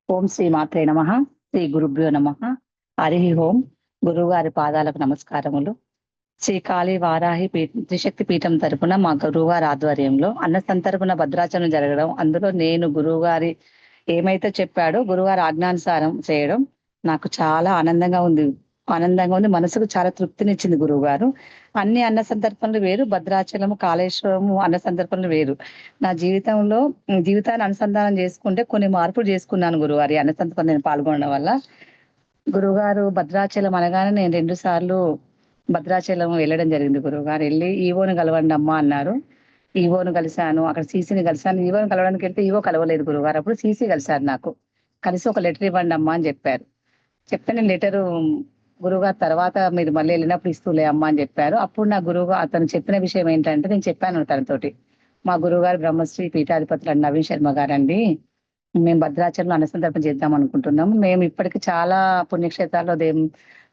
ఓం శ్రీ మాత్రే నమః. శ్రీ గురుభ్యో నమః. హరి ఓం. గురువుగారి పాదాలకు నమస్కారములు. శ్రీ కాళీ వారాహి త్రిశక్తి పీఠం తరపున మా గురువుగారి ఆధ్వర్యంలో అన్న సంతర్పణ భద్రాచలం జరగడం, అందులో నేను గురువుగారి ఏమైతే చెప్పాడో గురువుగారి ఆజ్ఞానుసారం చేయడం నాకు చాలా ఆనందంగా ఉంది. మనసుకు చాలా తృప్తినిచ్చింది గురువుగారు. అన్ని అన్న సందర్భంలో వేరు, భద్రాచలము, కాళేశ్వరము అన్న సందర్భంలో వేరు. నా జీవితాన్ని అనుసంధానం చేసుకుంటే కొన్ని మార్పులు చేసుకున్నాను గురువారి అన్న సందర్భంలో నేను పాల్గొనడం వల్ల. గురువుగారు భద్రాచలం అనగానే నేను 2 సార్లు భద్రాచలం వెళ్ళడం జరిగింది. గురువుగారు వెళ్ళి ఈవోని కలవండి అమ్మా అన్నారు. ఈవోను కలిశాను, అక్కడ సీసీని కలిశాను. ఈవోని కలవడానికి వెళ్తే ఈవో కలవలేదు గురువుగారు. అప్పుడు సీసీ కలిశారు నాకు. కలిసి ఒక లెటర్ ఇవ్వండి అమ్మా అని చెప్పారు. చెప్తే నేను లెటరు గురువుగారు తర్వాత మీరు మళ్ళీ వెళ్ళినప్పుడు ఇస్తూలే అమ్మా అని చెప్పారు. అప్పుడు నా అతను చెప్పిన విషయం ఏంటంటే, నేను చెప్పాను తనతోటి, మా గురువుగారు బ్రహ్మశ్రీ పీఠాధిపతులు నవీన్ శర్మ గారండి, మేము భద్రాచలంలో అన్నసంతర్పణ చేద్దాం అనుకుంటున్నాము. మేము ఇప్పటికి చాలా పుణ్యక్షేత్రాల్లో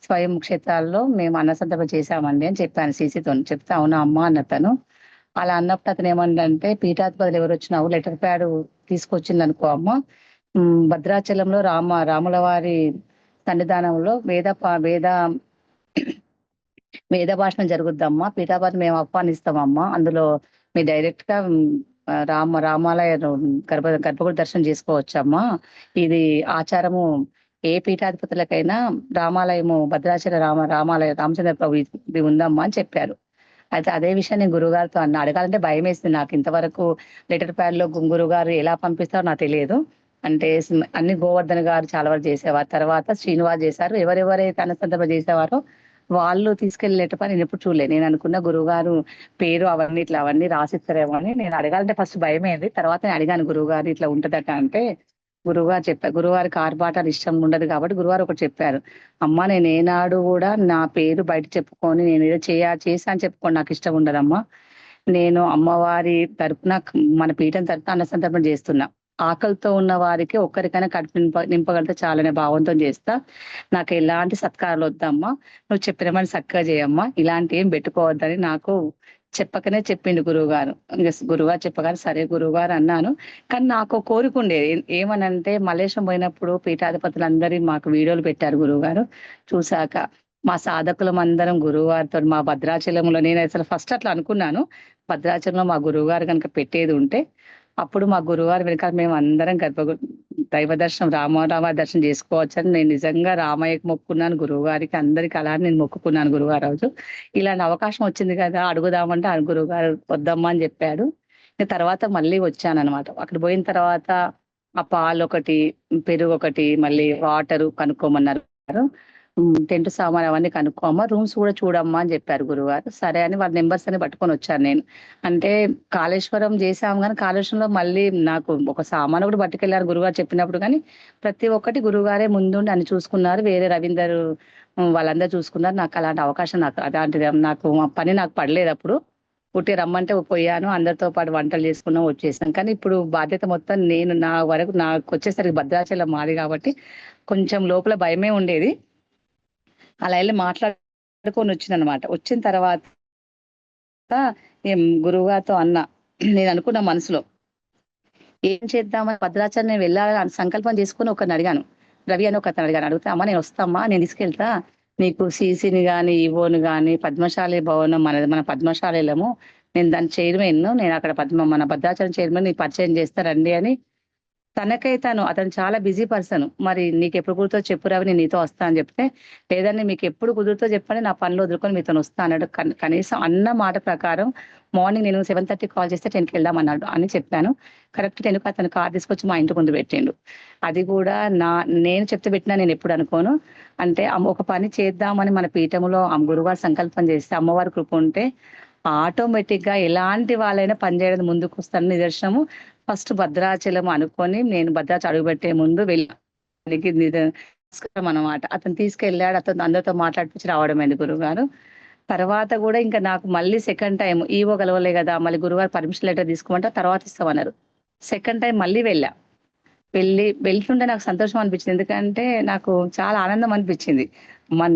స్వయం క్షేత్రాల్లో మేము అన్నసంతర్పణ చేశామండి అని చెప్పాను సీసీతో. చెప్తే అవునా అమ్మా అన్న తను. అలా అన్నప్పుడు అతను ఏమంటే, పీఠాధిపతులు ఎవరు వచ్చినావు లెటర్ ప్యాడ్ తీసుకొచ్చింది అనుకో అమ్మ, భద్రాచలంలో రాముల వారి సన్నిధానంలో వేద భాషణం జరుగుద్దమ్మా, పీఠాపాతి మేము ఆహ్వానిస్తామమ్మా, అందులో మీరు డైరెక్ట్ గా రామాలయ గర్భగుడి దర్శనం చేసుకోవచ్చమ్మా. ఇది ఆచారము, ఏ పీఠాధిపతులకైనా రామాలయము, భద్రాచల రామాలయ రామచంద్ర ప్రభు ఇది ఉందమ్మా అని చెప్పారు. అయితే అదే విషయం నేను గురుగారితో అడగాలంటే భయం వేసింది నాకు. ఇంతవరకు లెటర్ ప్యాడ్ లో గురుగారు ఎలా పంపిస్తారో నాకు తెలియదు. అంటే అన్ని గోవర్ధన్ గారు చాలా వరకు చేసేవారు, తర్వాత శ్రీనివాస్ చేశారు. ఎవరెవరైతే అన్నసంతర్పణ చేసేవారో వాళ్ళు తీసుకెళ్లి లెటర్ ప్యాడ్ నేను ఎప్పుడు చూడలేదు. నేను అనుకున్న గురువుగారు పేరు అవన్నీ రాసిస్తారేమో అని. నేను అడగాలంటే ఫస్ట్ భయమైంది. తర్వాత నేను అడిగాను, గురువుగారు ఇట్లా ఉంటదట అంటే గురువుగారు చెప్పారు. గురువుగారికి ఆర్భాటాలు ఇష్టం ఉండదు కాబట్టి గురువుగారు ఒకటి చెప్పారు, అమ్మ నేను ఏనాడు కూడా నా పేరు బయట చెప్పుకొని నేను ఏదో చేశా అని చెప్పుకోండి నాకు ఇష్టం ఉండదమ్మా. నేను అమ్మవారి తరపున, మన పీఠం తరపున అన్నసంతర్పణ చేస్తున్నా. ఆకలితో ఉన్న వారికి ఒక్కరికైనా కడుపు నింపగలిగితే చాలనే భావంతో చేస్తా. నాకు ఎలాంటి సత్కారాలు వద్దమ్మా, నువ్వు చెప్పిన పని చక్కగా చేయమ్మా, ఇలాంటి ఏం పెట్టుకోవద్దని నాకు చెప్పకనే చెప్పిండు గురువుగారు. గురువుగారు చెప్పగానే సరే గురువుగారు అన్నాను. కానీ నాకు కోరిక ఉండేది ఏమనంటే, మలేషియా పోయినప్పుడు పీఠాధిపతులందరి మాకు వీడియోలు పెట్టారు గురువుగారు. చూశాక మా సాధకులం అందరం గురువుగారితో మా భద్రాచలంలో, నేను అసలు ఫస్ట్ అట్లా అనుకున్నాను, భద్రాచలంలో మా గురువుగారు కనుక పెట్టేది ఉంటే అప్పుడు మా గురువుగారు వెనకాల మేము అందరం దైవ దర్శనం రామ దర్శనం చేసుకోవచ్చని నేను నిజంగా రామయ్యకు మొక్కుకున్నాను, గురువుగారికి అందరికి అలా నేను మొక్కుకున్నాను. గురువుగారు రోజు ఇలాంటి అవకాశం వచ్చింది కదా అడుగుదామంటే ఆ గురువుగారు వద్దమ్మా అని చెప్పాడు. తర్వాత మళ్ళీ వచ్చానన్నమాట. అక్కడ పోయిన తర్వాత ఆ పాలు ఒకటి, పెరుగు ఒకటి, మళ్ళీ వాటరు కనుక్కోమన్నారు. టెంట్ సామాన్ అవన్నీ కనుక్కోమ్మా, రూమ్స్ కూడా చూడమ్మా అని చెప్పారు గురువుగారు. సరే అని వాళ్ళ నెంబర్స్ అని పట్టుకొని వచ్చాను నేను. అంటే కాళేశ్వరం చేసాం కానీ కాళేశ్వరంలో మళ్ళీ నాకు ఒక సామాను కూడా పట్టుకెళ్లారు గురువుగారు చెప్పినప్పుడు. కానీ ప్రతి ఒక్కటి గురువుగారే ముందుండి అన్ని చూసుకున్నారు. వేరే రవీందర్ వాళ్ళందరూ చూసుకున్నారు. నాకు అలాంటి అవకాశం, అలాంటిది నాకు పని నాకు పడలేదు. అప్పుడు పుట్టి రమ్మంటే పోయాను, అందరితో పాటు వంటలు చేసుకున్నాం, వచ్చేసాం. కానీ ఇప్పుడు బాధ్యత మొత్తం నేను, నా వరకు నాకు వచ్చేసరికి భద్రాచలం మాది కాబట్టి కొంచెం లోపల భయమే ఉండేది. అలా వెళ్ళి మాట్లాడుకొని వచ్చిననమాట. వచ్చిన తర్వాత గురువుగారితో అన్న, నేను అనుకున్న మనసులో ఏం చేద్దామని, భద్రాచలం నేను వెళ్ళాలని సంకల్పం చేసుకుని ఒకరిని అడిగాను, రవి అని ఒకతను అడిగాను. అడిగితే అమ్మ నేను వస్తామ్మా, నేను తీసుకెళ్తా, నీకు సీసీని గాని ఈవోని గాని పద్మశాలి భవనం మన పద్మశాలిలము, నేను దాని చైర్మన్, నేను అక్కడ మన భద్రాచలం చైర్మన్ నీకు పరిచయం చేస్తారండి అని. అతను చాలా బిజీ పర్సన్, మరి నీకు ఎప్పుడు కుదురుతో చెప్పు రవి, నేను నీతో వస్తా అని చెప్తే, లేదండి మీకు ఎప్పుడు కుదురుతో చెప్పండి, నా పనులు వదులుకొని మీతో వస్తా అన్నాడు. కనీసం అన్న మాట ప్రకారం మార్నింగ్ నేను 7:30 కాల్ చేస్తే 10కి వెళ్దాం అన్నాడు అని చెప్పాను. కరెక్ట్ 10కి అతను కార్ తీసుకొచ్చి మా ఇంటి ముందు పెట్టిండు. అది కూడా నేను చెప్తే పెట్టినా నేను ఎప్పుడు అనుకోను. అంటే ఒక పని చేద్దామని మన పీఠములో గురువారు సంకల్పం చేస్తే, అమ్మవారి కృప ఉంటే ఆటోమేటిక్ గా ఎలాంటి వాళ్ళైనా పనిచేయడం ముందుకు వస్తాను నిదర్శనము. ఫస్ట్ భద్రాచలం అనుకొని నేను భద్రాచలం అడుగుపెట్టే ముందు వెళ్ళి అనమాట. అతను తీసుకెళ్ళాడు, అతను అందరితో మాట్లాడిపించి రావడమైంది గురువుగారు. తర్వాత కూడా ఇంకా నాకు మళ్ళీ సెకండ్ టైం ఈవో కలవలే కదా, మళ్ళీ గురువుగారు పర్మిషన్ లెటర్ తీసుకోమంటే తర్వాత ఇస్తామన్నారు. సెకండ్ టైం మళ్ళీ వెళ్ళా. వెళ్తుంటే నాకు సంతోషం అనిపించింది. ఎందుకంటే నాకు చాలా ఆనందం అనిపించింది.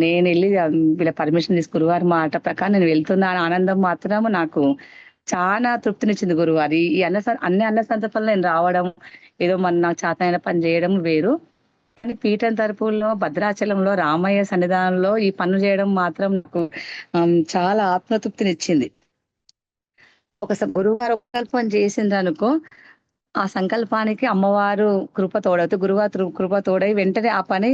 నేనెళ్ళి వీళ్ళ పర్మిషన్ తీసుకొని గురువారి మాట ప్రకారం నేను వెళ్తున్నా అనే ఆనందం మాత్రం నాకు చానా తృప్తినిచ్చింది గురువారు. ఈ అన్ని అన్న సందర్భాల్లో నేను రావడం, ఏదో నాకు చేతనైన పని చేయడం వేరు. కానీ పీఠం తరపులో భద్రాచలంలో రామయ్య సన్నిధానంలో ఈ పనులు చేయడం మాత్రం నాకు చాలా ఆత్మతృప్తినిచ్చింది. గురువారు ఒక సంకల్పం చేసిందనుకో, ఆ సంకల్పానికి అమ్మవారు కృప తోడవుతది. గురువారు కృప తోడై వెంటనే ఆ పని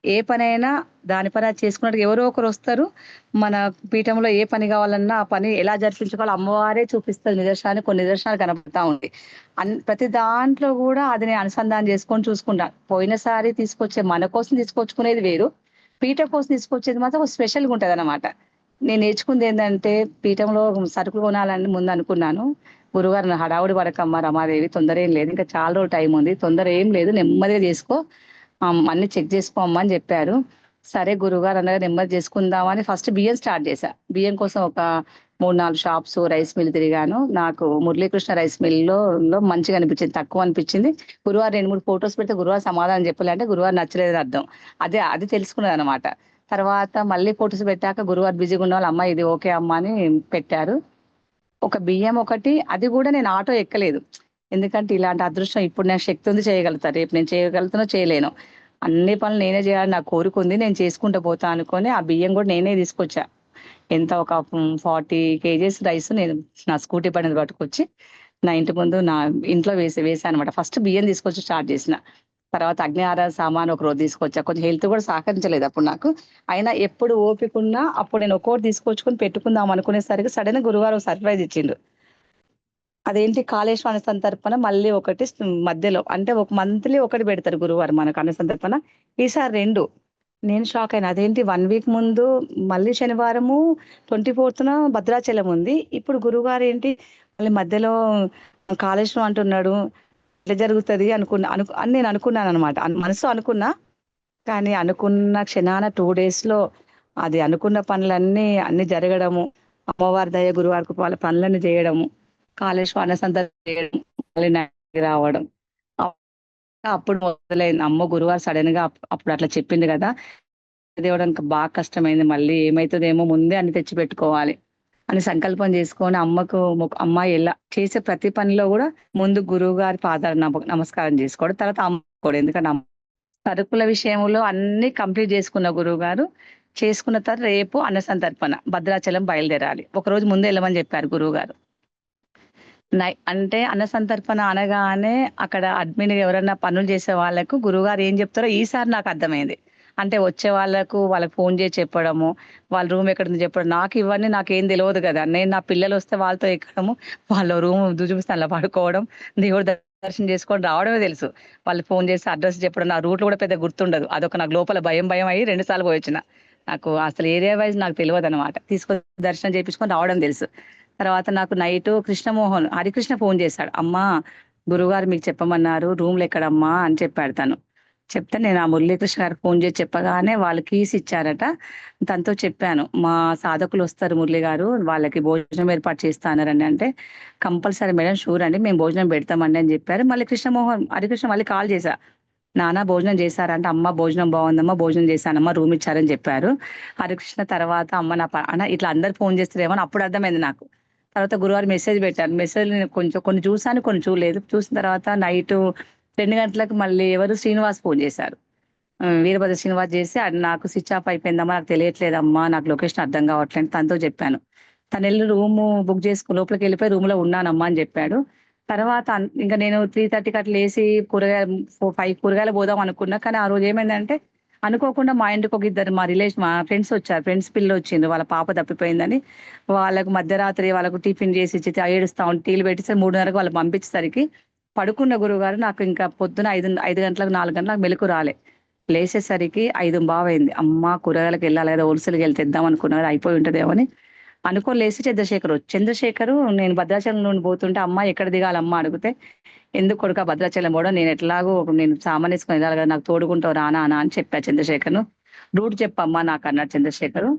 ఏ పనైనా దాని పని అది చేసుకున్నట్టుగా ఎవరో ఒకరొస్తారు. మన పీఠంలో ఏ పని కావాలన్నా ఆ పని ఎలా జరిపించుకోవాలో అమ్మవారే చూపిస్తది నిదర్శనాలు. కొన్ని నిదర్శనాలు కనపడతా ఉంటాయి. ప్రతి దాంట్లో గూడా అది నేను అనుసంధానం చేసుకొని చూసుకుంటా. పోయినసారి మన కోసం తీసుకొచ్చుకునేది వేరు. పీఠం కోసం తీసుకొచ్చేది మాత్రం స్పెషల్‌గా ఉంటదనమాట. నేను నేర్చుకుందేందంటే పీఠంలో సరుకులు కొనాలని ముందు అనుకున్నాను. గురువుగారు హడావుడి పడకమ్మా రమాదేవి, తొందర ఏం లేదు. ఇంకా చాలా రోజులు టైం ఉంది. తొందర ఏం లేదు. నెమ్మదిగా చేసుకో. అన్నీ చెక్ చేసుకో అమ్మా అని చెప్పారు. సరే గురువుగారు అన్నారు నెమ్మది చేసుకుందామని ఫస్ట్ బియ్యం స్టార్ట్ చేశా. బియ్యం కోసం ఒక 3, 4 షాప్స్, రైస్ మిల్ తిరిగాను. నాకు మురళీకృష్ణ రైస్ మిల్‌లో మంచిగా అనిపించింది. తక్కువ అనిపించింది. గురువారు 2, 3 ఫోటోస్ పెడితే గురువారు సమాధానం చెప్పలే అంటే గురువారు నచ్చలేదని అర్థం. అది తెలుసుకున్నాననమాట. తర్వాత మళ్ళీ ఫోటోస్ పెట్టాక గురువారు బిజీగా ఉన్నవాళ్ళు అమ్మ ఇది ఓకే అమ్మా అని పెట్టారు. ఒక బియ్యం ఒకటి అది గూడా నేను ఆటో ఎక్కలేదు. ఎందుకంటే ఇలాంటి అదృష్టం ఇప్పుడు నాకు శక్తి ఉంది చేయగలుగుతా. రేపు నేను చేయగలుగుతానో చేయలేనో. అన్ని పనులు నేనే చేయాలని నాకు కోరికుంది. నేను చేసుకుంటూ పోతా అనుకోని ఆ బియ్యం గూడా నేనే తీసుకొచ్చా. ఎంత ఒక 40 కేజీస్ రైస్ నేను నా స్కూటీ బండి మీద పట్టుకొచ్చి నా ఇంటి ముందు నా ఇంట్లో వేసానన్నమాట. ఫస్ట్ బియ్యం తీసుకొచ్చి స్టార్ట్ చేసిన. తర్వాత అగ్ని ఆరాధన సామాను ఒకరోజు తీసుకొచ్చా. కొంచెం హెల్త్ కూడా సహకరించలేదు అప్పుడు నాకు. అయినా ఎప్పుడు ఓపికున్నా అప్పుడు నేను ఒక్కోటి తీసుకొచ్చుకొని పెట్టుకుందాం అనుకునేసరికి సడెన్‌గా గురువారు సర్ప్రైజ్ ఇచ్చిండు. అదేంటి కాళేశ్వరం అన్న సంతర్పణ మళ్ళీ ఒకటి మధ్యలో అంటే ఒక మంత్లీ ఒకటి పెడతారు గురువారు మనకు అన్న సంతర్పణ. ఈసారి 2. నేను షాక్ అయినా. అదేంటి 1 వీక్ ముందు మళ్ళీ శనివారము 24న భద్రాచలం ఉంది. ఇప్పుడు గురువుగారు ఏంటి మళ్ళీ మధ్యలో కాళేశ్వరం అంటున్నాడు. ఎట్లా జరుగుతది అని నేను అనుకున్నాననమాట. మనసులో అనుకున్నా. కానీ అనుకున్న క్షణాన 2 డేస్‌లో అది అనుకున్న పనులన్నీ అన్నీ జరగడము. అమ్మవారి దయ, గురువారి కృప వాళ్ళ పనులన్నీ చేయడము. కాళేశ్వరం అన్నసంతర్పణ చేయడం. మళ్ళీ నైట్‌కి రావడం. అప్పుడు మొదలైంది. అమ్మో! గురువారు సడెన్‌గా అప్పుడు అట్లా చెప్పింది గదా! దేవుడానికి బాగా కష్టమైంది. మళ్ళీ ఏమైతదేమో ముందే అన్ని తెచ్చిపెట్టుకోవాలి అని సంకల్పం చేసుకొని అమ్మకు అమ్మ ఎలా చేసే ప్రతి పనిలో గూడా ముందు గురువుగారి పాదాలు నమస్కారం చేసుకోవడం. తర్వాత అమ్మకు కూడా. ఎందుకంటే సరుకుల విషయంలో అన్నీ కంప్లీట్ చేసుకున్న గురువుగారు. చేసుకున్న తర్వాత రేపు అన్నసంతర్పణ. భద్రాచలం బయలుదేరాలి. ఒకరోజు ముందే ఎళ్ళమని చెప్పారు గురువుగారు. అంటే అన్నసంతర్పణ అనగానే అక్కడ అడ్మిన్ ఎవరన్నా పనులు చేసే వాళ్ళకు గురువుగారు ఏం చెప్తారో ఈసారి నాకు అర్థమైంది. అంటే వచ్చే వాళ్ళకు ఫోన్ చేసి చెప్పడము, వాళ్ళ రూమ్ ఎక్కడుందో చెప్పడం. నాకేం తెలవదు గదా! నేను నా పిల్లలొస్తే వాళ్ళతో ఎక్కడము, వాళ్ళ రూమ్ చూపిస్తే అందులో పడుకోవడం, దేవుడి దర్శనం చేసుకొని రావడమే తెలుసు. వాళ్ళు ఫోన్ చేసి అడ్రెస్ చెప్పడం, నా రూట్‌లు కూడా పెద్దగా గుర్తుండదు. నాకు లోపల భయం అయ్యి 2 సార్లు పోయొచ్చిన. నాకు అసలు ఏరియా వైస్ నాకు తెలవదనమాట. తీసుకొని దర్శనం చేపించుకొని రావడం తెలుసు. తర్వాత నాకు నైటు హరికృష్ణ ఫోన్ చేశాడు. "అమ్మా గురువుగారు మీకు చెప్పమన్నారు. రూమ్‌లు ఎక్కడమ్మా" అని చెప్పాడు తను. చెప్తే నేను ఆ మురళీకృష్ణ గారికి ఫోన్ చేసి చెప్పగానే వాళ్ళు కీస్ ఇచ్చారట. తనతో చెప్పాను. "మా సాధకులొస్తారు మురళి గారు. వాళ్ళకి భోజనం ఏర్పాటు చేస్తా అన్నారండి" అంటే, "కంపల్సరీ మేడం షూర్ అండి. మేము భోజనం పెడతామండి" అని చెప్పారు. మళ్ళీ హరికృష్ణ మళ్ళీ కాల్ చేశా. "నాన్న భోజనం చేశారా?" అంటే, "అమ్మ భోజనం బావుందమ్మా. భోజనం చేశానమ్మా. రూమ్ ఇచ్చారని" చెప్పారు. హరికృష్ణ తర్వాత అమ్మ ఇట్లా అందరూ ఫోన్ చేస్తారేమో అని అప్పుడు అర్థమైంది నాకు. తర్వాత గురువారం మెసేజ్ పెట్టారు. మెసేజ్‌లు నేను కొన్ని చూసాను, కొన్ని చూడలేదు. చూసిన తర్వాత నైటు 2 గంటలకు మళ్ళీ శ్రీనివాస్ ఫోన్ చేశారు. వీరభద్ర శ్రీనివాస్ చేసి "అది నాకు స్విచ్ ఆఫ్ అయిపోయిందమ్మా. నాకు తెలియట్లేదమ్మా. నాకు లొకేషన్ అర్థం కావట్లే" అని తనతో చెప్పాను. తనెళ్లి రూము బుక్ చేసుకొని లోపలికెళ్ళిపోయి రూమ్‌లో ఉన్నానమ్మా అని చెప్పాడు. తర్వాత ఇంక నేను 3:30కి అట్లా లేసి 5 కూరగాయలకు పోదాం అనుకున్నా. కానీ ఆ రోజు ఏమైందంటే అనుకోకుండా మా ఇంటికి ఒక ఇద్దరు మా ఫ్రెండ్స్ వచ్చారు. ఫ్రెండ్స్ పిల్లొచ్చిండ్రు. వాళ్ళ పాప తప్పిపోయిందని. వాళ్ళకి మధ్యరాత్రి వాళ్ళకు టిఫిన్ చేసి ఇచ్చి ఏడుస్తా ఉంటే టీలు పెట్టేసి 3:30కి వాళ్ళకి పంపించేసరికి పడుకున్న గురువుగారు నాకు ఇంకా పొద్దున 5 గంటలకు, 4 గంటలకు నాకు మెలుకువ రాలే. లేసేసరికి 5:15 అయింది. అమ్మ కూరగాయలకెళ్ళాలి కదా! హోల్‌సేల్‌గెళ్ళి తెద్దాం అనుకున్నా కదా! అయిపోయి ఉంటదేమో అని అనుకోని లేసి చంద్రశేఖరు నేను భద్రాచలం నుండి పోతుంటే, "అమ్మ ఎక్కడ దిగాలమ్మా?" అడిగితే, "ఎందుకు కొడుకా భద్రాచలం పోవడం? నేను సామానేసుకొని ఎళ్ళాలి కదా! నాకు తోడుగుంటావు రా నాన్న" అని చెప్పా చంద్రశేఖర్‌ను. "రూట్ చెప్పమ్మా నాకన్నాడు చంద్రశేఖరు.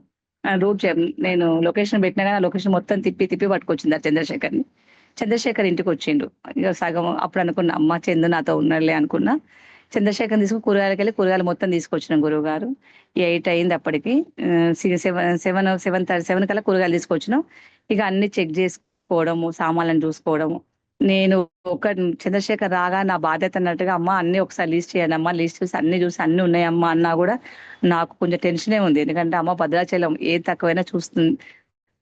నేను లొకేషన్ పెట్టినా గాని ఆ లొకేషన్ మొత్తం తిప్పి తిప్పి పట్టుకొచ్చింది ఆ చంద్రశేఖర్‌ని. చంద్రశేఖర్ ఇంటికి వచ్చిండు. ఇక సగం అప్పుడు అనుకున్నా అమ్మ చందు నాతో ఉన్నాడులే అనుకున్నా. చంద్రశేఖర్ తీసుకుని కూరగాయలకి వెళ్ళి కూరగాయలు మొత్తం తీసుకొచ్చినాం గురువు గారు. 8 అయింది అప్పటికి. సెవెన్ కల్లా కూరగాయలు తీసుకొచ్చినాం. ఇక అన్ని చెక్ చేసుకోవడము, సామాన్లను చూసుకోవడము. నేను ఒక చంద్రశేఖర్ రాగా నా బాధ్యత అన్నట్టుగా అమ్మ అన్ని ఒకసారి లిస్ట్ చేయండి అమ్మా, లిస్ట్ చూసి అన్ని ఉన్నాయమ్మా అన్నా కూడా నాకు కొంచెం టెన్షనే ఉంది. ఎందుకంటే అమ్మ భద్రాచలం ఏది తక్కువైనా చూస్తుంది,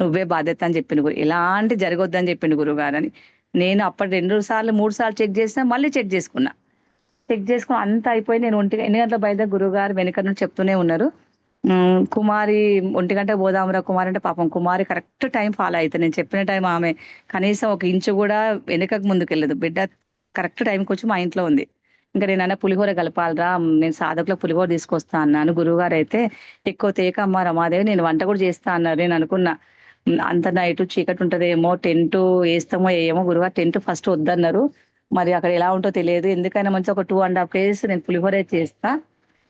నువ్వే బాధ్యత అని చెప్పిండు ఎలాంటి జరగొద్దని చెప్పిండు గురువు గారు అని. నేను అప్పటి 2 సార్లు 3 సార్లు చెక్ చేసినా, మళ్ళీ చెక్ చేసుకున్నా. చెక్ చేసుకుని అంతా అయిపోయి నేను 1 గంటల బయట గురువు గారు వెనక నుంచి చెప్తూనే ఉన్నారు, కుమారి 1 గంట పోదాంరా కుమారి అంటే, పాపం కుమారి కరెక్ట్ టైం ఫాలో అయితే నేను చెప్పిన టైం ఆమె కనీసం 1 ఇంచు కూడా వెనుకకు ముందుకెళ్ళదు. బిడ్డ కరెక్ట్ టైంకి వచ్చి మా ఇంట్లో ఉంది. ఇంకా నేనన్నా పులిహోర కలపాలరా, నేను సాధకులో పులిహోర తీసుకొస్తా అన్నాను. గురువు గారు అయితే ఎక్కువ తేక అమ్మ రమాదేవి నేను వంట కూడా చేస్తా అన్నారు. నేను అనుకున్నా అంత నైట్ చీకటి ఉంటదేమో, టెంట్ వేస్తామో ఏమో. గురుగారు టెంట్ ఫస్ట్ వద్దన్నారు, మరి అక్కడ ఎలా ఉంటో తెలియదు. ఎందుకైనా మంచి ఒక 2.5 days నేను పులిహోర చేస్తా,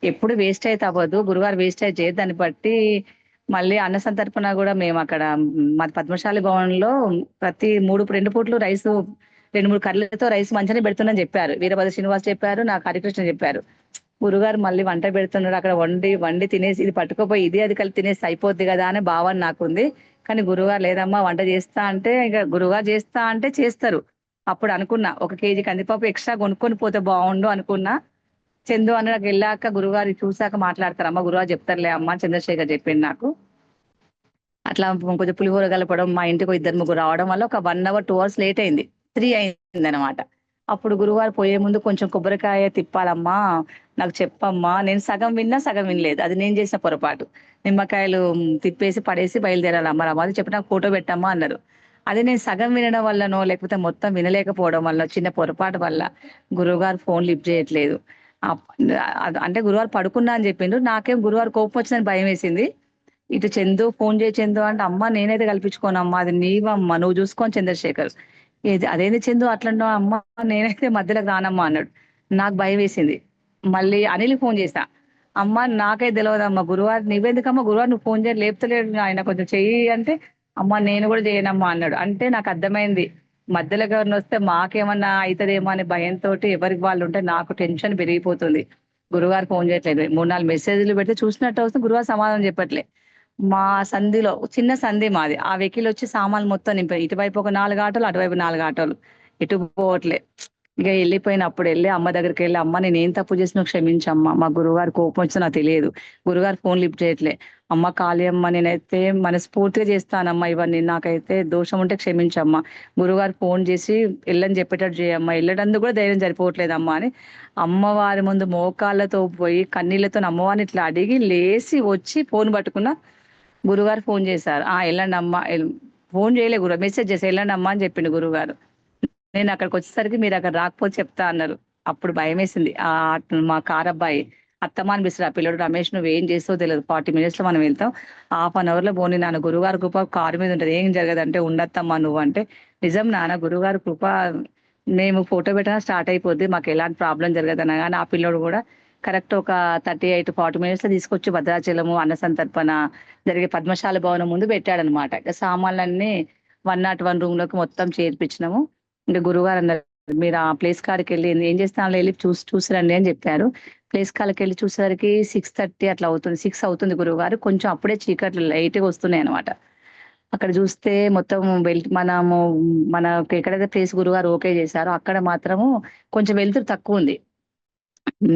ఎప్పుడు వేస్ట్ అయితే అవ్వదు. గురుగారు వేస్ట్ అయితే చేయదు. దాన్ని బట్టి మళ్ళీ అన్న సంతర్పణ కూడా మేము అక్కడ మాది పద్మశాలి భవన్లో ప్రతి 2 పూట్లు రైస్ 2-3 కర్రలతో రైస్ మంచిగానే పెడుతుందని చెప్పారు. వీరభద్ర శ్రీనివాస్ చెప్పారు, నాకు హరికృష్ణ చెప్పారు. గురుగారు మళ్ళీ వంట పెడుతున్నాడు అక్కడ, వండి వండి తినేసి ఇది పట్టుకోపోయి ఇది అది కలిపి తినేసి అయిపోద్ది కదా అనే భావన నాకుంది. కానీ గురుగారు లేదమ్మా వంట చేస్తా అంటే, ఇక గురుగారు చేస్తా అంటే చేస్తారు. అప్పుడు అనుకున్నా 1 కేజీ కందిపప్పు ఎక్స్ట్రా కొనుక్కొని పోతే బాగుండు అనుకున్నా. చందు అన్నకు వెళ్ళాక గురుగారు చూసాక మాట్లాడతారు, అమ్మ గురుగారు చెప్తారులే అమ్మ చంద్రశేఖర్ చెప్పింది నాకు. అట్లా కొంచెం పులిహోర కలపడం, మా ఇంటికి 2-3 రావడం వల్ల ఒక 1 hour 2 hours లేట్ అయింది. 3 అయింది అనమాట. అప్పుడు గురువారు పోయే ముందు కొంచెం కొబ్బరికాయ తిప్పాలమ్మా, నాకు చెప్పమ్మా. నేను సగం విన్నా సగం వినలేదు, అది నేను చేసిన పొరపాటు. నిమ్మకాయలు తిప్పేసి పడేసి బయలుదేరాలమ్మా రమాది చెప్పి నాకు ఫోటో పెట్టమ్మా అన్నారు. అదే నేను సగం వినడం వల్లనో లేకపోతే మొత్తం వినలేకపోవడం వల్ల చిన్న పొరపాటు వల్ల గురువుగారు ఫోన్ లిఫ్ట్ చేయట్లేదు. అంటే గురువారు పడుకున్నా అని చెప్పిండు. నాకేం గురువారు కోపం వచ్చిందని భయం వేసింది. ఇటు చందు ఫోన్ చేయి చందు అంటే, అమ్మ నేనైతే కల్పించుకోనమ్మా, అది నీవమ్మ నువ్వు చూసుకోని చంద్రశేఖర్. అదేంది చందు అట్లన్నా అమ్మ, నేనైతే మధ్యలోకి రానమ్మా అన్నాడు. నాకు భయం వేసింది. మళ్ళీ అనిల్ ఫోన్ చేసా, అమ్మ నాకైతే తెలియదమ్మా గురువారు, నువ్వెందుకమ్మా గురువారు నువ్వు ఫోన్ చేయ లేపుతలేడు ఆయన కొంచెం చెయ్యి అంటే, అమ్మ నేను కూడా చేయనమ్మా అన్నాడు. అంటే నాకు అర్థమైంది మధ్యలో ఎవరిని వస్తే మాకేమన్నా అవుతుందేమో అనే భయంతో ఎవరికి వాళ్ళు ఉంటే నాకు టెన్షన్ పెరిగిపోతుంది. గురువారు ఫోన్ చేయట్లేదు, 3-4 మెసేజ్లు పెడితే చూసినట్టు వస్తుంది, గురువారు సమాధానం చెప్పట్లే. మా సంధిలో చిన్న సంధి మాది, ఆ వెహికల్ వచ్చి సామాన్లు మొత్తం నింపాయి. ఇటువైపు ఒక 4 ఆటోలు, అటువైపు 4 ఆటోలు, ఎటు పోవట్లే. ఇక వెళ్ళిపోయినప్పుడు వెళ్ళి అమ్మ దగ్గరికి వెళ్ళి, అమ్మ నేను ఏం తప్పు చేసినా క్షమించమ్మా, మా గురువుగారు కోపం వచ్చినా నాకు తెలియదు, గురుగారు ఫోన్ లిఫ్ట్ చేయట్లే. అమ్మ ఖాళీ అమ్మ, నేనైతే మనస్ఫూర్తిగా చేస్తానమ్మా ఇవన్నీ, నాకైతే దోషం ఉంటే క్షమించమ్మా, గురుగారు ఫోన్ చేసి వెళ్ళని చెప్పేటట్టు చేయమ్మా, వెళ్ళడానికి కూడా ధైర్యం సరిపోవట్లేదమ్మా అని అమ్మవారి ముందు మోకాళ్ళతో పోయి కన్నీళ్లతో అమ్మవారిని ఇట్లా అడిగి లేచి వచ్చి ఫోన్ పట్టుకున్నా. గురుగారు ఫోన్ చేశారు, వెళ్ళండి అమ్మా. ఫోన్ చేయలే గురువు, మెసేజ్ చేసి వెళ్ళండి అమ్మా అని చెప్పిండు గురుగారు. నేను అక్కడికి వచ్చేసరికి మీరు అక్కడ రాకపోతే చెప్తా అన్నారు. అప్పుడు భయం వేసింది. మా కార్ అబ్బాయి అత్తమాన్ బిస్రా పిల్లడు రమేష్, నువ్వు ఏం చేస్తావో తెలియదు, 40 minutes లో మనం వెళ్తాం, 1/2 hour లో పోనీ నాన్న, గురుగారు కృప కారు మీద ఉంటది, ఏం జరగదంటే ఉండత్తమ్మా నువ్వు అంటే, నిజం నాన్న గురుగారు కృప, మేము ఫోటో పెట్టినా స్టార్ట్ అయిపోద్ది, మాకు ఎలాంటి ప్రాబ్లం జరగదన్నా. కానీ ఆ పిల్లోడు కూడా కరెక్ట్ ఒక 38-40 minutes లో తీసుకొచ్చి భద్రాచలము అన్న సంతర్పణ జరిగే పద్మశాల భవనం ముందు పెట్టాడనమాట. ఇక సామాన్లన్నీ 101 room లోకి మొత్తం చేర్పించినాము. ఇంకా గురుగారు అన్నారు, మీరు ఆ ప్లేస్ కాడికి వెళ్ళి ఏం చేస్తాను వెళ్ళి చూసిరండి అని చెప్పారు. ప్లేస్ కాడికి వెళ్ళి చూసేసరికి 6:30 అట్లా అవుతుంది, 6 అవుతుంది గురువుగారు. కొంచెం అప్పుడే చీకట్లు లైట్గా వస్తున్నాయి అనమాట. అక్కడ చూస్తే మొత్తం మనము మనకు ఎక్కడైతే ప్లేస్ గురుగారు ఓకే చేశారో అక్కడ మాత్రము కొంచెం వెలుతురు తక్కువ ఉంది.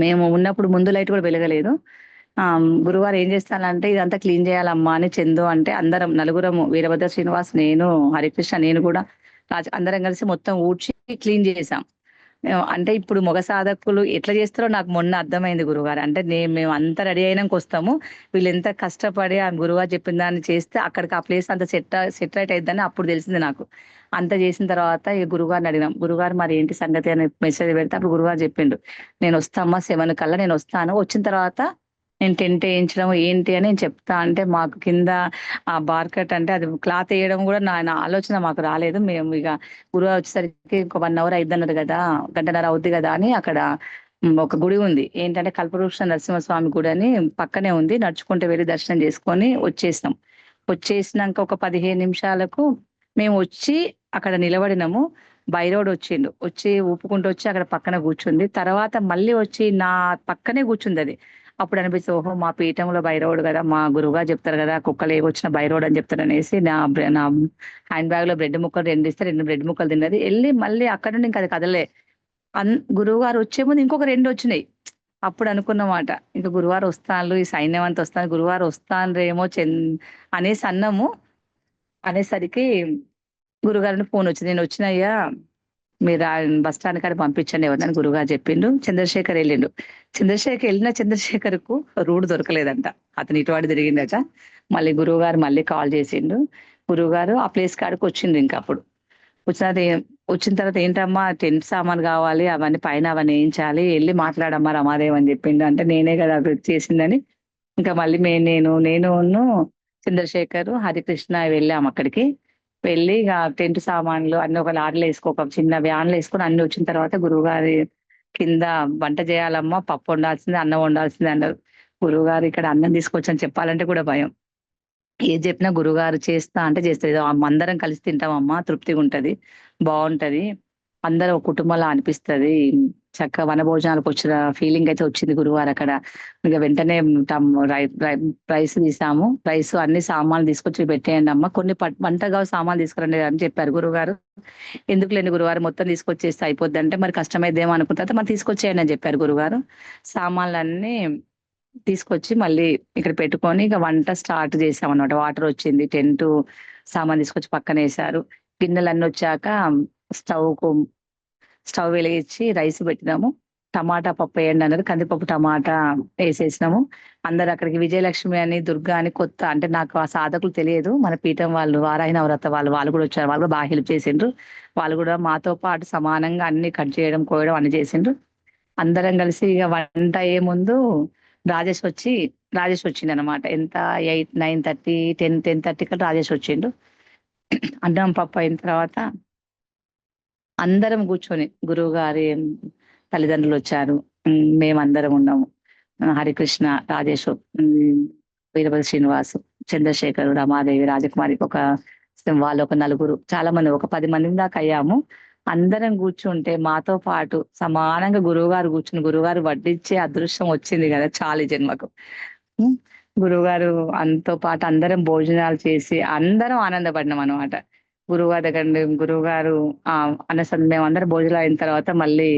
మేము ఉన్నప్పుడు ముందు లైట్ కూడా వెలగలేదు. గురువారు ఏం చేస్తానంటే, ఇదంతా క్లీన్ చేయాలమ్మా అని చందు అంటే, అందరం నలుగురము, వీరభద్ర శ్రీనివాస్, నేను, హరికృష్ణ, నేను కూడా అందరం కలిసి మొత్తం ఊడ్చి క్లీన్ చేసాం. అంటే ఇప్పుడు మగ సాధకులు ఎట్లా చేస్తారో నాకు మొన్న అర్థమైంది గురుగారు. అంటే మేము అంత రెడీ అయినాక వస్తాము, వీళ్ళు ఎంత కష్టపడి ఆ గురుగారు చెప్పిన దాన్ని చేస్తే అక్కడికి ఆ ప్లేస్ అంత సెట్ రైట్ అయిద్దని అప్పుడు తెలిసింది నాకు. అంత చేసిన తర్వాత ఈ గురుగారిని అడిగినాం, గురుగారు మరి ఏంటి సంగతి అని మెసేజ్ పెడితే అప్పుడు గురుగారు చెప్పిండు, నేను వస్తామ్మా 7 కల్లా నేను వస్తాను, వచ్చిన తర్వాత నేను టెంట్ వేయించడం ఏంటి అని నేను చెప్తా అంటే, మాకు కింద ఆ బార్కట్ అంటే అది క్లాత్ వేయడం కూడా నా ఆలోచన మాకు రాలేదు. మేము ఇక గురువారు వచ్చేసరికి ఒక 1 hour అయిద్దన్నారు కదా, 1 గంటన్నర అవుద్ది కదా అని అక్కడ ఒక గుడి ఉంది, ఏంటంటే కల్పవృక్ష నరసింహస్వామి గుడి అని పక్కనే ఉంది, నడుచుకుంటూ వెళ్ళి దర్శనం చేసుకొని వచ్చేసినాం. వచ్చేసినాక ఒక 15 నిమిషాలకు మేము వచ్చి అక్కడ నిలబడినాము. బై రోడ్ వచ్చిండు. వచ్చి ఊపుకుంటూ వచ్చి అక్కడ పక్కన కూర్చుంది. తర్వాత మళ్ళీ వచ్చి నా పక్కనే కూర్చుంది అది. అప్పుడు అనిపిస్తుంది, ఓహో! మా పీఠంలో బై రోడ్ కదా! మా గురువుగారు చెప్తారు కదా! కుక్కలు ఏవొచ్చినా బై రోడ్ అని చెప్తారనేసి నా హ్యాండ్ బ్యాగ్‌లో బ్రెడ్ ముక్కలు 2 ఇస్తే 2 బ్రెడ్ ముక్కలు తిన్నది. ఎళ్లి మళ్ళీ అక్కడి నుండి ఇంక అది కదలలే. గురువుగారు వచ్చే ముందు ఇంకొక 2 వచ్చినాయి. అప్పుడు అనుకున్నమాట. ఇంక గురువారం వస్తాన్లు, ఈ సైన్యం అంతా వస్తాంది. గురువారం వస్తాండ్రేమో అనేసి అన్నాము. అనేసరికి గురుగారి ఫోనొచ్చింది. "నేనొచ్చినయ్యా, మీరు బస్ స్టాండ్ కాడ పంపించండి ఎవరినని" గురువుగారు చెప్పిండు. చంద్రశేఖర్ ఎళ్ళిండు. చంద్రశేఖర్‌కు రూట్ దొరకలేదంట. అతను ఇటు అటు తిరిగిండట. మళ్ళీ గురువుగారు మళ్ళీ కాల్ చేసిండు. గురువుగారు ఆ ప్లేస్ కాడికొచ్చిండ్రు ఇంకప్పుడు. వచ్చిన వచ్చిన తర్వాత ఏంటమ్మా టెంట్ సామాను కావాలి, అవన్నీ పైన అవన్నీ ఏయించాలి, ఎళ్లి మాట్లాడమ్మా రమాదేవి అని చెప్పిండు. అంటే నేనే కదా అది చేసిందని, ఇంకా మళ్ళీ నేనును చంద్రశేఖర్, హరికృష్ణ వెళ్ళాము అక్కడికి. వెళ్ళి ఇగ టెంట్ సామాన్లు అన్ని ఒక లారీలో ఒక చిన్న వ్యాన్‌లో ఏసుకొని అన్ని వచ్చిన తర్వాత గురువుగారి కింద వంట చేయాలమ్మా, పప్పు వండాల్సిందే, అన్నం వండాల్సిందే అన్నారు. గురువుగారు ఇక్కడ అన్నం తీసుకొచ్చని చెప్పాలంటే కూడా భయం. ఏది జెప్పినా గురువుగారు చేస్తా అంటే చేస్తది. అందరం కలిసి తింటామమ్మా, తృప్తిగుంటది. బావుంటది. అందరం ఒక కుటుంబంలా అనిపిస్తది. చక్కగా వనభోజనాలకొచ్చిన ఫీలింగయితే వచ్చింది గురువారక్కడ. ఇగ వెంటనే టం రై రై రైస్ తీసాము. అన్ని సామాన్లు తీసుకొచ్చి పెట్టేయండమ్మా. కొన్ని వంటకు సామాన్లు తీసుకురండి అని చెప్పారు గురువుగారు. ఎందుకులేండి గురువుగారు మొత్తం తీసుకొచ్చేస్తే అయిపోద్దంటే, మరి కష్టమైద్దేమో అనుకున్న తర్వాత మరి తీసుకొచ్చేయండి అని చెప్పారు గురువుగారు. సామాన్లన్నీ తీసుకొచ్చి మళ్ళీ ఇక్కడ పెట్టుకొని ఇక వంట స్టార్ట్ చేశామన్నమాట. వాటరొచ్చింది. సామాను తీసుకొచ్చి పక్కనేశారు. గిన్నెలన్నొచ్చాక స్టవ్‌కు స్టవ్ వెలిగించి రైస్ పెట్టినాము. టమాటా పప్పేయండన్నారు. కందిపప్పు, టమాటా ఏసేసినాము. అందరూ అక్కడికి విజయలక్ష్మి అని, దుర్గా అని కొత్త అంటే నాకు ఆ సాధకులు తెలియదు. మన పీఠం వాళ్ళు వారాహి నవరత్న వాళ్ళు గూడా వచ్చారు. వాళ్ళు గూడా బాగా హెల్ప్ చేసిండ్రు. వాళ్ళు గూడా మాతో పాటు సమానంగా అన్ని కట్ చేయడం, కోయడం అన్ని చేసిండ్రు. అందరం కలిసి ఇగ వంట అయ్యే ముందు రాజేష్ వచ్చి రాజేష్ వచ్చిండనమాట. ఎంత 9:30, 10:30 కల్లా రాజేష్ వచ్చిండు. అన్నం, పప్పు అయిన తర్వాత అందరం కూర్చొని గురువుగారి తల్లిదండ్రులొచ్చారు. మేమందరం ఉన్నాము. హరికృష్ణ, రాజేషు, వీరభద్ర శ్రీనివాసు, చంద్రశేఖరు, రమాదేవి, రాజకుమారి వాళ్ళొక నలుగురు చాలా మంది ఒక 10 మంది దాకా అయ్యాము. అందరం కూర్చుంటే మాతో పాటు సమానంగా గురువుగారు కూర్చుని గురువుగారు వడ్డించే అదృష్టం వచ్చింది గదా! చాలు ఈ జన్మకు. హ్మ్. గురువుగారు అంతో పాటు అందరం భోజనాలు చేసి అందరం ఆనందపడినామనమాట. గురువుగారి దగ్గర నుండి గురువుగారు మేమందరం భోజనాలు అయిన తర్వాత మళ్ళీ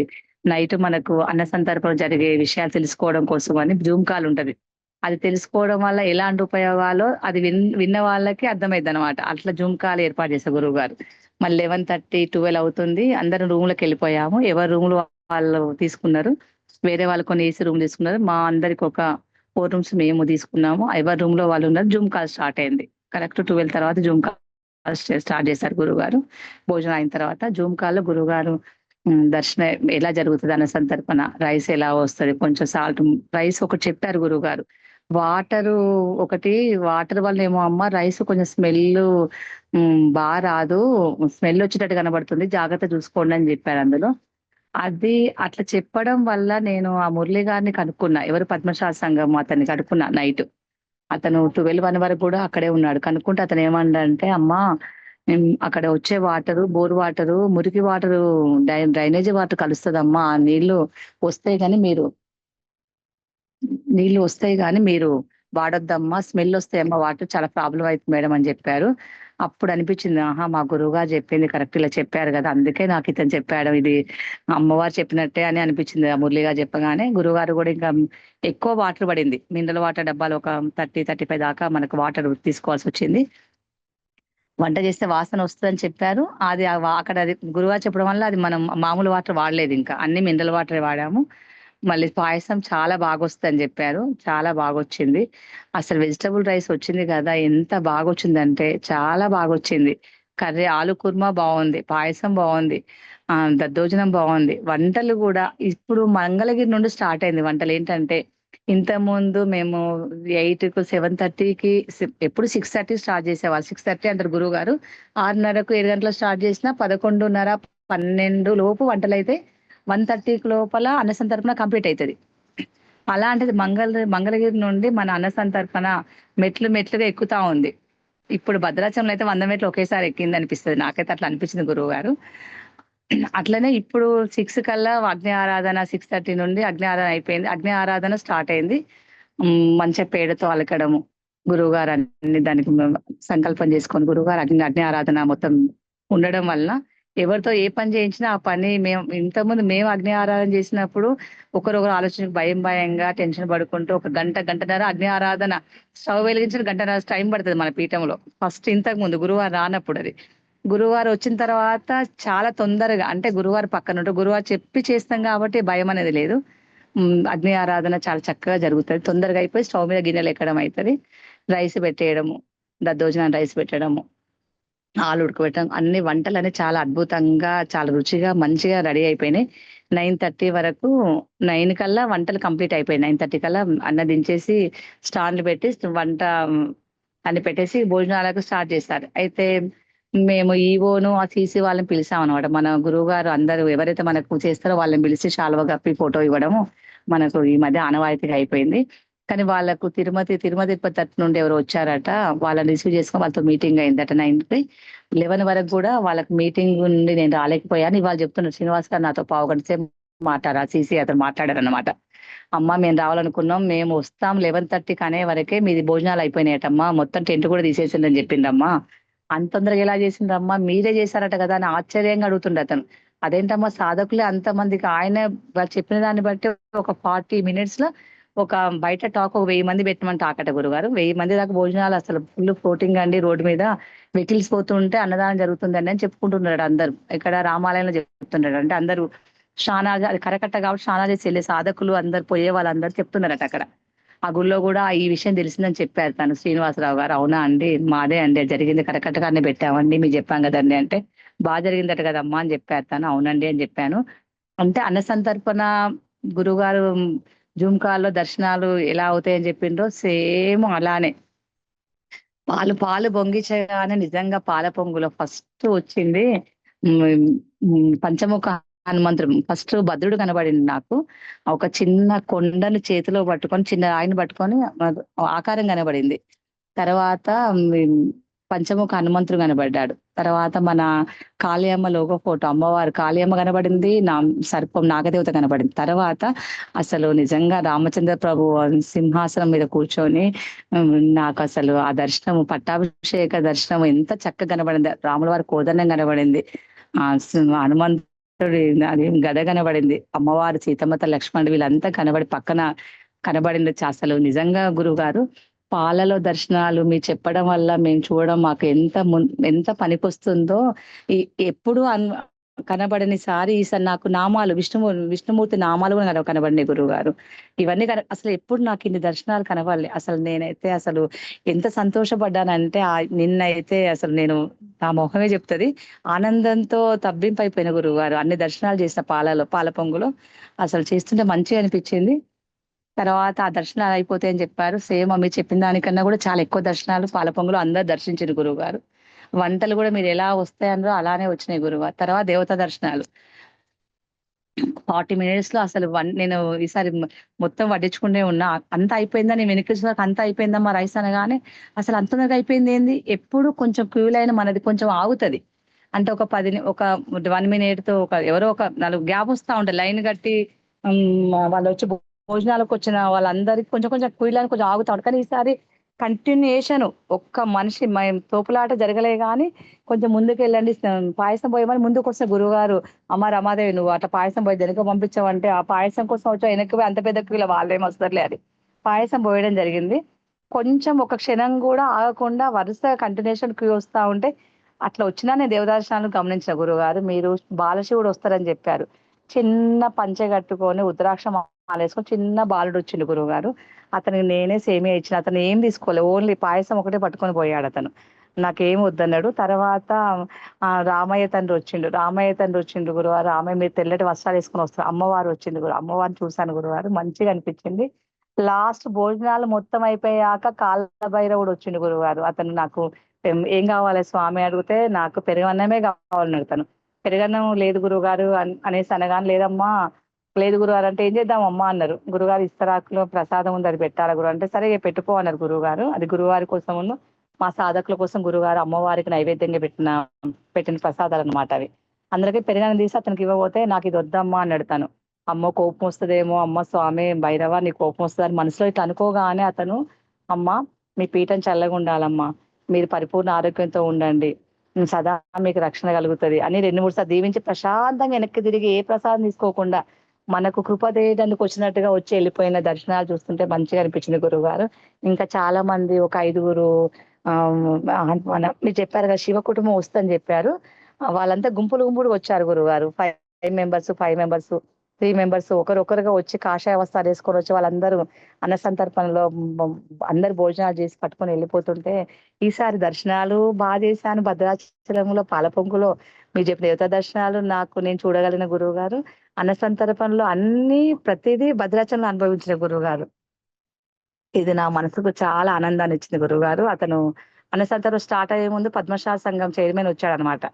నైట్ మనకు అన్న సంతర్పణ జరిగే విషయాలు తెలుసుకోవడం కోసమని జూమ్ కాల్ ఉంటది. అది తెలుసుకోవడం వల్ల ఎలాంటి ఉపయోగాలో అది విన్న వాళ్ళకి అర్థమైద్దనమాట. అట్లా జూమ్ కాల్ ఏర్పాటు చేశారు గురువుగారు. మళ్ళీ 11:30, 12 అవుతుంది. అందరం రూమ్‌లకెళ్ళిపోయాము. ఎవరి రూమ్‌లు వాళ్ళు తీసుకున్నారు. వేరే వాళ్ళు కొన్ని ఏసీ రూమ్ తీసుకున్నారు. మా అందరికి ఒక 4 రూమ్స్ మేము తీసుకున్నాము. ఎవరి రూమ్‌లో వాళ్ళు ఉన్నారు. జూమ్ కాల్ స్టార్ట్ అయింది. కరెక్ట్ 12 తర్వాత జూమ్ కాల్ స్టార్ట్ చేశారు గురువుగారు. భోజనం అయిన తర్వాత జూమ్ కాల్‌లో గురువుగారు దర్శనం ఎలా జరుగుతది అన్న సంతర్పణ, రైస్ ఎలా వస్తది, కొంచెం రైస్ ఒకటి చెప్పారు గురువుగారు. వాటరు ఒకటి వాటర్ వల్లేమో అమ్మ రైస్ కొంచెం రాదు. స్మెల్ వచ్చేటట్టు కనబడుతుంది. జాగ్రత్తగా చూసుకోండి అని చెప్పారు అందులో. అది అట్లా చెప్పడం వల్ల నేను ఆ మురళి గారిని కనుక్కున్నా. ఎవరు పద్మశాలి సంఘం అతన్ని కనుక్కున్నా నైట్. అతను 12, 1 వరకు గూడా అక్కడే ఉన్నాడు. కనుక్కుంటే అతనేమన్నాడంటే, "అమ్మా అక్కడ వచ్చే బోర్ వాటరు, మురికి వాటరు డ్రైనేజీ వాటర్ కలుస్తదమ్మా. ఆ వస్తాయి గానీ మీరు నీళ్లు వస్తాయి గానీ మీరు వాడొద్దమ్మా. స్మెల్లొస్తాయమ్మా వాటర్ చాలా ప్రాబ్లమ్ అయితుంది మేడం" అని జెప్పారు. అప్పుడు అనిపిచ్చింది. ఆహా! మా గురువుగారు జెప్పింది కరెక్ట్. ఇలా చెప్పారు గదా! అందుకే నాకితను చెప్పాడు. ఇది అమ్మవారు చెప్పినట్టే అని అనిపిచ్చింది. ఆ మురళి గారు చెప్పగానే గురువుగారు గూడా ఇంకా ఎక్కువ వాటర్ పడింది. మినరల్ వాటర్ డబ్బాలు ఒక 30, 35 దాకా మనకు వాటర్ తీసుకోవాల్సొచ్చింది. వంట చేస్తే వాసనొస్తదని చెప్పారు. అది అక్కడ అది గురువుగారు చెప్పడం వల్ల అది మనం మామూలు వాటర్ వాడలేదింకా. అన్ని మినరల్ వాటరే వాడాము. మళ్ళీ పాయసం చాలా బాగొస్తదని జెప్పారు. చాలా బాగొచ్చింది. అసలు వెజిటబుల్ రైస్ వచ్చింది గదా! ఎంత బాగొచ్చిందంటే చాలా బాగొచ్చింది. ఆలు కుర్మా బావుంది. పాయసం బావుంది. దద్దోజనం బావుంది. వంటలు గూడా ఇప్పుడు మంగళగిరి నుండి స్టార్ట్ అయింది వంటలేంటంటే, ఇంతకుముందు మేము 8కు 7:30కి ఎప్పుడు 6:30 స్టార్ట్ చేసేవాళ్ళు. 6:30 అంటారు గురువుగారు. 6:30కు 7 గంటలకు స్టార్ట్ చేసినా 11:30, 12 లోపు వంటలైతే 1:30 లోపల అన్నసంతర్పణ కంప్లీట్ అయితది. అలాంటిది మంగళగిరి నుండి మన అన్నసంతర్పణ మెట్లుగా ఎక్కుతా ఉంది. ఇప్పుడు భద్రాచలంలో అయితే 100 మెట్లు ఒకేసారి ఎక్కింది అనిపిస్తది. నాకైతే అట్లా అనిపించింది గురువుగారు. అట్లనే ఇప్పుడు 6 కల్లా అగ్ని ఆరాధన 6:30 నుండి అగ్ని ఆరాధన అయిపోయింది. అగ్ని ఆరాధన స్టార్ట్ అయింది. మంచిగా పేడతో అలకడము. గురువుగారు అన్ని దానికి సంకల్పం చేసుకొని గురువుగారు అగ్ని అగ్ని ఆరాధన మొత్తం ఉండడం వలన ఎవరితో ఏ పని చేయించినా ఆ పని ఇంతకుముందు మేము అగ్ని ఆరాధన చేసినప్పుడు ఒకరొకరు ఆలోచన భయంగా టెన్షన్ పడుకుంటూ ఒక గంటన్నర అగ్ని ఆరాధన స్టవ్ వెలిగించిన గంటన్నర టైం పడుతుంది మన పీఠంలో. ఫస్ట్ ఇంతకు ముందు గురువారు రానప్పుడు అది. గురువారు వచ్చిన తర్వాత చాలా తొందరగా అంటే గురువారు పక్కన ఉంటే గురువారు చెప్పి చేస్తాం కాబట్టి భయం అనేది లేదు. అగ్ని ఆరాధన చాలా చక్కగా జరుగుతది. తొందరగా అయిపోయి స్టవ్ మీద గిన్నెలు ఎక్కడం అయితది. రైస్ పెట్టేయడము, దద్దోజనం రైస్ పెట్టడము, ఆలు ఉడకబెట్టడం, అన్ని వంటలన్నీ చాలా అద్భుతంగా, చాలా రుచిగా, మంచిగా రెడీ అయిపోయినాయి. 9:30 వరకు 9 కల్లా వంటలు కంప్లీట్ అయిపోయాయి. 9:30 కల్లా అన్నం దించేసి స్టాండ్‌లు పెట్టి వంట అన్ని పెట్టేసి భోజనాలకు స్టార్ట్ చేస్తారు. అయితే మేము ఈవోను, ఆ సీసీ వాళ్ళని పిలిసామనమాట. మన గురువుగారు అందరూ ఎవరైతే మనకు చేస్తారో వాళ్ళని పిలిచి శాలువా కప్పి ఫోటో ఇవ్వడము మనకు ఈ మధ్య ఆనవాయితీగా అయిపోయింది. కానీ వాళ్ళకు తిరుమల తిరుపతి తరపు నుండి ఎవరో వచ్చారట. వాళ్ళని రిసీవ్ చేసుకొని వాళ్ళతో మీటింగ్ అయిందట 9కి. 11 వరకు గూడా వాళ్ళకి మీటింగ్ నుండి నేను రాలేకపోయాను. ఇవాళ చెప్తున్నారు శ్రీనివాస్ గారు నాతో పావుగంట సేపు మాట్లాడారు. సీసీ అతను మాట్లాడారనమాట. "అమ్మ మేము రావాలనుకున్నాం. మేము వస్తాం 11:30కి అనే వరకే మీది భోజనాలు అయిపోయినాయటమ్మా. మొత్తం టెంట్ కూడా తీసేసిండ్రని చెప్పిండ్రమ్మా. అంత తొందరగా ఎలా చేసిండ్రమ్మా? మీరే చేశారట కదా!" అని ఆశ్చర్యంగా అడుగుతుండు అతను. అదేంటమ్మా సాధకులే అంతమందికి వాళ్ళు చెప్పిన దాన్ని బట్టి ఒక 40 మినిట్స్‌లో ఒక బయట టాక్ ఒక 1000 మంది పెట్టమని టాకట గురుగారు. 1000 మంది దాకా భోజనాలు అసలు ఫుల్ ఫ్లోటింగ్ అండి రోడ్డు మీద. వెహికల్స్ పోతుంటే అన్నదానం జరుగుతుందండి అని చెప్పుకుంటున్నారట అందరూ. ఇక్కడ రామాలయంలో చెప్తున్నాడు. అంటే అందరూ స్నానాలు అది కరకట్ట కాబట్టి స్నానాలు చేసి ఎళ్ళే సాధకులు అందరూ పోయే వాళ్ళందరూ చెప్తున్నారట అక్కడ. ఆ గుడిలో గూడా ఈ విషయం తెలిసిందని చెప్పారు తను శ్రీనివాసరావు గారు. "అవునా అండి! మాదే అండి. అది జరిగింది కరకట్ట కాడనే పెట్టామండి. మీకు చెప్పాం గదండీ" అంటే, జరిగిందట కదమ్మా" అని చెప్పారు తను. "అవునండి" అని చెప్పాను. అంటే అన్న సంతర్పణ గురువుగారు జూమ్ కాల్‌లో దర్శనాలు ఎలా అవుతాయని చెప్పిండ్రో సేమ్ అలానే. పాలు పొంగిచ్చగానే నిజంగా పాల పొంగులో ఫస్ట్ వచ్చింది పంచముఖ హనుమంతుడు. ఫస్ట్ భద్రుడు కనబడిండు నాకు. ఒక చిన్న కొండని చేతిలో పట్టుకొని, చిన్న రాయిని పట్టుకొని ఆకారం కనబడింది. తర్వాత హ్మ్, పంచముఖ హనుమంతుడు కనబడ్డాడు. తర్వాత మన కాళియమ్మ లోగో ఫోటో అమ్మవారు కాళియమ్మ కనబడింది. సర్పం నాగదేవత కనబడింది. తర్వాత అసలు నిజంగా రామచంద్ర ప్రభు సింహాసనం మీద కూర్చొని నాకసలు ఆ దర్శనం పట్టాభిషేక దర్శనం ఎంత చక్కగా కనబడింది. రాముల వారి కోదండం కనబడింది. హనుమంతుడి అది గద కనబడింది. అమ్మవారు సీతమ్మత లక్ష్మణుడు వీళ్ళంతా పక్కన కనబడింది. అసలు నిజంగా గురువుగారు పాలలో దర్శనాలు మీరు చెప్పడం వల్ల మేము చూడడం మాకు ఎంత పనికొస్తుందో. ఎ ఎప్పుడు కనబడని ఈసారి నాకు నామాలు విష్ణుమూర్తి నామాలు కూడా కనబడినాయి గురువుగారు. ఇవన్నీ అసలు ఎప్పుడు నాకు ఇన్ని దర్శనాలు కనబడలే. అసలు నేనైతే అసలు ఎంత సంతోషపడ్డానంటే నిన్నైతే అసలు నేను నా మొహమే చెప్తది. ఆనందంతో తబ్బింపయిపోయిన గురువుగారు. అన్ని దర్శనాలు చేసిన పాల పొంగులో. అసలు చేస్తుంటే మంచిగా అనిపించింది. తర్వాత ఆ దర్శనాలు అయిపోతాయని చెప్పారు. సేమ్ మీరు చెప్పిన దానికన్నా కూడా చాలా ఎక్కువ దర్శనాలు పాలపొంగులో అందరూ దర్శించిర్రు గురువుగారు. వంటలు కూడా మీరు ఎలా వస్తాయన్నారో అలానే వచ్చినాయి గురువుగారు. తర్వాత దేవతా దర్శనాలు. 40 మినిట్స్‌లో అసలు నేను ఈసారి మొత్తం వడ్డించుకుంటూనే ఉన్నా. అంతా అయిపోయిందా? నేను వెనక్కి చూసాక అంతా అయిపోయిందమ్మా రైస్ అనగానే, అసలు అంత తొందరగా అయిపోయిందేంది? ఎప్పుడు కొంచెం క్యూ లైన్ మనది కొంచెం ఆగుతది. అంటే ఒక 1 మినిట్‌తో ఎవరో ఒక నలుగురు గ్యాప్ వస్తా ఉంటది. లైన్ కట్టి వాళ్ళొచ్చి భోజనాలకొచ్చిన వాళ్ళందరికి కొంచెం కొంచెం క్యూ లైన్ కొంచెం ఆగుతా ఉంటది. కానీ ఈసారి కంటిన్యూయేషన్ ఒక్క మనిషి తోపులాట జరగలే గానీ, కొంచెం ముందుకెళ్ళండి పాయసం పోయమని ముందుకొస్తే గురువుగారు "అమ్మ రమాదేవి నువ్వు అట్లా పాయసం పోయి వెనక్కి పంపించావంటే, ఆ పాయసం కోసం వచ్చావు వెనక్కి పోయి అంత పెద్ద క్యూలో వాళ్ళేం వస్తారులే" అని. పాయసం పోయడం జరిగింది. కొంచెం ఒక క్షణం గూడా ఆగకుండా వరుసగా కంటిన్యూయేషన్ క్యూ వస్తా ఉంటే, అట్లా వచ్చినా నేను దేవదర్శనాలు గమనించిన గురువుగారు. మీరు బాలశివుడు వస్తారని జెప్పారు. చిన్న పంచె కట్టుకొని, ఉద్రాక్ష మాలేసుకొని చిన్న బాలుడొచ్చిండు గురువుగారు. అతనికి నేనే సేమియా ఇచ్చిన. అతను ఏం తీసుకోలే. ఓన్లీ పాయసం ఒకటే పట్టుకొని పోయాడతను. నాకేం వద్దన్నాడు. తర్వాత రామయ్య తండ్రి వచ్చిండు. రామయ్య తండ్రి వచ్చిండు గురువారు. రామయ్య మీరు తెల్లటి వస్త్రాలేసుకొని వస్తారు. అమ్మవారు వచ్చింది అమ్మవారిని చూసాను గురువారు. మంచిగా అనిపించింది. లాస్ట్ భోజనాలు మొత్తం అయిపోయాక కాళ్ళ భైరవుడు వచ్చిండు గురువుగారు. అతను నాకు "ఏం కావాలి స్వామి" అడిగితే నాకు పెరుగన్నమే కావాలన్నాడు తను. "పెరుగన్నం లేదు గురువుగారు" అనేసి అనగానే "లేదమ్మా లేదు గురువుగారు" అంటే "ఏం చేద్దామమ్మా" అన్నారు. గురువుగారు ఇస్తరాకులో ప్రసాదం ఉంది అది పెట్టాలా గురువు అంటే, "సరే పెట్టుకో" అన్నారు గురువుగారు. అది గురువుగారి కోసమును మా సాధకుల కోసం గురుగారు అమ్మవారికి నైవేద్యంగా పెట్టిన ప్రసాదాలు అనమాట అవి. అందరికీ పెరుగన్నం తీసి అతనికి ఇవ్వబోతే నాకు ఇది వద్దమ్మా అని అడుగుతాను. అమ్మ కోపం వస్తుందేమో, అమ్మ స్వామి భైరవ నీ కోపం వస్తుంది అని మనసులో ఇట్లా అనుకోగానే అతను, అమ్మ మీ పీఠం చల్లగా ఉండాలమ్మా, మీరు పరిపూర్ణ ఆరోగ్యంతో ఉండండి, సదా మీకు రక్షణ కలుగుతుంది అని 2, 3 సార్లు దీవించి ప్రశాంతంగా వెనక్కి తిరిగి ఏ ప్రసాదం తీసుకోకుండా మనకు కృప చేయడానికి వచ్చినట్టుగా వచ్చి వెళ్ళిపోయిన దర్శనాలు చూస్తుంటే మంచిగా అనిపించింది గురువుగారు. ఇంకా చాలా మంది ఒక 5గురు మీరు చెప్పారు కదా శివ కుటుంబం వస్తుందని చెప్పారు. వాళ్ళంతా గుంపులు వచ్చారు గురుగారు. 5 మెంబర్స్ 3 మెంబర్స్ ఒకరొకరుగా వచ్చి కాషాయ వస్త్రాలు వేసుకొని వచ్చి వాళ్ళందరూ అన్న సంతర్పణలో అందరు భోజనాలు చేసి పట్టుకొని వెళ్ళిపోతుంటే, ఈసారి దర్శనాలు బాగా చేశాను. భద్రాచలంలో పాలపొంగులో మీరు చెప్పిన దేవతా దర్శనాలు నేను చూడగలిగిన గురువు గారు. అన్న సంతర్పణలో ప్రతిదీ భద్రాచలంలో అనుభవించిన గురువు గారు. ఇది నా మనసుకు చాలా ఆనందాన్ని ఇచ్చింది గురువుగారు. అతను అన్న సంతర్పణ స్టార్ట్ అయ్యే ముందు పద్మశాల సంఘం చైర్మన్ వచ్చాడనమాట.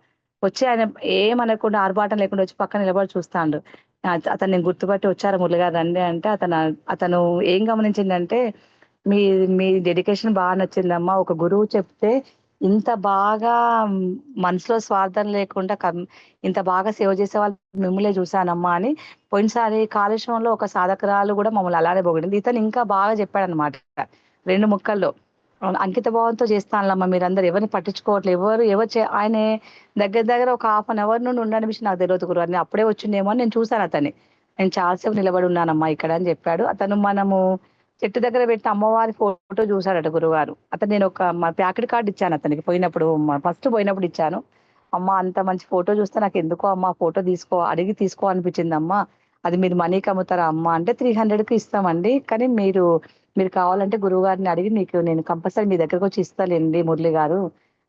వచ్చి ఆయన ఏమనకుండా ఆర్భాటం లేకుండా వచ్చి పక్కన నిలబడి చూస్తాండు. అతన్ని నేను గుర్తుపట్టి వచ్చారు మురళిగారు రండి అంటే, అతను ఏం గమనించిందంటే, మీ మీ డెడికేషన్ బాగా నచ్చిందమ్మా. ఒక గురువు చెప్తే ఇంత బాగా మనసులో స్వార్థం లేకుండా ఇంత బాగా సేవ చేసే వాళ్ళు మిమ్మల్నే చూశానమ్మా అని. పోయినసారి కాళేశ్వరంలో ఒక సాధకురాలు కూడా మమ్మల్ని అలానే పొగిడింది. ఇతను ఇంకా బాగా చెప్పాడనమాట 2 ముక్కల్లో. అంకిత భావంతో చేస్తానులమ్మా, మీరందరూ ఎవరిని పట్టించుకోవట్లేదు, ఆయన దగ్గర ఒక 1/2 అవర్ నుండి ఉండనిపించి నాకు తెలియదు గురువు అని, అప్పుడే వచ్చిందేమో అని నేను చూశాను అతన్ని. నేను చాలాసేపు నిలబడి ఉన్నానమ్మా ఇక్కడ అని చెప్పాడు. అతను మనము చెట్టు దగ్గర పెట్టి అమ్మవారి ఫోటో చూశాడట గురుగారు. నేను మా ప్యాకెట్ కార్డు ఇచ్చాను అతనికి పోయినప్పుడు, ఫస్ట్ పోయినప్పుడు ఇచ్చాను. అమ్మ అంత మంచి ఫోటో చూస్తే నాకు ఎందుకో అమ్మ ఫోటో అడిగి తీసుకో అనిపించింది అమ్మా, అది మీరు మనీకి అమ్ముతారా అమ్మ అంటే 300కి ఇస్తామండి, కానీ మీరు కావాలంటే గురువు గారిని అడిగి నేను కంపల్సరీ మీ దగ్గరకు వచ్చి ఇస్తాలేండి మురళి గారు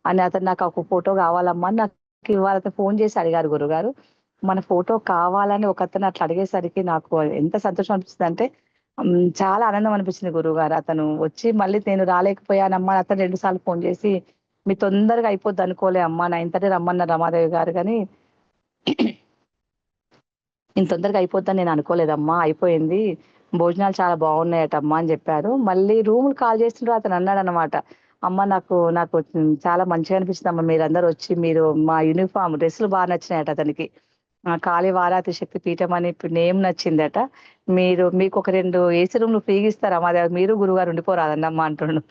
అని. అతను నాకు ఒక ఫోటో కావాలమ్మా నాకు ఇవ్వాలి ఫోన్ చేసి అడిగారు గురుగారు. మన ఫోటో కావాలని ఒక అతను అట్లా అడిగేసరికి నాకు ఎంత సంతోషం అనిపిస్తుంది అంటే, చాలా ఆనందం అనిపించింది గురువు గారు. అతను వచ్చి మళ్ళీ నేను రాలేకపోయానమ్మా అతను 2 సార్లు ఫోన్ చేసి, మీ తొందరగా అయిపోద్ది అనుకోలే అమ్మా 9:30 రమ్మన్నారు రమాదేవి గారు, కానీ నేను తొందరగా అయిపోద్దని నేను అనుకోలేదమ్మా, అయిపోయింది, భోజనాలు చాలా బాగున్నాయటమ్మా అని చెప్పారు. మళ్ళీ రూములు కాల్ చేస్తుంటే అతను అన్నాడు అనమాట, అమ్మ నాకు చాలా మంచిగా అనిపిస్తుంది అమ్మ, మీరందరూ వచ్చి మా యూనిఫామ్ డ్రెస్సులు బాగా నచ్చినాయట అతనికి. కాళీ వారాతి శక్తి పీఠం అని నేమ్ నచ్చిందట. మీకు ఒక 2 ఏసీ రూమ్లు ఫ్రీగా ఇస్తారా మాది, మీరు గురువుగారు ఉండిపోరాదన్నమ్మా అంటుండు.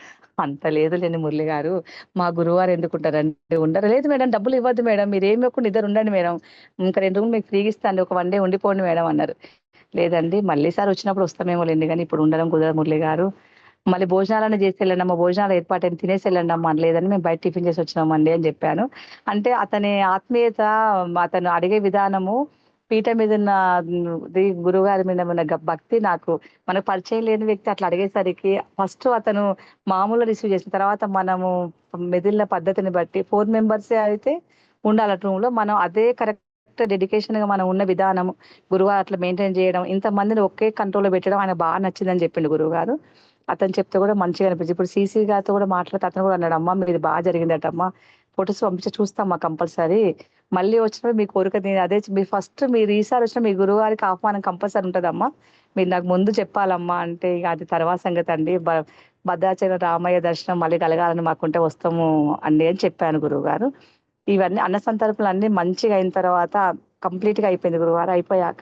అంత లేదులేండి మురళి గారు, మా గురువుగారు ఎందుకుంటారండి, ఉండరు. లేదు మేడం డబ్బులు ఇవ్వద్దు మేడం, మీరు ఏమి ఇవ్వకుండా ఇద్దరు ఉండండి మేడం, ఇంకా 2 రూమ్లు మీకు ఫ్రీగా ఇస్తాండి, ఒక 1 డే ఉండిపోండి మేడం అన్నారు. లేదండి మళ్ళీ సారి వచ్చినప్పుడు వస్తామేమో లేండి, కానీ ఇప్పుడు ఉండడం కుదరదు మురళి గారు, మళ్ళీ భోజనాలన్నీ చేసి వెళ్ళండి అమ్మ, భోజనాలు ఏర్పాటైన తినేసి వెళ్ళండి అమ్మ అని. లేదని మేము బయట టిఫిన్ చేసి వచ్చినామండి అని చెప్పాను. అంటే అతని ఆత్మీయత, అతను అడిగే విధానము, పీఠ మీద ఉన్న గురువుగారి మీద ఉన్న భక్తి, మనకు పరిచయం లేని వ్యక్తి అట్లా అడిగేసరికి ఫస్ట్ అతను మామూలు రిసీవ్ చేసిన తర్వాత మనము మెదిలిన పద్ధతిని బట్టి 4 మెంబర్స్ అయితే ఉండాలి రూమ్ లో, మనం అదే కరెక్ట్ డెడికేషన్ గా మనం ఉన్న విధానం గురువుగారు అట్లా మెయింటైన్ చేయడం, ఇంతమందిని ఒకే కంట్రోల్లో పెట్టడం ఆయన బాగా నచ్చిందని చెప్పిండు గురువు గారు. అతను చెప్తే కూడా మంచిగా అనిపించింది. ఇప్పుడు సీసీ గారితో కూడా మాట్లాడితే అతను కూడా అన్నాడు, అమ్మా మీది బాగా జరిగిందటమ్మా, ఫొటోస్ పంపించి చూస్తామ్మా కంపల్సరీ, మళ్ళీ వచ్చినప్పుడు మీ కోరిక అదే, మీరు ఈసారి వచ్చిన మీ గురువు గారికి ఆహ్వానం కంపల్సరీ ఉంటుందమ్మా, మీరు నాకు ముందు చెప్పాలమ్మా అంటే, ఇక అది తర్వాత సంగతి అండి, భద్రాచలం రామయ్య దర్శనం మళ్ళీ కలగాలని మాకుంటే వస్తాము అండి అని చెప్పాను గురువు గారు. ఇవన్నీ అన్న సంతర్పణలు అన్ని మంచిగా అయిన తర్వాత కంప్లీట్ గా అయిపోయింది గురువారం. అయిపోయాక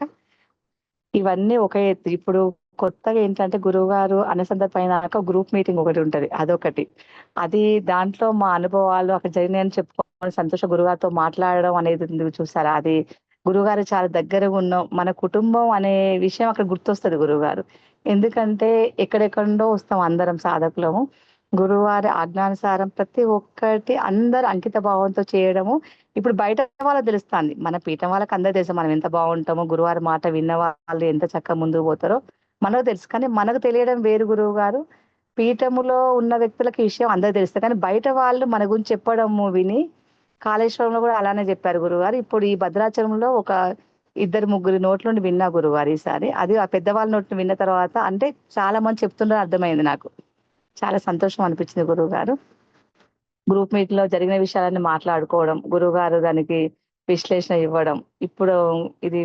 ఇవన్నీ ఒక ఎత్తు. ఇప్పుడు కొత్తగా ఏంటంటే గురువు గారు అన్న సందర్భమైనాక గ్రూప్ మీటింగ్ ఒకటి ఉంటది, అదొకటి. అది దాంట్లో మా అనుభవాలు అక్కడ జరిగినాయని చెప్పుకోవడం, సంతోష గురుగారితో మాట్లాడడం అనేది ఉంది చూసారా, అది గురువుగారు చాలా దగ్గరగా ఉన్నాం, మన కుటుంబం అనే విషయం అక్కడ గుర్తొస్తుంది గురువుగారు. ఎందుకంటే ఎక్కడెక్కడో వస్తాం అందరం సాధకులము, గురువారి ఆజ్ఞానుసారం ప్రతి ఒక్కటి అందరు అంకిత భావంతో చేయడము. ఇప్పుడు బయట వాళ్ళకి తెలుస్తుంది, మన పీఠం వాళ్ళకి అందరూ తెలుసు మనం ఎంత బాగుంటామో, గురువారి మాట విన్న వాళ్ళు ఎంత చక్కగా ముందుకు పోతారో మనకు తెలుసు. కానీ మనకు తెలియడం వేరు గురువు గారు, పీఠములో ఉన్న వ్యక్తులకి ఈ విషయం అందరూ తెలుస్తుంది, కానీ బయట వాళ్ళు మన గురించి చెప్పడము విని, కాళేశ్వరంలో కూడా అలానే చెప్పారు గురువుగారు. ఇప్పుడు ఈ భద్రాచలంలో ఒక 2-3 నోట్ల నుండి విన్నా గురువారు ఈసారి, అది ఆ పెద్దవాళ్ళ నోట్లు విన్న తర్వాత అంటే చాలా మంది చెప్తుండో అర్థమైంది నాకు, చాలా సంతోషం అనిపించింది గురువు గారు. గ్రూప్ మీట్ లో జరిగిన విషయాలన్నీ మాట్లాడుకోవడం, గురువు గారు దానికి విశ్లేషణ ఇవ్వడం. ఇప్పుడు ఇది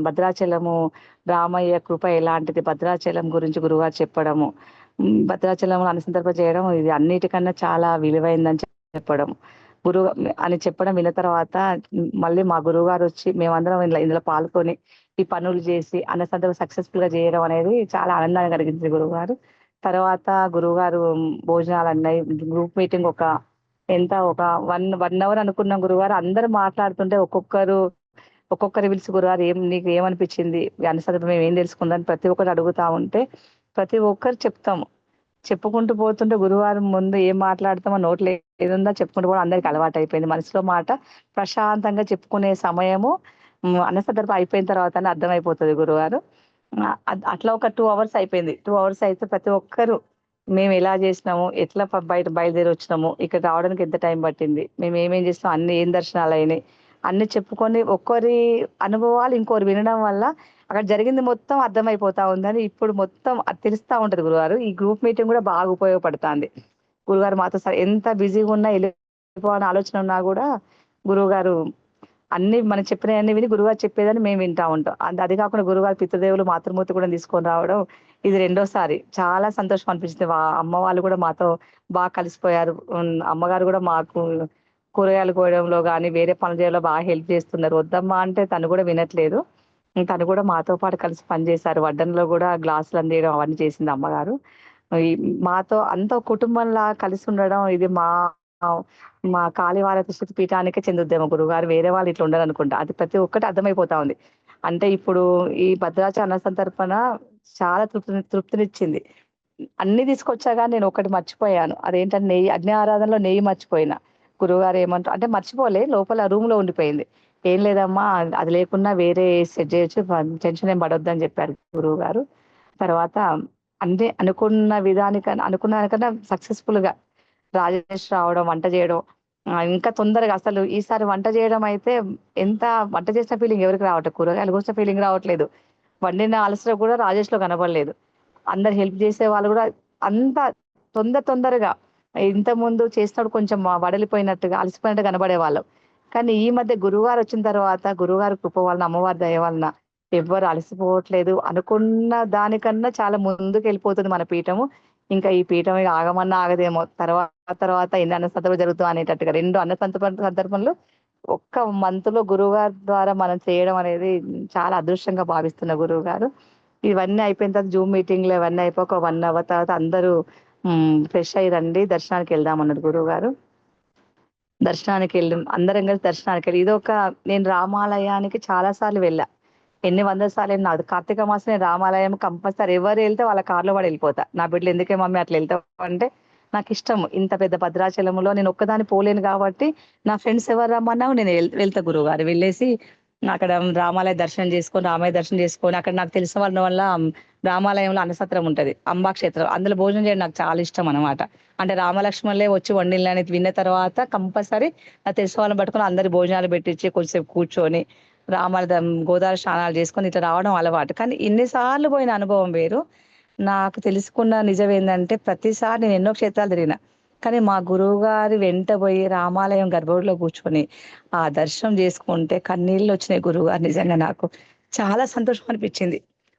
భద్రాచలము రామయ్య కృప ఎలాంటిది, భద్రాచలం గురించి గురువుగారు చెప్పడము, భద్రాచలం అనుసంతర్పణ చేయడం ఇది అన్నిటికన్నా చాలా విలువైందని చెప్పడం. గురువు అని చెప్పడం విన్న తర్వాత మళ్ళీ మా గురువు గారు వచ్చి మేమందరం ఇందులో పాల్గొని ఈ పనులు చేసి అన్నసంతర్పణ సక్సెస్ఫుల్ గా చేయడం అనేది చాలా ఆనందాన్ని కలిగించింది గురువు గారు. తర్వాత గురువు గారు భోజనాలు అన్నాయి, గ్రూప్ మీటింగ్ ఒక 1 అవర్ అనుకున్న గురువారు అందరూ మాట్లాడుతుంటే ఒక్కొక్కరు పిలిచి గురువారు నీకు ఏమనిపించింది అన్నసంతర్పణ మేము ఏం తెలుసుకుందని ప్రతి ఒక్కరు అడుగుతా ఉంటే ప్రతి ఒక్కరు చెప్తాము. చెప్పుకుంటూ పోతుంటే గురువారం ముందు ఏం మాట్లాడతామో నోట్లో ఏదుందో చెప్పుకుంటూ కూడా అందరికి అలవాటు అయిపోయింది. మనసులో మాట ప్రశాంతంగా చెప్పుకునే సమయము అన్నసంతర్పణ అయిపోయిన తర్వాతనే అర్థమైపోతుంది గురువారు. అట్లా ఒక 2 అవర్స్ అయిపోయింది. 2 అవర్స్ అయితే ప్రతి ఒక్కరు మేము ఎలా చేసినాము, ఎట్లా బయట బయలుదేరి వచ్చినాము, ఇక్కడ రావడానికి ఎంత టైం పట్టింది, మేము ఏమేం చేసినాం, అన్ని ఏం దర్శనాలు అయినాయి అన్ని చెప్పుకొని ఒక్కరి అనుభవాలు ఇంకోరు వినడం వల్ల అక్కడ జరిగింది మొత్తం అర్థమైపోతా ఉందని ఇప్పుడు మొత్తం అది తెలుస్తా ఉంటది గురువారు. ఈ గ్రూప్ మీటింగ్ కూడా బాగా ఉపయోగపడుతుంది. గురుగారు మాతో ఎంత బిజీగా ఉన్నా వెళ్ళిపోవాలని ఆలోచన ఉన్నా కూడా గురువుగారు అన్ని మనం చెప్పినవన్నీ విని గురుగారు చెప్పేదని మేము వింటా ఉంటాం. అది కాకుండా గురుగారు పితృదేవులు మాతృమూర్తి కూడా తీసుకొని రావడం ఇది రెండోసారి చాలా సంతోషం అనిపించింది. అమ్మ వాళ్ళు కూడా మాతో బాగా కలిసిపోయారు. అమ్మగారు కూడా మాకు కూరగాయలు కోయడంలో కానీ వేరే పనులు చేయడంలో బాగా హెల్ప్ చేస్తున్నారు. వద్దమ్మా అంటే తను కూడా వినట్లేదు. తను కూడా మాతో పాటు కలిసి పనిచేశారు. వడ్డనలో కూడా గ్లాసులు అందియడం అవన్నీ చేసింది అమ్మగారు. మాతో అంత కుటుంబంలా కలిసి ఉండడం ఇది మా కాళీవారతి శక్తి పీఠానికే చెందుద్దేమో గురుగారు. వేరే వాళ్ళు ఇట్లా ఉండరు అనుకుంటా. అది ప్రతి ఒక్కటి అర్థమైపోతా ఉంది. అంటే ఇప్పుడు ఈ భద్రాచల అన్నసంతర్పణ చాలా తృప్తినిచ్చింది. అన్ని తీసుకొచ్చాగా నేను ఒకటి మర్చిపోయాను. అదేంటంటే నెయ్యి, అగ్ని ఆరాధనలో నెయ్యి మర్చిపోయినా. గురువుగారు ఏమంటారు అంటే మర్చిపోలే, లోపల రూమ్ లో ఉండిపోయింది. ఏం లేదమ్మా అది లేకున్నా వేరే సెట్ చేయొచ్చు, టెన్షన్ ఏం పడొద్దని చెప్పారు గురువు గారు. తర్వాత అంటే అనుకున్న దానికన్నా సక్సెస్ఫుల్ గా రాజేష్ రావడం, వంట చేయడం ఇంకా తొందరగా అసలు ఈసారి వంట చేయడం అయితే ఎంత వంట చేసిన ఫీలింగ్ ఎవరికి రావట్లేదు, కూరగాయలు కోసిన ఫీలింగ్ రావట్లేదు, వండిన అలసట కూడా రాజేష్ లో కనబడలేదు. అందరు హెల్ప్ చేసే వాళ్ళు కూడా అంత తొందరగా ఇంత ముందు చేసినప్పుడు కొంచెం వడలిపోయినట్టుగా అలసిపోయినట్టు కనబడే వాళ్ళం. కానీ ఈ మధ్య గురువుగారు వచ్చిన తర్వాత గురువుగారి కృప వలన అమ్మవారి దయ వలన ఎవ్వరు అలసిపోవట్లేదు. అనుకున్న దానికన్నా చాలా ముందుకు వెళ్ళిపోతుంది మన పీఠము. ఇంకా ఈ పీఠం ఆగమన్నా ఆగదేమో, తర్వాత ఎన్ని అన్న సందర్భాలు జరుగుతాం అనేటట్టుగా 2 అన్న సందర్భంలో ఒక్క మంత్ లో గురువు గారి ద్వారా మనం చేయడం అనేది చాలా అదృష్టంగా భావిస్తున్న గురువు గారు. ఇవన్నీ అయిపోయిన తర్వాత జూమ్ మీటింగ్లు ఇవన్నీ అయిపోక 1 అవర్ తర్వాత అందరూ ఫ్రెష్ అయ్యి రండి దర్శనానికి వెళ్దాం అన్నారు గురువు గారు. దర్శనానికి వెళ్ళి అందరం కలిసి దర్శనానికి వెళ్ళి నేను రామాలయానికి చాలా సార్లు వెళ్ళా. ఎన్ని వందల సార్లు వెళ్ళినా కార్తీక మాసం నేను రామాలయం కంపల్సరీ ఎవరు వెళ్తే వాళ్ళ కార్లో కూడా వెళ్ళిపోతా. నా బిడ్డలు ఎందుకే మమ్మీ అట్లా వెళ్తావు అంటే నాకు ఇష్టం. ఇంత పెద్ద భద్రాచలంలో నేను ఒక్కదాని పోలేను కాబట్టి నా ఫ్రెండ్స్ ఎవరు రమ్మన్నా నేను వెళ్తా గురువు గారు. వెళ్ళేసి అక్కడ రామాలయ దర్శనం చేసుకొని రామయ్య దర్శనం చేసుకొని అక్కడ నాకు తెలిసిన వాళ్ళ వల్ల రామాలయంలో అన్నసత్రం ఉంటది, అంబాక్షేత్రం, అందులో భోజనం చేయడం నాకు చాలా ఇష్టం అనమాట. అంటే రామలక్ష్మణులే వచ్చి వండిల్ని విన్న తర్వాత కంపల్సరీ నాకు తెలిసిన వాళ్ళని పట్టుకొని అందరి భోజనాలు పెట్టించి కొంచెంసేపు కూర్చొని గోదావరి స్నానాలు చేసుకొని ఇట్లా రావడం అలవాటు. కానీ ఇన్నిసార్లు పోయిన అనుభవం వేరు. నాకు తెలుసుకున్న నిజం ఏంటంటే ప్రతిసారి నేను ఎన్నో క్షేత్రాలు తిరిగిన, కానీ మా గురువు గారి వెంట పోయి రామాలయం గర్భగుడిలో కూర్చొని ఆ దర్శనం చేసుకుంటే కన్నీళ్ళు వచ్చినాయి. గురువు గారు నిజంగా నాకు చాలా సంతోషం అనిపించింది.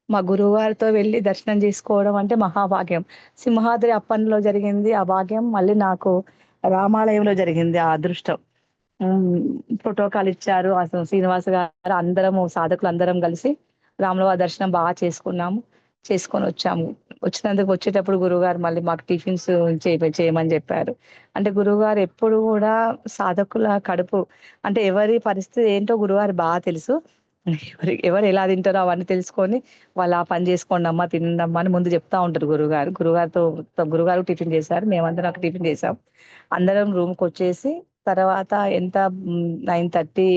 మా గురువు గారితో వెళ్ళి దర్శనం చేసుకోవడం అంటే మహాభాగ్యం. సింహాద్రి అప్పన్లో జరిగింది ఆ భాగ్యం, మళ్ళీ నాకు రామాలయంలో జరిగింది ఆ అదృష్టం. ప్రోటోకాల్ ఇచ్చారు అసలు శ్రీనివాస గారు, అందరము సాధకులు అందరం కలిసి రాములవారి దర్శనం బాగా చేసుకొని వచ్చాము. వచ్చేటప్పుడు గురువుగారు మళ్ళీ మాకు టిఫిన్స్ చేయమని చెప్పారు. అంటే గురువుగారు ఎప్పుడు కూడా సాధకుల కడుపు అంటే ఎవరి పరిస్థితి ఏంటో గురువుగారు బాగా తెలుసు. ఎవరు ఎలా తింటారో అవన్నీ తెలుసుకొని వాళ్ళు ఆ పని చేసుకోండి అమ్మా తినండమ్మా అని ముందు చెప్తా ఉంటారు గురువుగారు. గురుగారు టిఫిన్ చేశారు, మేమందరం టిఫిన్ చేసాం. అందరం రూమ్కి వచ్చేసి తర్వాత ఎంత 9:30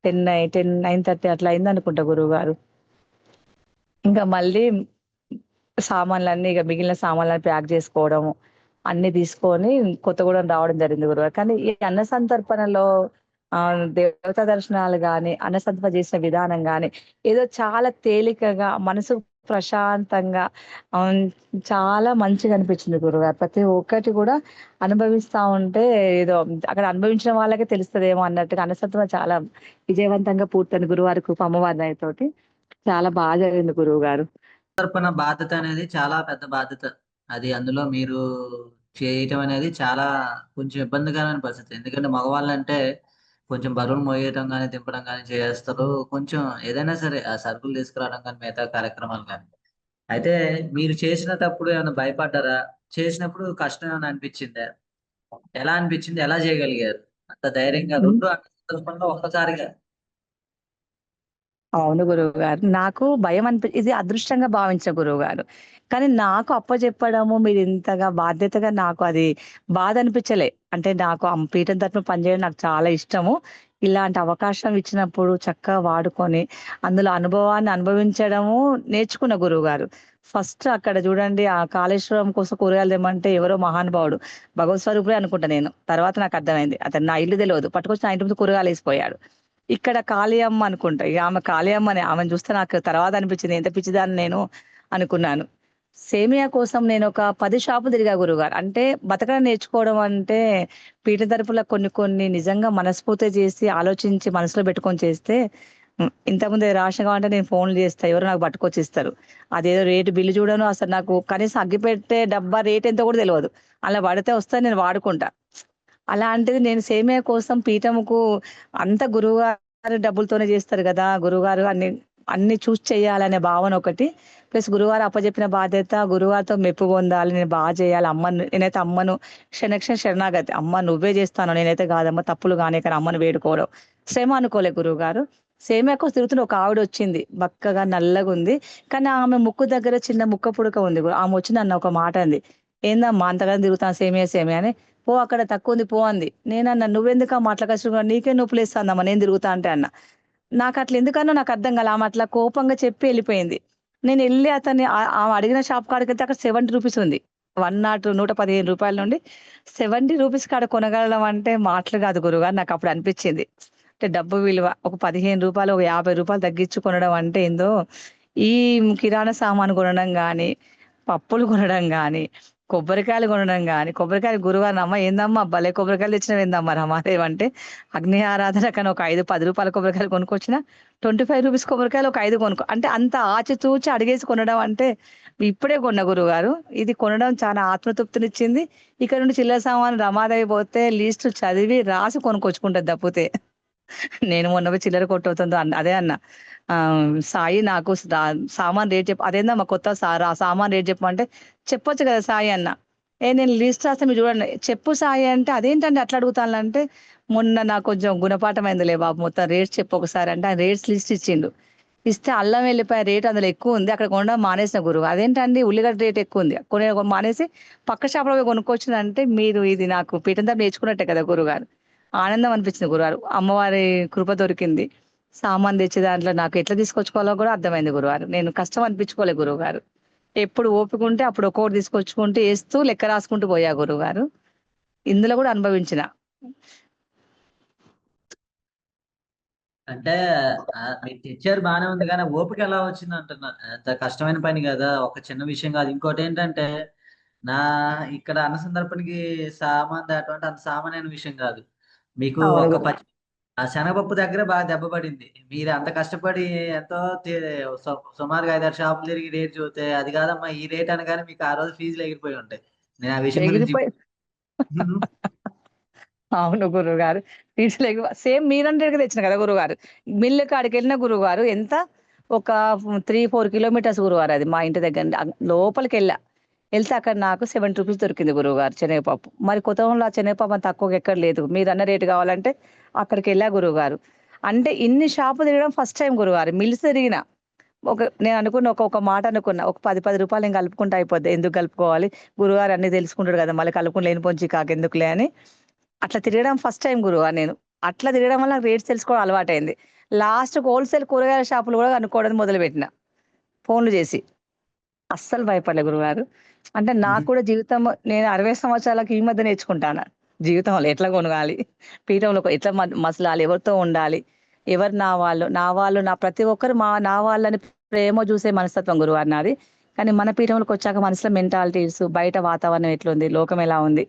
9:30 అట్లా అయింది అనుకుంటా గురువు గారు. ఇంకా మళ్ళీ సామాన్లన్నీ మిగిలిన సామాన్లను ప్యాక్ చేసుకోవడము అన్ని తీసుకొని కొత్తగూడెం రావడం జరిగింది గురుగారు. కానీ ఈ అన్న సంతర్పణలో దేవతా దర్శనాలు గాని అన్నసంతర్పణ చేసిన విధానం గాని ఏదో చాలా తేలికగా మనసు ప్రశాంతంగా చాలా మంచిగా అనిపించింది గురుగారు. ప్రతి ఒక్కటి కూడా అనుభవిస్తా ఉంటే ఏదో అక్కడ అనుభవించిన వాళ్ళకే తెలుస్తుందేమో అన్నట్టుగా అన్నసంతర్పణ చాలా విజయవంతంగా పూర్తయింది గురువారి కృప అమ్మవారి దయతోటి. చాలా బాగా జరిగింది గురువు గారు. తరపున బాధ్యత అనేది చాలా పెద్ద బాధ్యత. అది అందులో మీరు చేయటం అనేది చాలా కొంచెం ఇబ్బందికరమైన పరిస్థితి. ఎందుకంటే మగవాళ్ళంటే కొంచెం బరువులు మోయటం కానీ, దింపడం కానీ చేస్తారు. కొంచెం ఏదైనా సరే ఆ సరుకులు తీసుకురావడం కానీ, మిగతా కార్యక్రమాలు కానీ. అయితే మీరు చేసినప్పుడు ఏమైనా భయపడ్డారా? చేసినప్పుడు కష్టం ఏమైనా అనిపించిందా? ఎలా అనిపించింది? ఎలా చేయగలిగారు? అంత ధైర్యంగా ఉమ్. 2 అంత సందర్భంలో ఒక్కసారిగా. అవును గురువు గారు. నాకు భయం ఇది అదృష్టంగా భావించా గురువు గారు. కానీ నాకు అప్పజెప్పడము మీరు ఇంతగా బాధ్యతగా నాకు అది బాధ అనిపించలే. అంటే నాకు పీఠం తరపున పనిచేయడం నాకు చాలా ఇష్టము. ఇలాంటి అవకాశం ఇచ్చినప్పుడు చక్కగా వాడుకొని, అందులో అనుభవాన్ని అనుభవించడము నేర్చుకున్న గురువుగారు. ఫస్ట్ అక్కడ చూడండి ఆ కాళేశ్వరం కోసం కూరగాయలు తెమ్మంటే ఎవరో మహానుభావుడు. భగవత్ స్వరూపుడే అనుకుంటా నేను. తర్వాత నాకు అర్థమైంది. అతను నా ఇల్లు తెలవదు. పట్టుకొచ్చి నా ఇంటి ముందు కూరగాయలేసిపోయాడు. ఇక్కడ కాళీయమ్మ అనుకుంటా. ఇగ ఆమె కాళీయమ్మనే. ఆమెను చూస్తే నాకు తర్వాత అనిపించింది ఎంత పిచ్చిదాన్ని నేను అనుకున్నాను. సేమియా కోసం నేనొక 10 షాపులు తిరిగా గురువుగారు. అంటే బతకడం నేర్చుకోవడం అంటే పీఠ తరపుల కొన్ని కొన్ని నిజంగా మనస్ఫూర్తిగా చేసి, ఆలోచించి మనసులో పెట్టుకొని చేస్తే ఇంతకుముందు రేషన్ కావాలంటే నేను ఫోన్‌లు చేస్తా. ఎవరో నాకు పట్టుకొచ్చిస్తారు. అదేదో రేటు బిల్లు చూడను. అసలు నాకు కనీసం అగ్గిపెట్టె డబ్బా రేట్ ఎంతో కూడా తెలవదు. అలా పడితే వస్తది నేను వాడుకుంటా. అలాంటిది నేను సేమియా కోసం పీఠముకు అంత గురువుగారు డబ్బులతోనే చేస్తారు గదా! గురువుగారు అన్ని అన్ని చూసి చేయాలనే భావన ఒకటి. ప్లస్ గురువుగారు అప్పజెప్పిన బాధ్యత గురువుగారితో మెప్పు పొందాలి. నేను చేయాలి. నేనైతే అమ్మను క్షణక్షణ శరణాగతి. అమ్మ నువ్వే చేస్తాను. నేనైతే కాదమ్మ తప్పులు కానీయకని అమ్మను వేడుకోవడం. శ్రమ అనుకోలే గురువుగారు. సేమియా కోసం తిరుగుతున్న ఒక ఆవిడొచ్చింది. బక్కగా నల్లగుంది. కానీ ఆమె ముక్కు దగ్గర చిన్న ముక్క పుడక ఉంది. ఆమె వచ్చి నన్ను ఒక మాట అంది. "ఏందమ్మా అంతగానం తిరుగుతాను సేమియా సేమియా" అని. "పో అక్కడ తక్కువుంది పో" అంది. నేనన్నా "నువ్వెందుకమ్మా అట్లా కష్టపడి నీకే నొప్పులేస్తాందమ్మా నేను తిరుగుతా అంటే" అన్నా. నాకట్లా ఎందుకన్నో నాకర్థం కాలే. ఆమె అట్లా కోపంగా చెప్పి ఎళ్ళిపోయింది. నేనెళ్ళి అతన్ని ఆమె అడిగిన షాప్ కాడికెళ్తే అక్కడ రూ. 70 ఉంది. 115 నుండి రూ. 70 కాడ కొనగలగడం అంటే మాటలు కాదు గురువుగారు నాకప్పుడు అనిపిచ్చింది. అంటే డబ్బు విలువ. ఒక రూ. 15 ఒక రూ. 50 తగ్గించి కొనడం అంటే ఏందో ఈ కిరాణా సామాను కొనడం గాని, పప్పులు కొనడం గాని, కొబ్బరికాయలు కొనడం గాని, కొబ్బరికాయలు గురువుగారిని "అమ్మ ఏందమ్మా భలే కొబ్బరికాయలు తెచ్చినవేందమ్మా రమాదేవి" అంటే అగ్ని ఆరాధన కానీ ఒక 5, రూ. 10 కొబ్బరికాయలు కొనుక్కొచ్చిన రూ. 25 కొబ్బరికాయలు ఒక 5 కొనుక్కో అంటే అంత ఆచితూచి అడిగేసి కొనడం అంటే ఇప్పుడే కొన్న గురువుగారు. ఇది కొనడం చాలా ఆత్మతృప్తినిచ్చింది. ఇక్కడ నుండి చిల్లర సామాను రమాదేవి పోతే లిస్ట్ చదివి రాసి కొనుక్కొచ్చుకుంటది తప్పితే. నేను మొన్న పోయి చిల్లర కొట్టవుతుందో అదే అన్నా. సాయి నాకు సామాను రేట్ చెప్పు అదేందమ్మా కొత్త సామాను రేట్ చెప్పమంటే, చెప్పొచ్చు కదా సాయి అన్న. నేను లిస్ట్ రాస్తే మీరు చూడండి. చెప్పు సాయి అంటే, అదేంటండి అట్లా అడుగుతానులంటే, మొన్న నాకు కొంచెం గుణపాఠం అయిందిలే బాబు మొత్తం రేట్స్ చెప్పు ఒకసారి అంటే, ఆయన రేట్స్ లిస్ట్ ఇచ్చిండు. ఇస్తే అల్లం వెల్లిపాయ రేట్ అందులో ఎక్కువుంది. అక్కడ కొనడం మానేసిన గురువు. అదేంటండి ఉల్లిగడ్డ రేట్ ఎక్కువుంది. మానేసి పక్క షాప్‌లో పోయి కొనుక్కొచ్చినంటే, మీరు ఇది నాకు పీఠం దగ్గర నేర్చుకున్నట్టే కదా గురువుగారు. ఆనందం అనిపించింది గురువారు. అమ్మవారి కృప దొరికింది. సామాను తెచ్చే దాంట్లో నాకు ఎట్లా తీసుకొచ్చుకోవాలో కూడా అర్థమైంది గురువారు. నేను కష్టం అనిపించుకోలే గురువుగారు. ఎప్పుడు ఓపిక ఉంటే అప్పుడు ఒక్కొక్కటి తీసుకొచ్చుకుంటూ ఏస్తూ లెక్క రాసుకుంటూ పోయా గురువుగారు. ఇందులో కూడా అనుభవించిన. అంటే మీరు తెచ్చారు బానే ఉంది కానీ ఓపిక ఎలా వచ్చింది అంటున్నా. అంత కష్టమైన పని కదా, ఒక చిన్న విషయం కాదు. ఇంకోటి ఏంటంటే నా ఇక్కడ అన్న సందర్భానికి సామాన్ దాటం అంటే అంత సామాన్యమైన విషయం కాదు. మీకు అవును ఒక గురు. ఆ శనగపప్పు దగ్గర బాగా దెబ్బ పడింది. మీరు అంత కష్టపడి ఎంతో సుమారుగా 5, 6 షాపులు తిరిగి రేట్ చూస్తే అది కాదమ్మా ఈ రేట్ అనగానే మీకు ఆ రోజు ఫీజులు ఎగిరిపోయి ఉంటాయి. నేను ఆ విషయం గురించి ఎగిరిపోయి అవును గురువుగారు. ఫీజులెక్కువ. సేమ్ మీరన్నట్టుగా తెచ్చిన కదా గురువుగారు. మిల్లు కాడికెళ్ళిన గురువుగారు ఎంత ఒక 3, 4 కిలోమీటర్స్ గురువుగారు అది మా ఇంటి దగ్గర నుండి. లోపలికెళ్ళా. ఎళ్తే అక్కడ నాకు రూ. 70 దొరికింది గురువుగారు శనగపప్పు. మరి కొత్తగూడెంలో ఆ శనగపప్పు అంత తక్కువగా ఎక్కడ లేదు. మీరన్న రేట్ కావాలంటే అక్కడికెళ్ళా గురువుగారు. అంటే ఇన్ని షాపులు తిరగడం ఫస్ట్ టైమ్ గురువుగారు. మిల్స్ తిరిగిన. నేను అనుకున్న ఒక మాట అనుకున్నా. ఒక రూ. 10 నేను కలుపుకుంటే అయిపోద్ది. ఎందుకు కలుపుకోవాలి? గురువుగారు అన్నీ తెలుసుకుంటాడు కదా! మళ్ళీ కలుపుకొని లేనిపోని చికాకెందుకులే అని అట్లా తిరగడం ఫస్ట్ టైమ్ గురువుగారు నేను. అట్లా తిరగడం వల్ల నాకు రేట్స్ తెలుసుకోవడం అలవాటయింది. లాస్ట్‌కి హోల్‌సేల్ కూరగాయల షాపులు గూడా కనుక్కోవడం మొదలుపెట్టిన. ఫోన్‌లు చేసి. అస్సలు భయపడలే గురువుగారు. అంటే నాకు కూడా జీవితం నేను 60 సంవత్సరాలకు ఈ మధ్య నేర్చుకుంటాన్న. జీవితంలో ఎట్లా కొనగాలి? పీఠంలో ఎట్లా మసలాలి? ఎవరితో ఉండాలి? ఎవరు నా వాళ్ళు? నా వాళ్ళు ప్రతి ఒక్కరు నా వాళ్ళని ప్రేమ చూసే మనస్తత్వం గురువుగారు నాది. కానీ మన పీఠంలోకొచ్చాక మనసులో మెంటాలిటీస్, బయట వాతావరణం ఎట్లుంది? లోకం ఎలా ఉంది?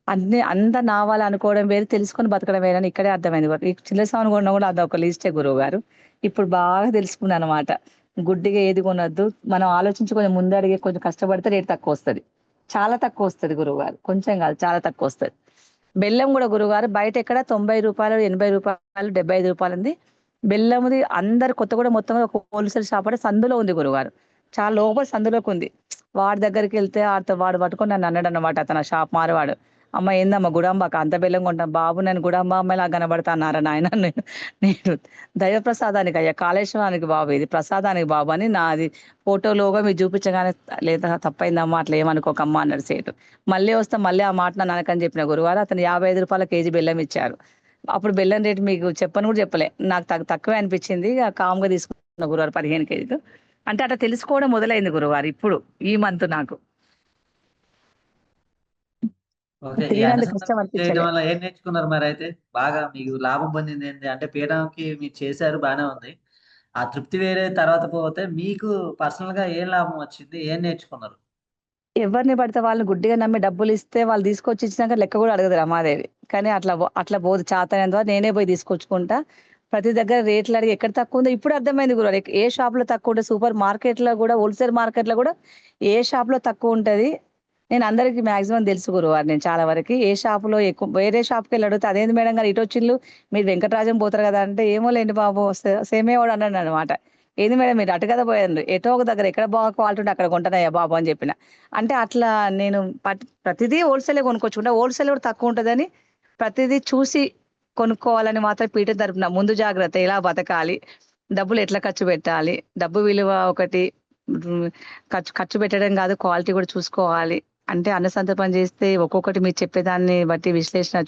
అన్నీ అంతా నా వాళ్ళు అనుకోవడం వేరు, తెలుసుకొని బతకడం వేరని ఇక్కడే అర్థమైంది. ఈ చిల్లర సామాను కొనడం కూడా అదొక లిస్టే గురువుగారు. ఇప్పుడు బాగా తెలుసుకున్నానన్నమాట. గుడ్డిగా ఏది కొనొద్దు. మనం ఆలోచించి కొంచెం ముందడుగే కొంచెం కష్టపడితే రేట్ తక్కువొస్తది. చాలా తక్కువ వస్తుంది గురువుగారు, కొంచెం కాదు చాలా తక్కువ వస్తుంది. బెల్లం కూడా గురువుగారు బయట ఎక్కడ 90 రూపాయలు, 80 రూపాయలు, 75 రూపాయలు ఉంది బెల్లముది. అందరు కొత్తగూడ మొత్తం ఒక హోల్సేల్ షాప్ అంటే సందులో ఉంది గురువుగారు, చాలా లోపల సందులోకి ఉంది. వాడి దగ్గరికి వెళ్తే వాడు పట్టుకొని నన్ను అన్నాడు అన్నమాట, అతను షాప్ మారవాడు. అమ్మ ఏందమ్మా గుడాంబాక అంత బెల్లం కొంటాం బాబు, నేను గుడాంబ అమ్మాయిలా కనబడతా అన్నారా నాయన. నేను దైవ ప్రసాదానికి అయ్యా, కాళేశ్వరానికి బాబు, ఇది ప్రసాదానికి బాబు అని నాది ఫోటోలోగా మీరు చూపించగానే, లేదా తప్పైందమ్మా అట్లా ఏమనుకోకమ్మా అన్నాడు సేటు. మళ్ళీ వస్తా మళ్ళీ ఆ మాట నాన్నకని చెప్పిన గురువారు. అతను 55 రూపాయల కేజీ బెల్లం ఇచ్చారు. అప్పుడు బెల్లం రేటు మీకు చెప్పను కూడా చెప్పలే, నాకు తక్కువే అనిపించింది. ఇక కామ్గా తీసుకున్న గురువారు 15 కేజీలు. అంటే అట్లా తెలుసుకోవడం మొదలైంది గురువారు ఇప్పుడు ఈ మంత్ నాకు. ఓకే. ఈ అన్న తిరిగినందుకు కష్టం సంతర్పణ చేయడం అనిపించలే. వల్ల ఏం నేర్చుకున్నారు మరి అయితే? బాగా మీకు లాభం పొందింది ఏంటి? అంటే పీఠంకి మీరు చేశారు బానే ఉంది. ఆ తృప్తి వేరే తర్వాత పోతే మీకు పర్సనల్ గా ఏం లాభం వచ్చింది? ఏం నేర్చుకున్నారు? ఎవరిని పడితే వాళ్ళని గుడ్డిగా నమ్మి డబ్బులు ఇస్తే వాళ్ళు తీసుకొచ్చి ఇచ్చినాక లెక్క కూడా అడగదు రమాదేవి. కానీ అట్లా పోదు, చాతనైన ద్వారా నేనే పోయి తీసుకొచ్చుకుంటా. ప్రతి దగ్గర రేట్లు అడిగి ఎక్కడ తక్కువ ఉందో ఇప్పుడు అర్థమైంది గురు. ఏ షాప్ లో తక్కువ ఉంటుంది, సూపర్ మార్కెట్ లో కూడా, హోల్సేల్ మార్కెట్ లో కూడా ఏ షాప్ లో తక్కువ ఉంటది. నేను అందరికి మాక్సిమం తెలుసు గురువారు, నేను చాలా వరకు ఏ షాప్ లో ఎక్కువ, వేరే షాప్కి వెళ్ళి అడిగితే అదేంది మేడం గారు ఇటు వచ్చిళ్ళు, మీరు వెంకటరాజం పోతారు కదా అంటే, ఏమో లేండి బాబు సేమే వాడు అన్నాడు అనమాట. ఏంది మేడం మీరు అటు కదా పోయారు, ఎటో ఒక దగ్గర ఎక్కడ బాగా క్వాలిటీ ఉంటే అక్కడ కొంటానయ్యా బాబు అని చెప్పిన. అంటే అట్లా నేను ప్రతిదీ హోల్సేలే కొనుక్కొచ్చుకుంటా. హోల్సేల్ కూడా తక్కువ ఉంటుందని ప్రతిదీ చూసి కొనుక్కోవాలని మాత్రం పీఠం తరపున ముందు జాగ్రత్త, ఎలా బతకాలి, డబ్బులు ఎట్లా ఖర్చు పెట్టాలి, డబ్బు విలువ ఒకటి, ఉమ్, ఖర్చు పెట్టడం కాదు, క్వాలిటీ కూడా చూసుకోవాలి. అంటే అన్న సంతర్పణ చేస్తే ఒక్కొక్కటి మీరు చెప్పేదాన్ని బట్టి విశ్లేషణ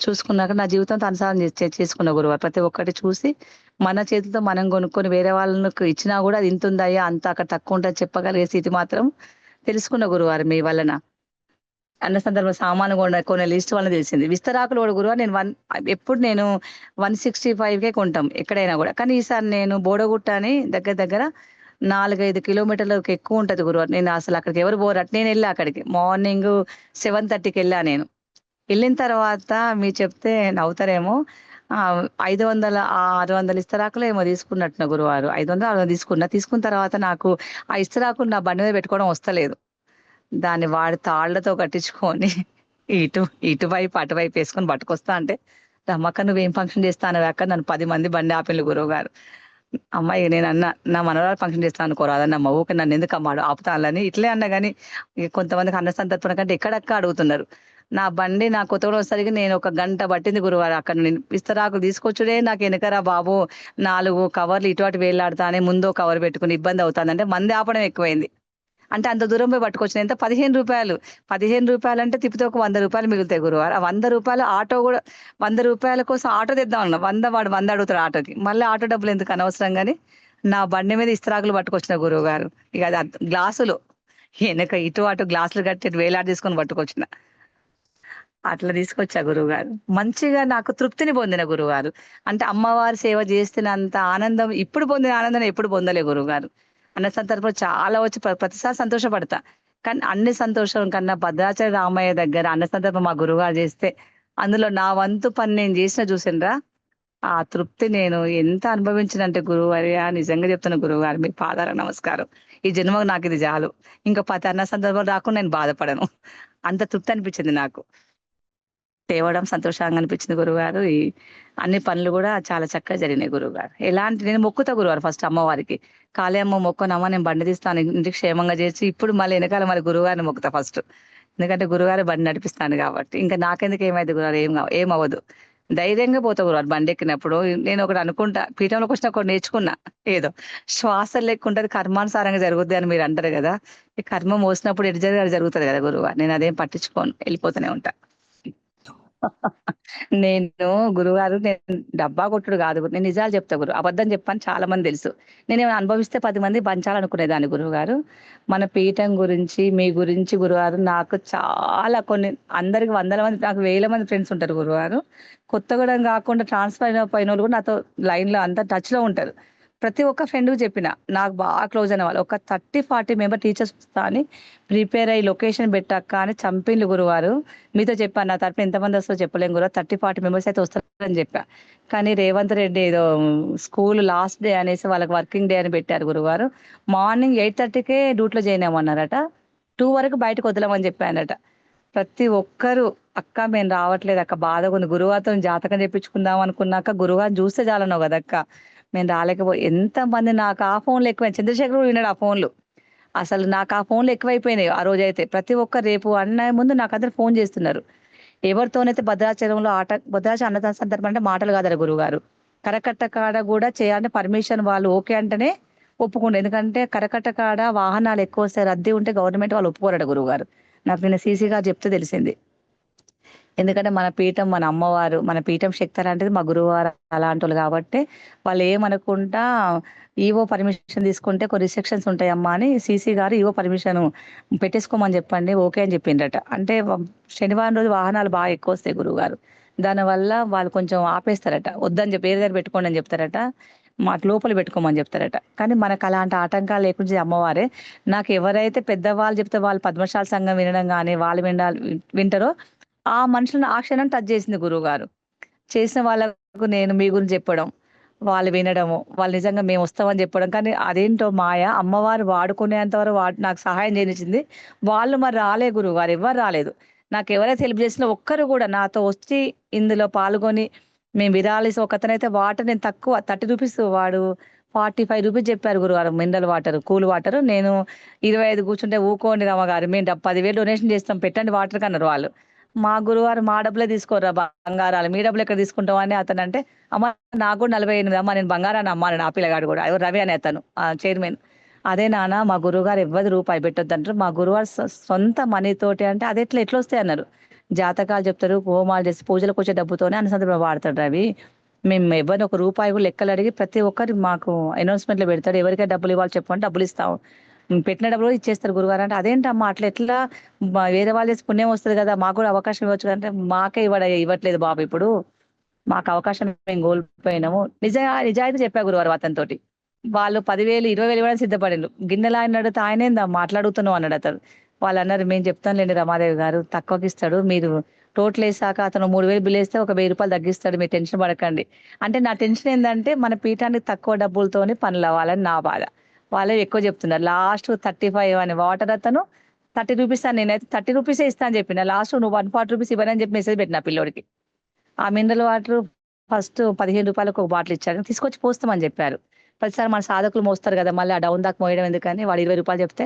చూసుకున్నాక నా జీవితంతో అనుసారం చేసుకున్న గురువు. ప్రతి ఒక్కటి చూసి మన చేతితో మనం కొనుక్కొని వేరే వాళ్ళకి ఇచ్చినా కూడా అది ఇంత ఉందయ్యా అంత అక్కడ తక్కువ ఉంటుంది చెప్పగలిగే స్థితి మాత్రం తెలుసుకున్న గురువారు మీ వలన. అన్న సందర్భం సామాను కొనే లిస్ట్ వల్ల తెలిసింది. విస్తరాకులు కూడా గురువారు ఎప్పుడు నేను 165కే కొంటాం ఎక్కడైనా కూడా. కానీ ఈసారి నేను బోడగుట్ట అని దగ్గర దగ్గర 4-5 కిలోమీటర్లకు ఎక్కువ ఉంటది గురువారు. నేను అసలు అక్కడికి ఎవరు పోరు, నేను వెళ్ళా అక్కడికి మార్నింగ్ 7:30కి వెళ్ళా నేను. వెళ్ళిన తర్వాత మీరు చెప్తే నవ్వుతారేమో, 500 600 ఇస్తరాకులు ఏమో తీసుకున్నట్టున్న గురువారు. 500, 600 తీసుకున్న తర్వాత నాకు ఆ ఇస్తరాకులు నా బండి మీద పెట్టుకోవడం వస్తలేదు. దాన్ని వాడి తాళ్లతో కట్టించుకొని ఇటు ఇటువైపు అటువైపు వేసుకొని పట్టుకొస్తా అంటే, రమ్మక్క నువ్వేం ఫంక్షన్ చేస్తాను అక్క, నన్ను 10 మంది బండి ఆపిల్లు గురువు గారు. అమ్మాయి నేను అన్న, నా మనవరాలు ఫంక్షన్ చేస్తాను అనుకోరాదన్న ఊకే నన్ను ఎందుకు అమ్మాడు ఆపుతానని ఇట్లే అన్నా. కానీ కొంతమందికి అన్న సంతర్పణ కంటే ఎక్కడక్క అడుగుతున్నారు. నా బండి నా కొత్తగూడెం వచ్చేసరికి నేను ఒక గంట పట్టింది గురువారు. అక్కడ నేను విస్తరాకులు తీసుకొచ్చుడే నాకు వెనకరా బాబు 4 కవర్లు ఇటు అటు వేలాడుతానే, ముందో కవర్ పెట్టుకుని ఇబ్బంది అవుతానంటే మంది ఆపడం ఎక్కువైంది. అంటే అంత దూరం పోయి పట్టుకొచ్చిన ఎంత 15 రూపాయలు. 15 రూపాయలు అంటే తిప్పితే ఒక 100 రూపాయలు మిగులుతాయి గురువారు. ఆ 100 రూపాయలు ఆటో కూడా, 100 రూపాయల కోసం ఆటో తెద్దాం అన్న, వాడు 100 అడుగుతాడు ఆటోకి. మళ్ళీ ఆటో డబ్బులు ఎందుకు అనవసరం కానీ నా బండి మీద ఇస్తరాకులు పట్టుకొచ్చిన గురువు గారు. ఇక అది గ్లాసులు వెనక ఇటు అటు గ్లాసులు కట్టి వేలాడి తీసుకొని పట్టుకొచ్చిన. అట్లా తీసుకొచ్చా గురువుగారు. మంచిగా నాకు తృప్తిని పొందిన గురువుగారు. అంటే అమ్మవారి సేవ చేస్తున్నంత ఆనందం ఇప్పుడు పొందిన ఆనందం ఎప్పుడు పొందలే గురువుగారు. అన్న సందర్భంలో చాలా వచ్చి ప్రతిసారి సంతోషపడతా. కానీ అన్ని సంతోషం కన్నా భద్రాచల రామయ్య దగ్గర అన్న సందర్భం మా గురువుగారు చేస్తే, అందులో నా వంతు పని నేను చేసిన చూసిండ్రా, ఆ తృప్తి నేను ఎంత అనుభవించినంటే గురువర్యా, నిజంగా చెప్తున్న గురువుగారు మీ పాదాల నమస్కారం. ఈ జన్మకు నాకు ఇది చాలు. ఇంకా ప్రతి అన్న సందర్భం రాకుండా నేను బాధపడను. అంత తృప్తి అనిపించింది నాకు. తేవడం సంతోషంగా అనిపించింది గురువుగారు. ఈ అన్ని పనులు కూడా చాలా చక్కగా జరిగినాయి గురువుగారు. నేను మొక్కుతా గురువారు ఫస్ట్ అమ్మవారికి. కాళీయమ్మ మొక్కనమ్మ నేను బండి తీస్తాను ఇంటికి క్షేమంగా చేసి, ఇప్పుడు మళ్ళీ వెనకాల మరి గురువుగారిని మొక్కుతా ఫస్ట్. ఎందుకంటే గురువుగారు బండి నడిపిస్తాను కాబట్టి. ఇంకా నాకెందుకు ఏమైంది గురువారు, ఏమవ్వదు. ధైర్యంగా పోతా గురువారు బండి ఎక్కినప్పుడు. నేను ఒకటి అనుకుంటా, పీఠంలోకి వచ్చిన ఒకటి నేర్చుకున్నా, ఏదో శ్వాస లెక్కుంటది కర్మానుసారంగా జరుగుద్ది అని మీరు అంటారు కదా. ఈ కర్మ మోసినప్పుడు ఎటు జరుగుతుంది కదా గురువుగారు. నేను అదేం పట్టించుకోను, వెళ్ళిపోతూనే ఉంటా. నేను గురువుగారు, నేను డబ్బా కొట్టుడు కాదు నేను నిజాలు చెప్తా గురు, అబద్ధం చెప్పని చాలా మంది తెలుసు. నేనేమైనా అనుభవిస్తే 10 మంది పంచాలనుకునేదాన్ని గురువుగారు. మన పీఠం గురించి మీ గురించి గురువారు నాకు చాలా కొన్ని, అందరికి 100 మంది, నాకు 1000 మంది ఫ్రెండ్స్ ఉంటారు గురువారు. కొత్తగూడెం కాకుండా ట్రాన్స్ఫర్ అయిన వాళ్ళు కూడా నాతో లైన్ లో అంతా టచ్ లో ఉంటారు. ప్రతి ఒక్క ఫ్రెండ్ చెప్పిన, నాకు బాగా క్లోజ్ అయిన వాళ్ళు ఒక 30-40 మెంబర్ టీచర్స్ అని ప్రిపేర్ అయ్యి లొకేషన్ పెట్టాక అని చంపిండ్లు గురువారు. మీతో చెప్పాను నా తరపున ఎంతమంది వస్తారో చెప్పలేం గురు, 30-40 మెంబర్స్ అయితే వస్తారని చెప్పా. కానీ రేవంత్ రెడ్డి ఏదో స్కూల్ లాస్ట్ డే అనేసి వాళ్ళకి వర్కింగ్ డే అని పెట్టారు గురువారు. మార్నింగ్ 8:30కే డ్యూటీలో జాయిన్ అవ్వమన్నారట. 2 వరకు బయటకు వదలమని చెప్పానట. ప్రతి ఒక్కరు అక్క మేము రావట్లేదు అక్క, బాధగా ఉంది, గురువారితో జాతకం చెప్పించుకుందాం అనుకున్నాక గురువారిని చూస్తే చాలన్నావు కదక్క, మేము ఎంత మంది నాకు ఆ ఫోన్లు ఎక్కువ, చంద్రశేఖర్ కూడా విన్నాడు ఆ ఫోన్లు. అసలు నాకు ఆ ఫోన్లు ఎక్కువైపోయినాయి ఆ రోజైతే. ప్రతి ఒక్క రేపు అన్న ముందు నాకు అందరు ఫోన్ చేస్తున్నారు. ఎవరితోనైతే భద్రాచలంలో భద్రాచలం అన్నదాన సందర్భం అంటే మాటలు కాదట గురుగారు. కరకట్ట కాడ కూడా చేయాలంటే పర్మిషన్ వాళ్ళు ఓకే అంటేనే ఒప్పుకోండి. ఎందుకంటే కరకట్ట కాడ వాహనాలు ఎక్కువ వస్తాయి, రద్దీ ఉంటే గవర్నమెంట్ వాళ్ళు ఒప్పుకోరట గురుగారు. నాకు నిన్న సీసీ గారు చెప్తే తెలిసింది. ఎందుకంటే మన పీఠం, మన అమ్మవారు, మన పీఠం శక్తి అలాంటిది, మా గురువుగారు అలాంటోళ్ళు కాబట్టి వాళ్ళు ఏమనుకుంటా ఈవో పర్మిషన్ తీసుకుంటే కొన్ని రిస్ట్రిక్షన్స్ ఉంటాయమ్మా అని సీసీ గారు ఈవో పర్మిషన్ పెట్టేసుకోమని చెప్పండి ఓకే అని చెప్పిండ్రట. అంటే శనివారం రోజు వాహనాలు బాగా ఎక్కువ వస్తాయి గురువుగారు. దానివల్ల వాళ్ళు కొంచెం ఆపేస్తారట, వద్దని చెప్పి వేరే దగ్గర పెట్టుకోండి అని చెప్తారట, మాకు లోపల పెట్టుకోమని చెప్తారట. కానీ మనకు అలాంటి ఆటంకాలు లేకుండా అమ్మవారే. నాకు ఎవరైతే పెద్దవాళ్ళు చెప్తే వాళ్ళు పద్మశాల సంఘం వినడం కానీ వాళ్ళు వింటారో ఆ మనుషులను ఆ క్షణం టచ్ చేసింది గురువుగారు. చేసిన వాళ్ళకు నేను మీ గురించి చెప్పడం, వాళ్ళు వినడము, వాళ్ళు నిజంగా మేము వస్తామని చెప్పడం. కానీ అదేంటో మాయ, అమ్మవారు వాడుకునేంత వరకు నాకు సహాయం చేయనిచ్చింది. వాళ్ళు మరి రాలే గురువుగారు, ఎవ్వరు రాలేదు. నాకు ఎవరైతే హెల్ప్ చేసినా ఒక్కరు కూడా నాతో వచ్చి ఇందులో పాల్గొని మేము విరాళిసి, ఒకతనైతే వాటర్ నేను తక్కువ 30 రూపీస్, వాడు 45 రూపీస్ చెప్పారు గురువారు, మినరల్ వాటర్, కూల్ వాటర్. నేను 25 కూర్చుంటే ఊకోండి రమ్మగారు, మేము 10,000 డొనేషన్ చేస్తాం పెట్టండి వాటర్ కన్నారు వాళ్ళు. మా గురువారు మా డబ్బులే తీసుకోర్రా బంగారాలు, మీ డబ్బులు ఎక్కడ తీసుకుంటాం అని అతను అంటే, అమ్మ నాకు కూడా 48 అమ్మ, నేను బంగారాన్ని అమ్మాను. ఆ పిల్లగాడు కూడా ఎవరు రవి అనే అతను చైర్మన్. అదే నాన్న మా గురువుగారు ఎవ్వరు రూపాయి పెట్టొద్దు అంటారు, మా గురువారు సొంత మనీ తోటి అంటే అది ఎట్లా వస్తాయి అన్నారు. జాతకాలు చెప్తారు, హోమాలు చేసి పూజలకు వచ్చే డబ్బుతోనే అన్న సందర్భంలో వాడతాడు రవి. మేము ఎవరిని ఒక రూపాయి కూడా లెక్కలు అడిగి ప్రతి ఒక్కరు మాకు అనౌన్స్మెంట్లో పెడతాడు, ఎవరికైనా డబ్బులు ఇవ్వాలి చెప్పండి డబ్బులు ఇస్తాం, పెట్టిన డబ్బులు కూడా ఇచ్చేస్తారు గురుగారు. అంటే అదేంటమ్మా అట్లా ఎట్లా, వేరే వాళ్ళు చేసి పుణ్యం వస్తుంది కదా, మాకు కూడా అవకాశం ఇవ్వచ్చు కదా అంటే, మాకే ఇవ్వట్లేదు బాబు ఇప్పుడు, మాకు అవకాశం మేము కోల్పోయినాము. నిజాయితీ చెప్పా గురువారు అతనితోటి. వాళ్ళు 10,000 20,000 ఇవ్వడానికి సిద్ధపడిండు. గిన్నెలు ఆయన అడిగితే ఆయనేందా మాట్లాడుతున్నావు అన్నాడు అతను. వాళ్ళు అన్నారు మేము చెప్తాంలేండి రమాదేవి గారు, తక్కువకి ఇస్తాడు, మీరు టోటల్ వేసాక అతను 3,000 బిల్ వేస్తే ఒక 1,000 రూపాయలు తగ్గిస్తాడు, మీరు టెన్షన్ పడకండి. అంటే నా టెన్షన్ ఏంటంటే మన పీఠానికి తక్కువ డబ్బులతోని పనులు అవ్వాలని నా బాధ. వాళ్ళే ఎక్కువ చెప్తున్నారు. లాస్ట్ 35 అని వాటర్ అతను 30 రూపీస్ అని, నేనైతే 30 రూపీసే ఇస్తా అని చెప్పిన. లాస్ట్ నువ్వు 140 రూపీస్ ఇవ్వని చెప్పి మెసేజ్ పెట్టిన పిల్లోడికి. ఆ మినరల్ వాటర్ ఫస్ట్ 15 రూపాయలకు ఒక బాటిల్ ఇచ్చారు, తీసుకొచ్చి పోస్తామని చెప్పారు. ప్రతిసారి మన సాధకులు మోస్తారు కదా, మళ్ళీ ఆ డౌన్ దాకా మోయడం ఎందుకని వాడు 20 రూపాయలు చెప్తే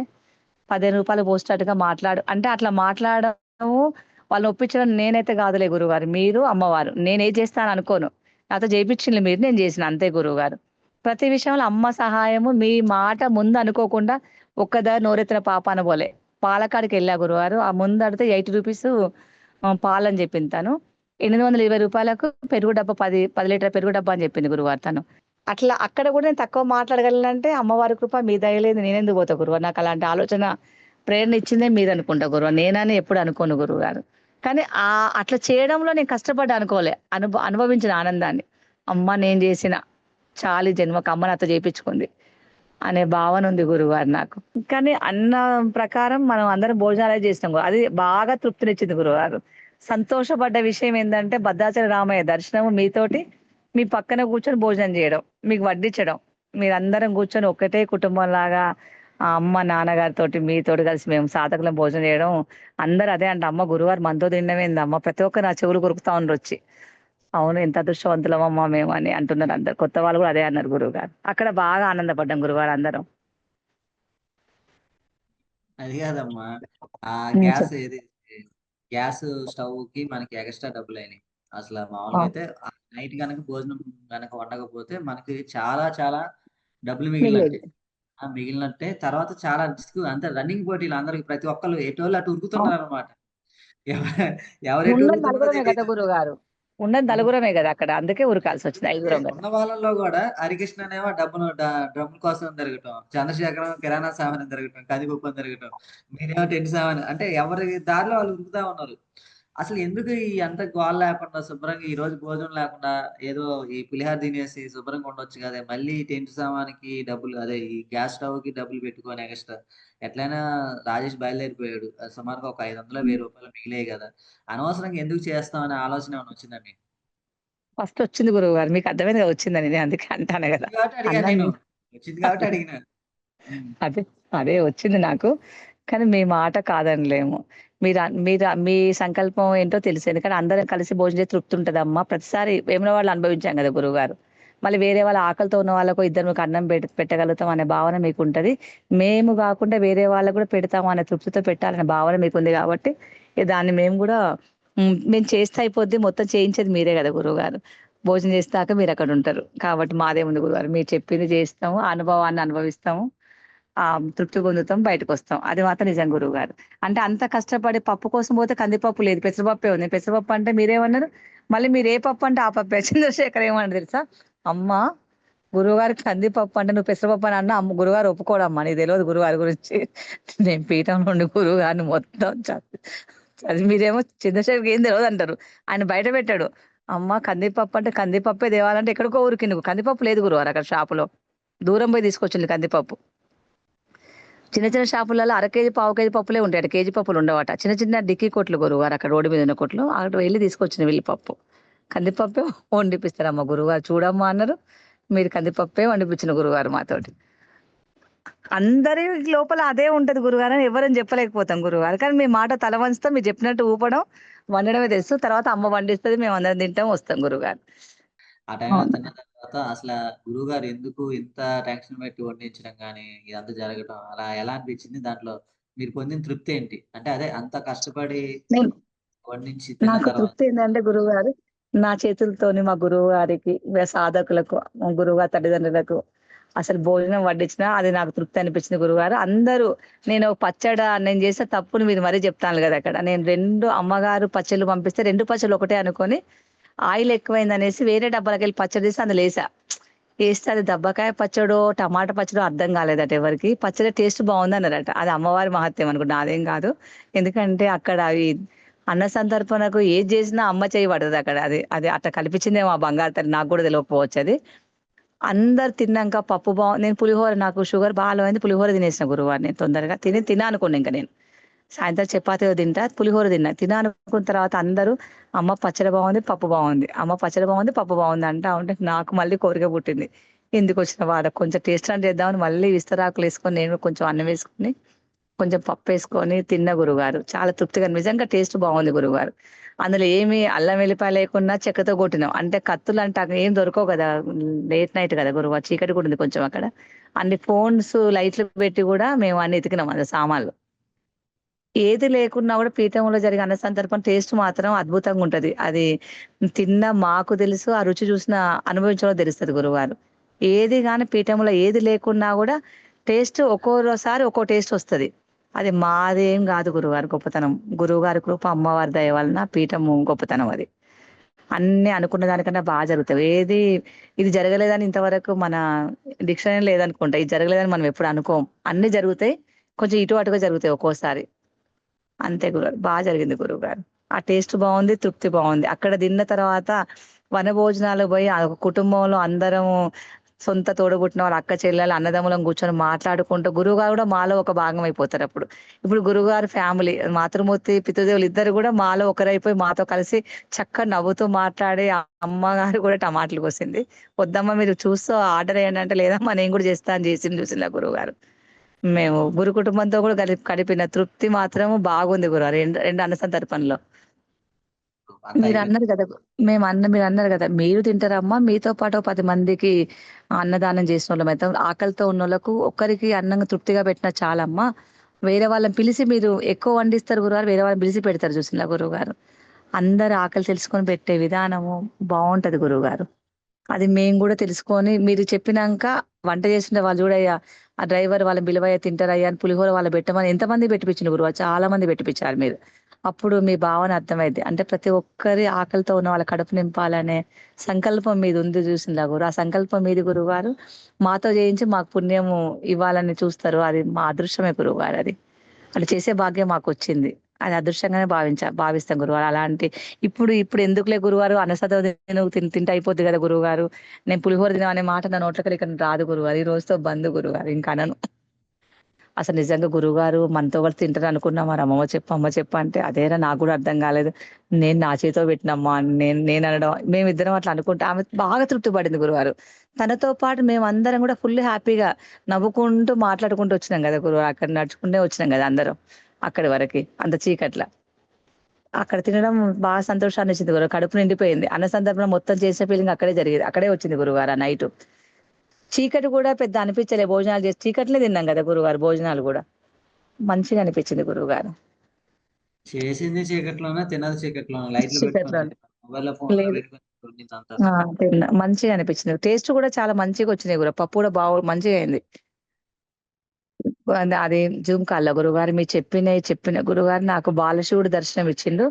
15 రూపాయలు పోసేటట్టుగా మాట్లాడు అంటే, అట్లా మాట్లాడము వాళ్ళని ఒప్పించడం నేనైతే కాదులే గురువుగారు, మీరు అమ్మవారు, నేనేం చేస్తాను అనుకోను, నాతో చేయించింది మీరు, నేను చేసిన అంతే గురువుగారు. ప్రతి విషయంలో అమ్మ సహాయము, మీ మాట ముందు అనుకోకుండా ఒక్కదారి నోరెత్తిన పాప అనబోలే. పాలకాడికి వెళ్ళా గురువారు, ఆ ముందు అడితే 80 రూపీస్ పాలని చెప్పింది తను, 820 రూపాయలకు పెరుగు డబ్బా, 10 లీటర్ పెరుగు డబ్బా అని చెప్పింది గురువారు తను. అట్లా అక్కడ కూడా నేను తక్కువ మాట్లాడగలనంటే అమ్మవారి కృప, మీ దయలేదు నేనెందుకు పోతా గురువారు. నాకు అలాంటి ఆలోచన ప్రేరణ ఇచ్చిందే మీరు అనుకుంటా గురువు, నేనని ఎప్పుడు అనుకోను గురువు గారు. కానీ అట్లా చేయడంలో నేను కష్టపడ్డా అనుకోలే, అనుభవించిన ఆనందాన్ని. అమ్మ నేను చేసిన చాలి జన్మకు అమ్మ నాతో చేయించుకుంది అనే భావన ఉంది గురువుగారు నాకు. కానీ అన్న ప్రకారం మనం అందరం భోజనాలే చేసినాం అది బాగా తృప్తినిచ్చింది గురువుగారు. సంతోషపడ్డ విషయం ఏంటంటే భద్రాచల రామయ్య దర్శనం మీతోటి, మీ పక్కన కూర్చొని భోజనం చేయడం, మీకు వడ్డించడం, మీరందరం కూర్చొని ఒకటే కుటుంబం లాగా, ఆ అమ్మ నాన్నగారితోటి మీతోటి కలిసి మేము సాధకులం భోజనం చేయడం. అందరూ అదే అంట, అమ్మ గురువారు మనతో తినడమేంది అమ్మ, ప్రతి ఒక్కరు నా చెవులు కొరుకుతా ఉండరు వచ్చి. అవును ఎంత అదృష్టవంతులమమ్మా మేము అని అంటున్నారు అందరు, కొత్త వాళ్ళు కూడా అదే అన్నారు గురువు గారు. అక్కడ బాగా ఆనందపడ్డాం గురువారు అందరం. అది కాదమ్మా, ఆ ఉమ్, గ్యాస్ చెప్ ఏది, గ్యాస్ స్టవ్ కి మనకి ఎక్స్ట్రా డబ్బులు అయినాయి. అసలు ఆ, మామూలుగా అయితే నైట్ కనుక భోజనం కనుక వండకపోతే మనకి చాలా చాలా డబ్బులు మిగిలేదు. మిగిలినట్టే. ఆ మిగిలినట్టే. తర్వాత చాలా రిస్క్, అంతే రన్నింగ్ పోటీలు, అందరికి ప్రతి ఒక్కరు ఎటోళ్ళు అటు అవును. ఉరుకుతున్నారు అనమాట. ఎవరెటు ఉన్నది ఉరుకుతున్నారో నలుగురమే కదా తెలియదు. గురువు గారు, ఉన్నది నలుగురమే కదా అక్కడ, అందుకే ఉరకాల్సి వచ్చింది అదే ఐదుగురం కదా. ఉన్న వాళ్ళలో కూడా హరికృష్ణ అనేమో డ్రమ్ముల కోసం తిరగటం, చంద్రశేఖరం కిరాణా సామాన్ తిరగటం, కందిపప్పు తిరగటం, మీరేమో టెంట్ సామాన్, అంటే ఎవరి దారిలో వాళ్ళు ఉరుకుతా ఉన్నారు. అసలు ఎందుకు ఈ అంత గోల లేకుండా శుభ్రంగా ఈ రోజు భోజనం లేకుండా ఏదో ఈ పులిహార తినేసి శుభ్రంగా ఉండొచ్చు కదా, మళ్ళీ టెంట్ సామాన్కి డబ్బులు, అదే ఈ గ్యాస్ స్టవ్ కి డబ్బులు పెట్టుకొని ఎక్స్ట్రా. ఎట్లయినా రాజేష్ బయలుదేరిపోయాడు, అది సుమారుగా ఒక 500 1000 రూపాయలు మిగిలాయి కదా, అనవసరంగా ఎందుకు చేస్తాం అనే ఆలోచన ఏమైనా వచ్చిందండి? ఫస్ట్ వచ్చింది గురువు గారు, మీకు అర్థమైంది కదా వచ్చిందని, నేను అందుకే అంటాను కదా. వచ్చింది కాబట్టి అడిగాను అన్నం నేను, వచ్చింది కాబట్టి అడిగిన. ఉమ్. అదే అదే వచ్చింది నాకు. కానీ మీ మాట కాదనలేము. మీ సంకల్పం ఏంటో తెలుసు. ఎందుకంటే అందరం కలిసి భోజనం చేసి తృప్తి ఉంటదమ్మా. ప్రతిసారి వేములవాడలో అనుభవించాం కదా గురువుగారు. మళ్ళీ వేరే వాళ్ళ ఆకలితో ఉన్న వాళ్ళకు ఇద్దరికి అన్నం పెట్టగలుగుతాం అనే భావన మీకుంటది. మేము గాకుండా వేరే వాళ్ళకి కూడా పెడతాము అనే తృప్తితో పెట్టాలనే భావన మీకుంది కాబట్టి, దాన్ని మేము గూడా మేము చేస్తే అయిపోద్ది. మొత్తం చేయించేది మీరే గదా గురువుగారు. భోజనం చేసేదాకా మీరక్కడుంటరు. కాబట్టి మాదేముంది గురువుగారు. మీరు చెప్పింది చేస్తాము. ఆ అనుభవాన్ని అనుభవిస్తాము. తృప్తి పొందుతాం. బయటకొస్తాం. అది మాత్రం నిజం గురువుగారు. అంటే అంత కష్టపడి పప్పు కోసం పోతే కందిపప్పు లేదు. పెసరపప్పే ఉంది. పెసరపప్పు అంటే మీరేమన్నారు? మళ్ళీ మీరు ఏ పప్పు అంటే ఆ పప్పే. చంద్రశేఖర్ ఏమన్నాడు తెలుసా? అమ్మా గురువుగారు కందిపప్పు అంటే నువ్వు పెసరపప్పు అని అన్నా గురువుగారు ఒప్పుకోడమ్మా. నీకు తెలవదు గురువుగారి గురించి. నేను పీఠంలో ఉండి గురువుగారిని మొత్తం అది మీరేమో చంద్రశేఖర్‌కి ఏం తెలవదంటారు. ఆయన బయట పెట్టాడు. అమ్మ కందిపప్పు అంటే కందిపప్పే తేవాలంటే ఎక్కడికో ఊరికి నువ్వు కందిపప్పు లేదు గురువుగారు అక్కడ షాపులో. దూరం పోయి తీసుకొచ్చింది కందిపప్పు. చిన్న చిన్న షాపులలో అర కేజీ, పావు కేజీ పప్పులే ఉంటాయట. కేజీ పప్పులు ఉండవట. చిన్న చిన్న డిక్కీ కొట్లు గురువుగారు అక్కడ రోడ్డు మీద ఉన్న కొట్లు. అక్కడ వెళ్లి తీసుకొచ్చిన పప్పు. కందిపప్పే వండిపిస్తారమ్మ గురువుగారు. చూడమ్మా అన్నారు. మీరు కందిపప్పే వండిపించిన గురువుగారు మాతోటి. అందరి లోపల అదే ఉంటది గురువుగారు అని ఎవరని చెప్పలేకపోతాం గురువుగారు. కానీ మీ మాట తల వంచుతాం. మీరు చెప్పినట్టు ఊపడం, వండడమే తెలుసు. తర్వాత అమ్మ వండిస్తది. మేము అందరం తింటాం, వస్తాం గురువుగారు. ఆ టైంలో అవును. తిన్న తర్వాత అసల గురువుగారు ఎందుకు ఇంత టెన్షన్ పెట్టి వండించడం గాని, ఇదంతా జరగడం అలా ఎలా అనిపించింది? దాంట్లో మీరు పొందిన తృప్తి ఏంటి? అంటే అదే అంత కష్టపడి నేను వండించి తిన్న నాకు తర్వాత తృప్తి ఏందంటే గురువుగారు, నా చేతులతోని మా గురువుగారికి, సాధకులకు, మా గురువుగారి తల్లిదండ్రులకు అసలు భోజనం వడ్డించినా అది నాకు తృప్తి అనిపించింది గురువుగారు. అందరూ నేను చేసిన తప్పుని మీరు మరీ చెప్తాను గదా అక్కడ. నేను 2 అమ్మగారు పచ్చళ్ళు పంపిస్తే 2 పచ్చళ్ళు ఒకటే అనుకోని, ఆయిల్ ఎక్కువైందనేసి వేరే డబ్బాలకెళ్ళి పచ్చడి తీసి అందులో ఏసా. ఏస్తే అది దబ్బకాయ పచ్చడో, టమాటా పచ్చడో అర్థం కాలేదట ఎవరికీ. పచ్చడి టేస్ట్ బావుందన్నారట. అది అమ్మవారి మహత్యం అనుకుంటా. నాదేం కాదు. ఎందుకంటే అక్కడ అవి అన్న సంతర్పణకు ఏది చేసినా అమ్మ చెయ్యి పడదక్కడ. అది అది అట్లా కల్పించిందేమో ఆ బంగారు తల్లి. నాకు కూడా తెలవకపోవచ్చది. అందరు తిన్నాంక నేను పులిహోర నాకు షుగర్ బా లో అయింది. పులిహోర తినేసిన గురువుగారు నేను తొందరగా. తినా అనుకున్నా ఇంక నేను. సాయంత్రం చపాతీ తింటా, పులిహోర తిన్నా. అనుకున్న తర్వాత అందరూ అమ్మ పచ్చడి బావుంది, పప్పు బావుంది. అమ్మ పచ్చడి బావుంది, పప్పు బావుంది అంటా ఉంటే నాకు మళ్ళీ కోరిక పుట్టింది. ఎందుకొచ్చిన వాడ కొంచెం టేస్ట్ అని చేద్దామని మళ్ళీ విస్తరాకులేసుకొని నేను కొంచెం అన్నం వేసుకొని, కొంచెం పప్పేసుకొని తిన్న గురువుగారు. చాలా తృప్తిగా నిజంగా టేస్ట్ బావుంది గురువుగారు. అందులో ఏమి అల్లం వెల్లిపాయ లేకున్నా చెక్కతో కొట్టినాం. అంటే కత్తులంటే అక్కడ ఏం దొరకవు గదా! లేట్ నైట్ గదా గురువు. చీకటి కూడా ఉంది కొంచెం అక్కడ. అన్ని ఫోన్స్, లైట్లు పెట్టి గూడా మేము అన్ని ఎతికినాం అందులో సామాన్లు. ఏది లేకున్నా గూడా పీఠంలో జరిగే అన్న సందర్భం టేస్ట్ మాత్రం అద్భుతంగుంటది. అది తిన్న మాకు తెలుసు. ఆ రుచి చూసిన అనుభవించినోళ్ళకి తెలుస్తది గురువుగారు. ఏది గాని పీఠంలో ఏది లేకున్నా గూడా టేస్ట్ ఒక్కోసారి ఒక్కో టేస్ట్ ఒస్తది. అది మాదేం గాదు గురువుగారు గొప్పతనం. గురువుగారి కృప, అమ్మవారి దయ వలన పీఠము గొప్పతనం అది. అన్నీ అనుకున్న దానికన్నా జరుగుతాయి. ఇది జరగలేదని ఇంతవరకు మన డిక్షనరీలో లేదనుకుంటా. ఇది జరగలేదని మనం ఎప్పుడు అనుకోం. అన్నీ జరుగుతాయి. కొంచెం ఇటు అటుగా జరుగుతాయి ఒక్కోసారి. అంతే గురుగారు. జరిగింది గురువుగారు. ఆ టేస్ట్ బావుంది. తృప్తి బావుంది. అక్కడ తిన్న తర్వాత వనభోజనాలకు బోయి ఒక కుటుంబంలో అందరం సొంత తోడబుట్టిన వాళ్ళ అక్క చెల్లెలు, అన్నదమ్ములం కూర్చొని మాట్లాడుకుంటూ గురువుగారు గూడా మాలో ఒక భాగం అయిపోతారప్పుడు. ఇప్పుడు గురువుగారి ఫ్యామిలీ మాతృమూర్తి, పితృదేవులు ఇద్దరు గూడా మాలో ఒకరైపోయి మాతో కలిసి చక్కగా నవ్వుతూ మాట్లాడి ఆ అమ్మగారు గూడా టమాటాలు కోసింది. "వద్దమ్మా మీరు ఆర్డర్ ఎయ్యండి" అంటే, "లేదమ్మా నేను గూడా చేస్తా" అని చేసింది చూసిండ్రా గురువుగారు. మేము గురు కుటుంబంతో కూడా గడిపిన తృప్తి మాత్రం బాగుంది గురువు. 2 అన్న సంతర్పణలో. అంతా అయిపోయింది. మీరన్నారు గదా! మీరన్నారు గదా! మీరు తింటారమ్మా, మీతో పాటు ఓ 10 మందికి అన్నదానం చేసినోళ్ళమైతాం. ఆకలితో ఉన్నోళ్ళకు ఒక్కరికి అన్నం తృప్తిగా పెట్టినా చాలమ్మా. వేరే వాళ్ళని పిలిసి మీరు ఎక్కువ వండిస్తారు గురువుగారు. వేరే వాళ్ళని పిలిసి పెడతారు చూసిండ్రా గురువుగారు. అందరి ఆకలి తెలుసుకొని పెట్టే విధానము బావుంటది గురువుగారు. అది మేము గూడా తెలుసుకొని మీరు చెప్పినంక వంట చేసిన వాళ్ళు చూడయ్యా, ఆ డ్రైవర్ వాళ్ళని పిలవయ్యా తింటారయ్యా అని పులిహోర వాళ్ళకి పెట్టమని ఎంతమందికి పెట్టిపించిండ్రు గురువా. చాలా మందికి పెట్టిపిచ్చారు మీరు. అప్పుడు మీ భావన అర్థమైద్ది. అంటే ప్రతి ఒక్కరి ఆకలితో ఉన్న వాళ్ళ కడుపు నింపాలనే సంకల్పం మీదుంది చూసిండ్రా గురు. ఆ సంకల్పం మీది గురువుగారు. మాతో చేయించి మాకు పుణ్యము ఇవ్వాలని చూస్తారు. అది మా అదృష్టమే గురువుగారు అది. అట్లా చేసే భాగ్యం మాకొచ్చింది. అది అదృష్టంగానే భావిస్తాం గురువుగారు. ఇప్పుడు ఎందుకులే గురువుగారు అన్నసతో నువ్వు తింటే అయిపోద్ది గదా గురువుగారు. నేను పులిహోర తినను అనే మాట నా నోట్లోకెళ్ళి ఇక రాదు గురువుగారు. ఈ రోజుతో బంద్ గురువుగారు. ఇంక అనను. అసలు నిజంగా గురువుగారు మనతో వాళ్ళు తింటారు అనుకున్నా, మరి అమ్మ చెప్ప అంటే, అదేరా నాకు కూడా అర్థం కాలేదు, నేను నా చేతితో పెట్టినమ్మా అని నేను అనడం, మేమిద్దరం అట్లా అనుకుంటే ఆమె బాగా తృప్తి పడింది గురువారు. తనతో పాటు మేమందరం కూడా ఫుల్ హ్యాపీగా నవ్వుకుంటూ మాట్లాడుకుంటూ వచ్చినాం కదా గురువారు, అక్కడ నడుచుకుంటే వచ్చినాం కదా అందరం అక్కడి వరకు అంత చీకట్ల. అక్కడ తినడం బాగా సంతోషాన్ని ఇచ్చింది గురువు, కడుపు నిండిపోయింది. అన్న సందర్భంలో మొత్తం చేసే ఫీలింగ్ అక్కడే జరిగేది, అక్కడే వచ్చింది గురువారు ఆ నైట్. చీకటి కూడా పెద్ద అనిపించలే, భోజనాలు చేసి చీకట్లే తిన్నాం కదా గురువారు, భోజనాలు కూడా మంచిగా అనిపించింది గురువుగారు. చేసింది చీకట్లోనే, తిన్నది చీకట్లోనే, లైట్లు చీకట్లో పెట్టుకొని మొబైల్ ఫోన్ లో లేదు. పెట్టుకొని తిన్నదంతా. తిన్నా మంచిగా అనిపించింది, టేస్ట్ కూడా చాలా మంచిగా వచ్చినాయి గురు, పప్పు కూడా బాగా మంచిగా అయింది. అది జూమ్ కాల్లో గురుగారు మీరు చెప్పిన గురుగారు నాకు బాలశివుడు దర్శనం ఇచ్చిండు,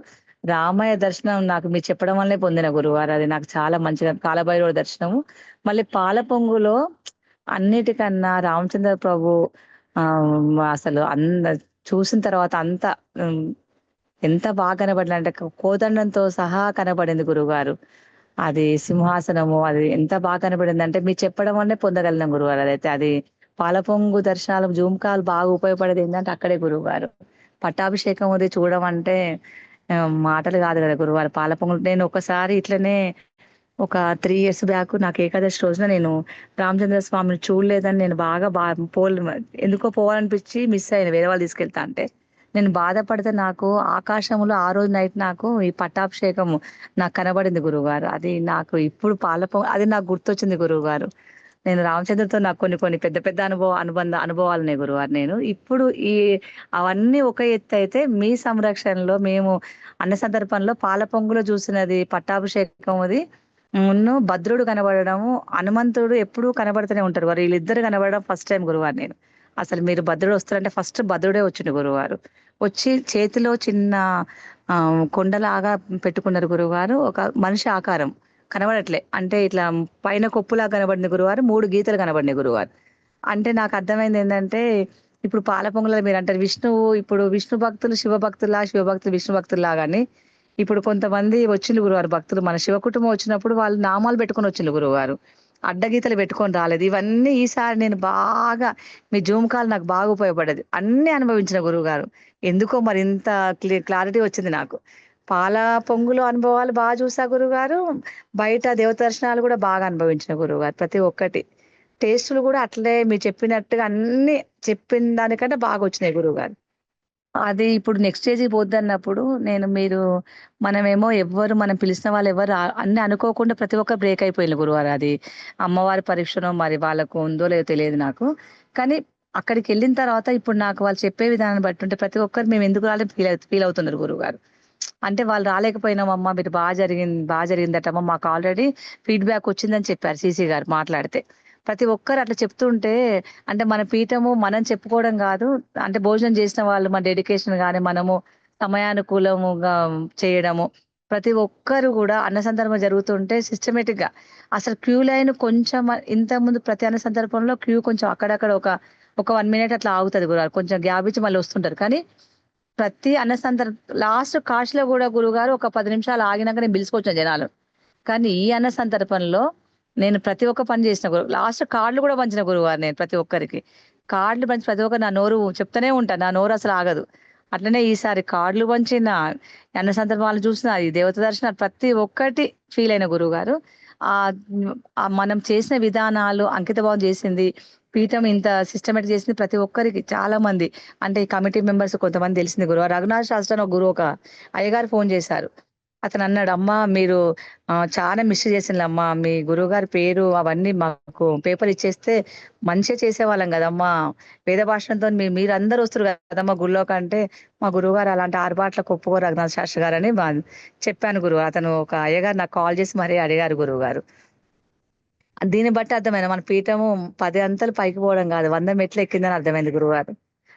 రామయ్య దర్శనం నాకు మీరు చెప్పడం వల్లే పొందిన గురువారు, అది నాకు చాలా మంచిగా. కాలభైరవుడి దర్శనము, మళ్ళీ పాల పొంగులో అన్నిటికన్నా రామచంద్ర ప్రభు ఆ అసలు చూసిన తర్వాత అంత ఎంత బాగా కనబడింది అంటే కోదండంతో సహా కనబడింది గురుగారు. అది సింహాసనము అది ఎంత బాగా కనబడింది అంటే మీరు చెప్పడం వల్లే పొందగలిగిన గురుగారు. అదైతే అది పాల పొంగు దర్శనాలు జూమ్ కాల్ బాగా ఉపయోగపడేది ఏంటంటే అక్కడే గురువుగారు. పట్టాభిషేకం అది చూడడం అంటే మాటలు కాదు కదా గురువారు. పాల పొంగులు నేను ఒకసారి ఇట్లనే ఒక 3 years బ్యాక్ నాకు ఏకాదశి రోజున నేను రామచంద్ర స్వామిని చూడలేదని నేను బాగా ఎందుకో పోవాలనిపించి మిస్ అయ్యాను, వేరే వాళ్ళు తీసుకెళ్తా అంటే. నేను బాధపడితే నాకు ఆకాశంలో ఆ రోజు నైట్ నాకు ఈ పట్టాభిషేకం నాకు కనబడింది గురువుగారు. అది నాకు ఇప్పుడు అది నాకు గుర్తొచ్చింది గురువుగారు. నేను రామచంద్రతో నాకు కొన్ని కొన్ని పెద్ద పెద్ద అనుభవాలున్నాయి గురువారు. నేను ఇప్పుడు అవన్నీ ఒక ఎత్తు అయితే, మీ సంరక్షణలో మేము అన్న సందర్భంలో పాల పొంగులో చూసినది పట్టాభిషేకం అది భద్రుడు కనబడము, హనుమంతుడు ఎప్పుడూ కనబడుతూనే ఉంటారు వారు, వీళ్ళిద్దరు కనబడడం ఫస్ట్ టైం గురువారు నేను. అసలు మీరు భద్రుడు వస్తారంటే ఫస్ట్ భద్రుడే వచ్చిండు గురువారు. వచ్చి చేతిలో చిన్న కొండలాగా పెట్టుకున్నారు గురువారు, ఒక మనిషి ఆకారం కనబడట్లే, అంటే ఇట్లా పైన కొప్పులా కనబడింది గురువారు, 3 గీతలు కనబడినాయి గురువారు. అంటే నాకు అర్థమైంది ఏంటంటే, ఇప్పుడు పాల పొంగులలో మీరు అంటారు విష్ణువు, ఇప్పుడు విష్ణు భక్తులు శివ భక్తులు విష్ణు భక్తుల్లా గాని, ఇప్పుడు కొంతమంది వచ్చిండ్రు గురువారు భక్తులు, మన శివ కుటుంబం వచ్చినప్పుడు వాళ్ళు నామాలు పెట్టుకొని వచ్చిండ్రు గురువారు, అడ్డగీతలు పెట్టుకొని రాలేదు. ఇవన్నీ ఈసారి నేను బాగా మీ జూమ్ కాల్ నాకు బాగా ఉపయోగపడ్డది, అన్ని అనుభవించిన గురువు గారు. ఎందుకో మరి ఇంత క్లారిటీ వచ్చింది నాకు. పాల పొంగులు అనుభవాలు బాగా చూసా గురుగారు, బయట దేవ దర్శనాలు కూడా బాగా అనుభవించిన గురువుగారు. ప్రతి ఒక్కటి టేస్టులు కూడా అట్లే మీరు చెప్పినట్టుగా అన్ని చెప్పిన దానికంటే బాగా వచ్చినాయి గురువుగారు. అది ఇప్పుడు నెక్స్ట్ స్టేజ్‌కి పోద్దన్నప్పుడు మీరు మనమేమో మనం పిలిచిన వాళ్ళు ఎవరు అన్నీ అనుకోకుండా ప్రతి ఒక్కరు బ్రేక్ అయిపోయిండ్రు గురువారు. అది అమ్మవారి పరీక్షనో మరి వాళ్ళకు ఉందో లేదో తెలియదు నాకు. కానీ అక్కడికెళ్ళిన తర్వాత ఇప్పుడు నాకు వాళ్ళు చెప్పే విధానాన్ని బట్టుంటే ప్రతి ఒక్కరు మేము ఎందుకు రాలేదు ఫీల్ అవుతున్నారు గురువుగారు. అంటే వాళ్ళు రాలేకపోయినామమ్మా, మీరు బా జరిగిందటమ్మా, మాకు ఆల్రెడీ ఫీడ్‌బ్యాక్ వచ్చిందని చెప్పారు సీసీ గారు మాట్లాడితే. ప్రతి ఒక్కరు అట్లా చెప్తుంటే, అంటే మన పీఠము మనం చెప్పుకోవడం గాదు, అంటే భోజనం చేసిన వాళ్ళు మన డెడికేషన్ గాని, మనము సమయానుకూలముగా చేయడము. ప్రతి ఒక్కరు గూడా అన్న సందర్భం జరుగుతుంటే సిస్టమేటిక్‌గా అసలు క్యూ లైన్ కొంచెం ఇంతకుముందు ప్రతి అన్న సందర్భంలో క్యూ కొంచెం అక్కడక్కడ ఒక 1 మినిట్ అట్లా ఆగుతది గురుగారు, కొంచెం గ్యాప్ ఇచ్చి మళ్ళీ వస్తుంటారు. కానీ ప్రతి అన్న లాస్ట్ కాశీలో గూడా గురుగారు ఒక 10 నిమిషాలు ఆగినాక నేను పిలుచుకొచ్చిన జనాలు. కానీ ఈ అన్న సందర్భంలో నేను ప్రతి ఒక్క పని చేసిన లాస్ట్ కార్డ్‌లు గూడా పంచిన గురువారు నేను ప్రతి ఒక్కరికి. కార్డ్‌లు పంచి ప్రతి ఒక్కరు నా నోరు చెప్తూనే ఉంటా, నా నోరు అసలు ఆగదు. అట్లనే ఈసారి కార్డ్‌లు పంచిన, అన్న సందర్భాలు చూసిన, ఈ దేవత దర్శనాలు ప్రతి ఒక్కటి ఫీల్ అయిన గురువుగారు. మనం చేసిన విధానాలు, అంకితభావం చేసింది, పీఠం ఇంత సిస్టమాటిక్ చేసింది ప్రతి ఒక్కరికి చాలా మంది, అంటే ఈ కమిటీ మెంబర్స్ కొంతమంది తెలిసింది గురువారు. రఘునాథ్ శాస్త్రి అని ఒక గురువు, ఒక అయ్యగారు ఫోన్ చేశారు. అతనన్నాడు, "అమ్మా మీరు చాలా మిస్ చేసిండ్లమ్మా. మీ గురువుగారి పేరు అవన్నీ మాకు పేపర్ ఇచ్చేస్తే మంచిగా చేసేవాళ్ళం గదమ్మా. వేద భాషణంతోని మీరందరూ వస్తుర్రు గదమ్మా గుళ్ళోకంటే, మా గురువుగారు అలాంటి ఆర్భాట్లకు ఒప్పుకోరు రఘునాథ్ శాస్త్రి గారని" చెప్పాను గురువు. అతను ఒక అయ్యగారు నాకు కాల్ చేసి మరీ అడిగారు గురువుగారు. దీన్ని బట్టి అర్థమైంది మన పీఠము 10 అంతలు పైకి పోవడం గాదు, 100 మెట్లు ఎక్కిందని అర్థమైంది గురువుగారు.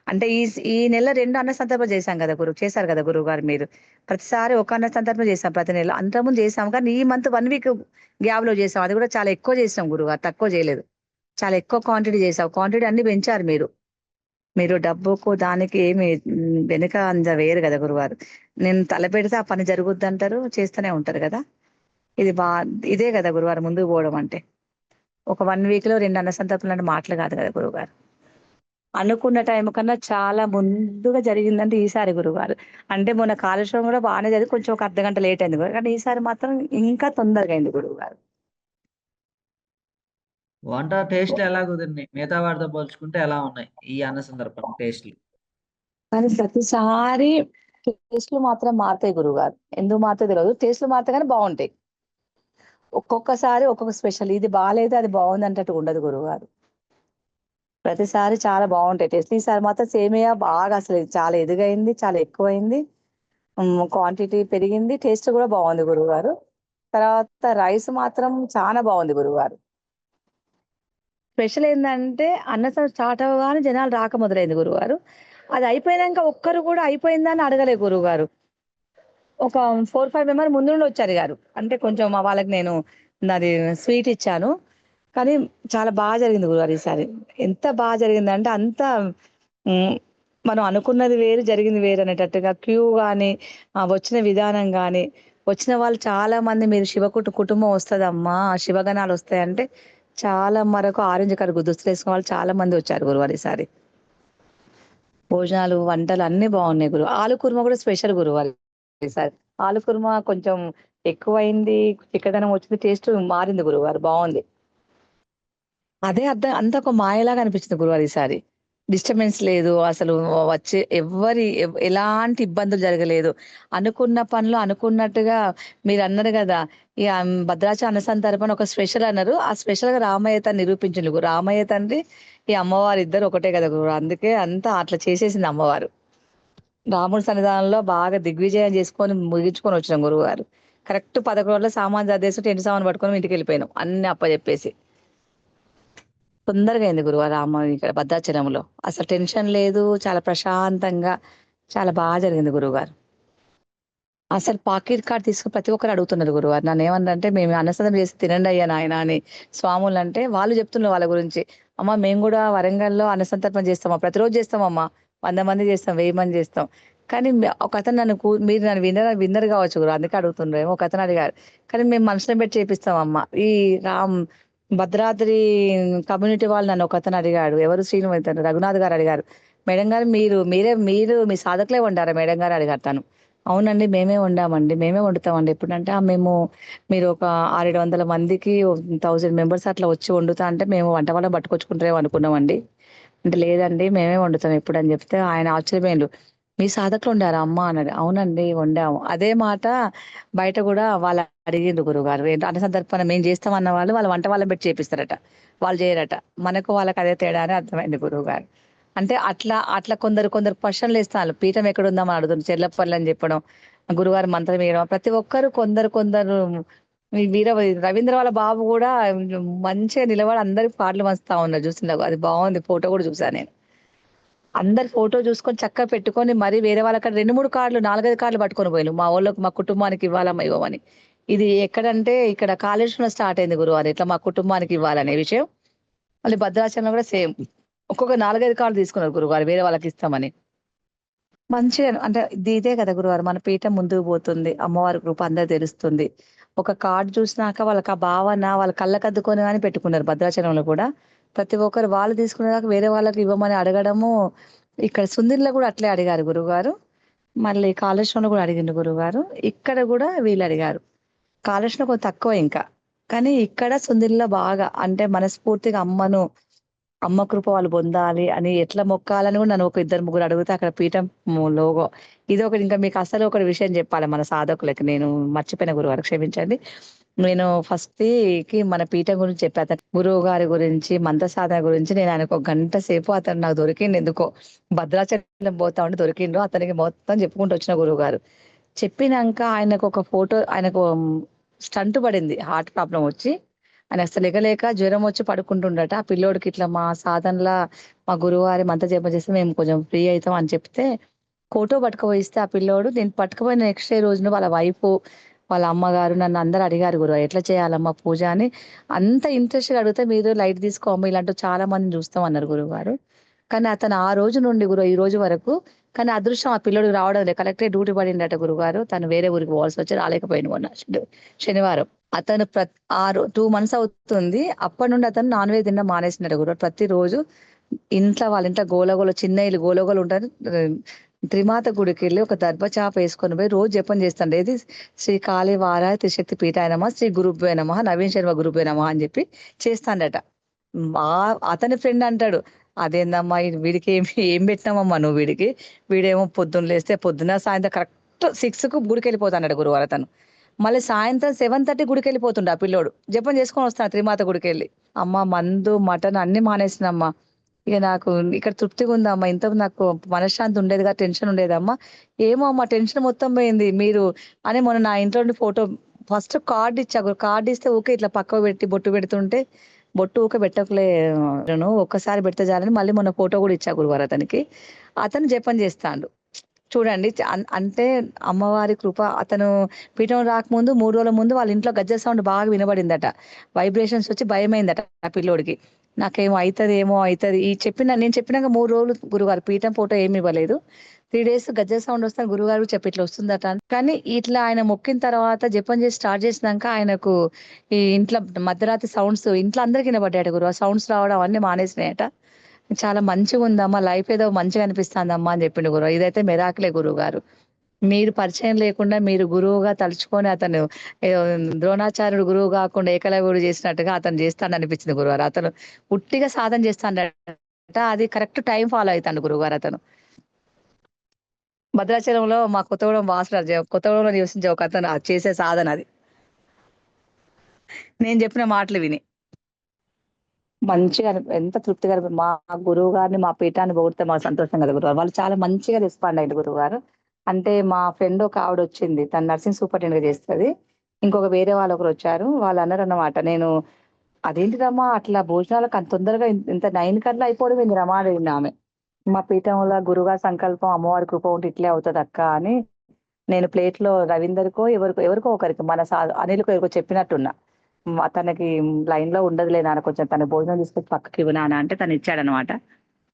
అంటే ఈ నెల 2 అన్న సంతర్పణ చేశాం గదా చేశారు గదా గురువుగారు మీరు. ప్రతిసారి ఒక అన్న సంతర్పణ చేశాం ప్రతి నెల. అంతకుముందు చేశాం కానీ ఈ మంత్ 1 వీక్ గ్యాప్‌లో చేశాం. అది కూడా చాలా ఎక్కువ చేసినాం గురువుగారు, తక్కువ చేయలేదు. చాలా ఎక్కువ క్వాంటిటీ చేశాం. క్వాంటిటీ అన్ని పెంచారు మీరు. మీరు డబ్బుకు దానికి ఏమి వెనక వేయరు గదా గురువుగారు. నేను తలపెడితే ఆ పని జరుగుద్దంటారు, చేస్తూనే ఉంటారు గదా! ఇది ఇదే గదా గురువుగారు ముందుకు పోవడం అంటే. ఒక 1 వీక్‌లో 2 అన్న సంతర్పణలు అంటే మాటలు కాదు కదా గురువుగారు. అనుకున్న టైం కన్నా చాలా ముందుగా జరిగిందంటే ఈసారి గురువుగారు. అంటే మొన్న కాళేశ్వరం కూడా బానే జరిగింది. కొంచెం ఒక అర్ధగంట లేట్ అయింది గురు. కానీ ఈసారి మాత్రం ఇంకా తొందరగా అయింది గురువుగారు. వంట టేస్ట్లు ఎలా కుదిరినాయి? మిగతా వాటితో పోల్చుకుంటే ఎలా ఉన్నాయి ఈ అన్న సందర్పణ టేస్ట్లు? కానీ ప్రతిసారి టేస్ట్‌లు మాత్రం మారతాయి గురువుగారు. ఎందుకు మారతాయో తెలవదు. టేస్ట్‌లు మారతాయి కానీ బావుంటాయి. ఒక్కొక్కసారి ఒక్కొక్క స్పెషల్. ఇది బాలేదు, అది బావుంది అనేటట్టుగా ఉండదు గురువుగారు. ప్రతిసారి చాలా బావుంటాయి టేస్ట్‌లు. ఈసారి మాత్రం సేమియా బాగా అసలు చాలా ఎదుగైంది. చాలా ఎక్కువైంది. క్వాంటిటీ పెరిగింది. టేస్ట్ కూడా బావుంది గురువుగారు. తర్వాత రైస్ మాత్రం చానా బావుంది గురువుగారు. స్పెషల్ ఏందంటే అన్నసం స్టార్ట్ అవ్వగానే జనాలు రాక మొదలైంది గురువుగారు. అది అయిపోయినంక ఒక్కరు కూడా అయిపోయిందా అని అడగలే గురువుగారు. ఒక 4, 5 మెంబర్ ముందు నుండి వచ్చారు గారు. అంటే కొంచెం మా వాళ్ళకి నేను నాది స్వీట్ ఇచ్చాను. కానీ చాలా జరిగింది గురుగారు ఈసారి. ఎంత జరిగిందంటే అంత హ్మ్. మనం అనుకున్నది వేరు, జరిగింది వేరు అనేటట్టుగా క్యూ గాని, వచ్చిన విధానం గాని, వచ్చిన వాళ్ళు చాలా మంది మీరు కుటుంబం వస్తదమ్మా, శివగణాలొస్తాయంటే చాలా మరకు ఆరెంజ్ కలర్ దుస్తులేసుకున్న వాళ్ళు చాలా మంది వచ్చారు గురువారు ఈసారి. భోజనాలు, వంటలు అన్నీ బాగున్నాయి ఆలు కుర్మా కూడా స్పెషల్ గురువారు ఈసారి. ఆలు కుర్మా కొంచెం ఎక్కువైంది. చిక్కదనం వచ్చింది. టేస్ట్ మారింది గురువుగారు. బావుంది. అదే అంతా ఒక మాయలాగా అనిపించింది గురువారు ఈసారి. డిస్టర్బెన్స్ లేదు. అసలు వచ్చే ఎలాంటి ఇబ్బందులు జరగలేదు. అనుకున్న పనులు అనుకున్నట్టుగా మీరన్నారు గదా! భద్రాచలం అన్నసంత తరపున ఒక స్పెషల్ అన్నారు. ఆ స్పెషల్‌గా రామయ్య తాను నిరూపించిండు. రామయ్య తండ్రి, ఈ అమ్మవారు ఇద్దరు ఒకటే కదా గురు. అందుకే అంతా అట్లా చేసేసింది అమ్మవారు. రాముడి సన్నిధానంలో బాగా దిగ్విజయం చేసుకొని ముగించుకొని వచ్చినాం గురువుగారు. కరెక్ట్ 11 రోజుల్లో సామాను సర్దేసుకుంటే ఇంటి సామాను పట్టుకొని ఇంటికెళ్ళిపోయినాం. అన్నీ అప్పజెప్పేసి. తొందరగా అయింది గురువారం ఇక్కడ భద్రాచలంలో. అసలు టెన్షన్ లేదు. చాలా ప్రశాంతంగా చాలా జరిగింది గురువుగారు. అసలు పాకెట్ కార్డ్ తీసుకొని ప్రతి ఒక్కరు అడుగుతున్నారు గురువారు. నన్నేమన్నారంటే, "మేము అన్నసందర్పణ చేసి తినండయ్యా నాయన" అని స్వాములంటే వాళ్ళు చెప్తున్నారు వాళ్ళ గురించి. "అమ్మ మేము గూడా వరంగల్‌లో అన్నసంతర్పణ చేస్తామా, ప్రతిరోజు చేస్తామమ్మా. 100 మంది చేస్తాం, 1000 మంది చేస్తాం." కానీ ఒకతను మీరు నన్ను విన్నర్ కావచ్చు గురు. అందుకే అడుగుతుండ్రేమో. ఒకతను అడిగారు. "కానీ మేము మనుషులని పెట్టి చేపిస్తామమ్మా." ఈ రామ్ భద్రాద్రి కమ్యూనిటీ వాళ్ళు నన్ను ఒకతను అడిగాడు. ఎవరు రఘునాథ్ గారు అడిగారు. "మేడం గారు మీరు మీ సాధకులే వండారా మేడం గారు?" అడిగారు తను. అవునండి. మేమే వండామండి. మేమే వండుతామండి. ఎప్పుడంటే మీరు ఒక 600, 700 మందికి 1000 మెంబర్స్ అట్లా వచ్చి వండుతా అంటే మేము వంట వాళ్ళని పట్టుకొచ్చుకుంటారేమో అనుకున్నామండి. అంటే లేదండి మేమే వండుతాం ఎప్పుడని చెప్తే ఆయన ఆశ్చర్యపోయిండు. "మీ సాధకులు వండారా అమ్మ?" అన్నాడు. అవునండి వండాము. అదే మాట బయట గూడా వాళ్ళు అడిగిండ్రు గురువుగారు. అన్న సందర్భాన మేము చేస్తాం అన్న వాళ్ళు వాళ్ళ వంట వాళ్ళని పెట్టి చేపిస్తారట. వాళ్ళు చేయరట. మనకు వాళ్ళకి అదే తేడా అని అర్థమైంది గురువుగారు. అంటే అట్లా కొందరు క్వెషన్‌లేస్తాన్లు. పీఠం ఎక్కడుందామని అడుగుతున్నారు. చెర్లపల్లి అని చెప్పడం, గురువారం మంత్రం వేయడం. ప్రతి ఒక్కరు కొందరు ఈ రవీంద్ర వాళ్ళ బాబు గూడా మంచిగా నిలబడి అందరికి పాటలు పంచుతా ఉన్నారు చూసిండ్రా. అది బావుంది. ఫోటో గూడా చూసా నేను. అందరి ఫోటో చూసుకొని చక్కగా పెట్టుకొని మరి వేరే వాళ్ళ కాడ 2, 3 కార్డ్‌లు 4, 5 కార్డ్‌లు పట్టుకొని పోయిండ్రు. మా కుటుంబానికి ఇవ్వాలమ్మా ఇవ్వమని. ఇది ఎక్కడంటే ఇక్కడ కాళేశ్వరంలో స్టార్ట్ అయింది గురువారం. ఇట్లా మా కుటుంబానికి ఇవ్వాలనే విషయం. మళ్ళీ భద్రాచలంలో కూడా సేమ్. ఒక్కొక్క 4, 5 కార్డ్‌లు తీసుకున్నారు గురువుగారు వేరే వాళ్ళకిస్తామని. మంచిగా అంటే ఇదే కదా గురువారం మన పీఠం ముందుకు పోతుంది. అమ్మవారి కృప అందరికి తెలుస్తుంది. ఒక కార్డ్ చూసినాక వాళ్ళకి ఆ భావన వాళ్ళ కళ్ళకద్దుకొని గాని పెట్టుకున్నారు భద్రాచలంలో కూడా. ప్రతి ఒక్కరు వాళ్ళు తీసుకునేదాకా వేరే వాళ్ళకి ఇవ్వమని అడగడము, ఇక్కడ సుందిర్లో కూడా అట్లే అడిగారు గురువుగారు. మళ్ళీ కాళేశ్వరంలో కూడా అడిగిండ్రు గురువుగారు. ఇక్కడ కూడా వీళ్ళు అడిగారు. కాళేశ్వరం కొంచెం తక్కువ ఇంకా. కానీ ఇక్కడ సుందిర్లో బాగా అంటే మనస్ఫూర్తిగా అమ్మ కృప వాళ్ళు పొందాలి అని ఎట్లా మొక్కాలని కూడా నన్ను ఒక ఇద్దరు ముగ్గురు అడిగితే అక్కడ పీఠం లోగో ఇదొకటి ఇంకా మీకు అసలు ఒకటి విషయం చెప్పాలి మన సాధకులకి. నేను మర్చిపోయిన గురువుగారు క్షమించండి. నేను ఫస్ట్‌కి మన పీఠం గురించి చెప్పా. గురువు గారి గురించి, మంత్ర సాధన గురించి నేను ఆయనకు ఒక గంట సేపు అతను నాకు దొరికిండు ఎందుకో. భద్రాచలం పోతా ఉంటే దొరికిండు. అతనికి మొత్తం చెప్పుకుంటూ వచ్చిన గురువుగారు. చెప్పినంక ఆయనకు స్టంట్ పడింది. హార్ట్ ప్రాబ్లమ్ వచ్చి. ఆయన అసలు లెగలేక జ్వరం వచ్చి పడుకుంటుండట. ఆ పిల్లోడికి ఇట్లా మా సాధనల మా గురువుగారి మంత్ర జపం చేస్తే మేము కొంచెం ఫ్రీ అయితాం అని చెప్తే, ఫోటో పట్టుకపోయిస్తే ఆ పిల్లోడు నేను పట్టుకుపోయిన నెక్స్ట్ డే రోజున వాళ్ళ వైఫు, వాళ్ళ అమ్మగారు నన్ను అందరూ అడిగారు గురువు ఎట్లా చేయాలమ్మా పూజ అని. అంత ఇంట్రెస్ట్‌గా అడిగితే మీరు లైట్ తీసుకో అమ్మ ఇలాంటి చాలా మందిని చూస్తాం అన్నారు గురువుగారు. కానీ అతను ఆ రోజు నుండి ఈ రోజు వరకు కానీ అదృష్టం ఆ పిల్లోడికి రావడం లేదు. కలెక్టరేట్ డ్యూటీ పడిందట గురువుగారు. తను వేరే ఊరికి పోవాల్సొచ్చి రాలేకపోయిండు మొన్న శనివారం. అతను 2 మంత్స్ అవుతుంది. అప్పటి నుండి అతను నాన్ వెజ్ తినడం మానేసినాడు గురు. ప్రతిరోజు వాళ్ళ ఇంట్లో గోలగోల చిన్న ఇల్లు గోలగోల ఉంటుంది. త్రిమాత గుడికి వెళ్ళి ఒక దర్భచాప వేసుకొని పోయి రోజు జపం చేస్తాండి. ఏది శ్రీ కాళీ వారాయ త్రిశక్తి పీఠాయ నమః శ్రీ గురుభ్యో నమః నవీన్ శర్మ గురుభ్యో నమః అని చెప్పి చేస్తాడట. అతని ఫ్రెండ్ అంటాడు, అదేందమ్మా వీడికి ఏం పెట్టినామమ్మా నువ్వు వీడికి, వీడేమో పొద్దున్న లేస్తే పొద్దున సాయంత్రం కరెక్ట్ 6కు గుడికి వెళ్ళిపోతాడు గురువారు అతను. మళ్ళీ సాయంత్రం 7:30 గుడికి వెళ్ళిపోతుండే ఆ పిల్లోడు, జపం చేసుకొని వస్తాడు త్రిమాత గుడికి వెళ్ళి. అమ్మ మందు మటన్ అన్ని మానేసినమ్మా, ఇక నాకు ఇక్కడ తృప్తిగా ఉందమ్మా, ఇంత నాకు మనశ్శాంతి ఉండేదిగా, టెన్షన్ ఉండేదమ్మా, ఏమో అమ్మా టెన్షన్ మొత్తం పోయింది మీరు అని. మొన్న నా ఇంట్లో నుండి ఫోటో ఫస్ట్ కార్డు ఇచ్చా, కార్డు ఇస్తే ఊకే ఇట్లా పక్కకు పెట్టి బొట్టు పెడుతుంటే, బొట్టు ఊక పెట్టకలే ఒక్కసారి పెడితే చాలని మళ్ళీ మొన్న ఫోటో కూడా ఇచ్చా గురువారు అతనికి. అతను జపం చేస్తాడు చూడండి. అంటే అమ్మవారి కృప. అతను పీఠం రాకముందు 3 రోజుల ముందు వాళ్ళ ఇంట్లో గజ్జ సౌండ్ బాగా వినబడిందట, వైబ్రేషన్స్ వచ్చి భయమైందట ఆ పిల్లోడికి. నాకేమో అవుతుంది నేను చెప్పినాక 3 రోజులు గురువారు పీఠం ఫోటో ఏమి ఇవ్వలేదు. 3 days గజ్జ సౌండ్ వస్తే గురుగారు చెప్పి ఇట్లా వస్తుందట. కానీ ఇట్లా ఆయన మొక్కిన తర్వాత జపం చేసి స్టార్ట్ చేసినాక ఆయనకు ఈ ఇంట్లో మధ్యరాత్రి సౌండ్స్ ఇంట్లో అందరికి వినబడ్డాయట గురువు, సౌండ్స్ రావడం అన్ని మానేసినాయట. చాలా మంచిగా ఉందమ్మా, లైఫ్ ఏదో మంచిగా అనిపిస్తుందమ్మా అని చెప్పిండు గురువు. ఇదైతే మెరాకిలే గురువు గారు. మీరు పరిచయం లేకుండా మీరు గురువుగా తలుచుకొని అతను ద్రోణాచార్యుడు గురువు కాకుండా ఏకలవ్యుడు చేసినట్టుగా అతను చేస్తాడు అనిపించింది గురువారు. అతను ఉట్టిగా సాధన చేస్తాడట, అది కరెక్ట్ టైం ఫాలో అవుతాడు గురువుగారు. అతను భద్రాచలంలో మా కొత్తగూడెం కొత్తగూడెంలో నివసించే ఒక అతను చేసే సాధన అది, నేను చెప్పిన మాటలు విని మంచిగా ఎంత తృప్తిగా మా గురువు గారిని మా పీఠాన్ని పొగిడితే మాకు సంతోషం కదా గురువు. వాళ్ళు చాలా మంచిగా రెస్పాండ్ అయ్యింది గురువు గారు. అంటే మా ఫ్రెండ్ ఒక ఆవిడ వచ్చింది, తను నర్సింగ్ సూపరింటెండెంట్ గా చేస్తుంది. ఇంకొక వేరే వాళ్ళు ఒకరు వచ్చారు, వాళ్ళు అన్నారు అన్నమాట, నేను అదేంటిదమ్మా అట్లా భోజనాలకు అంత తొందరగా ఇంత 9 కల్లా అయిపోవడం ఏంది రమా అడిగింది ఆమె. మా పీఠంలో గురుగారి సంకల్పం అమ్మవారి కృప ఉంటే ఇట్లే అవుతుంది అక్క అని నేను ప్లేట్లో రవీందర్కో ఎవరికో ఒకరికి మన అనిల్కో ఎవరికో చెప్పినట్టున్నా. తనకి లైన్ లో ఉండదులే నాన్న, కొంచెం తన భోజనం తీసుకొచ్చి పక్కకి ఇవ్వు నాన్న అంటే తను ఇచ్చాడనమాట.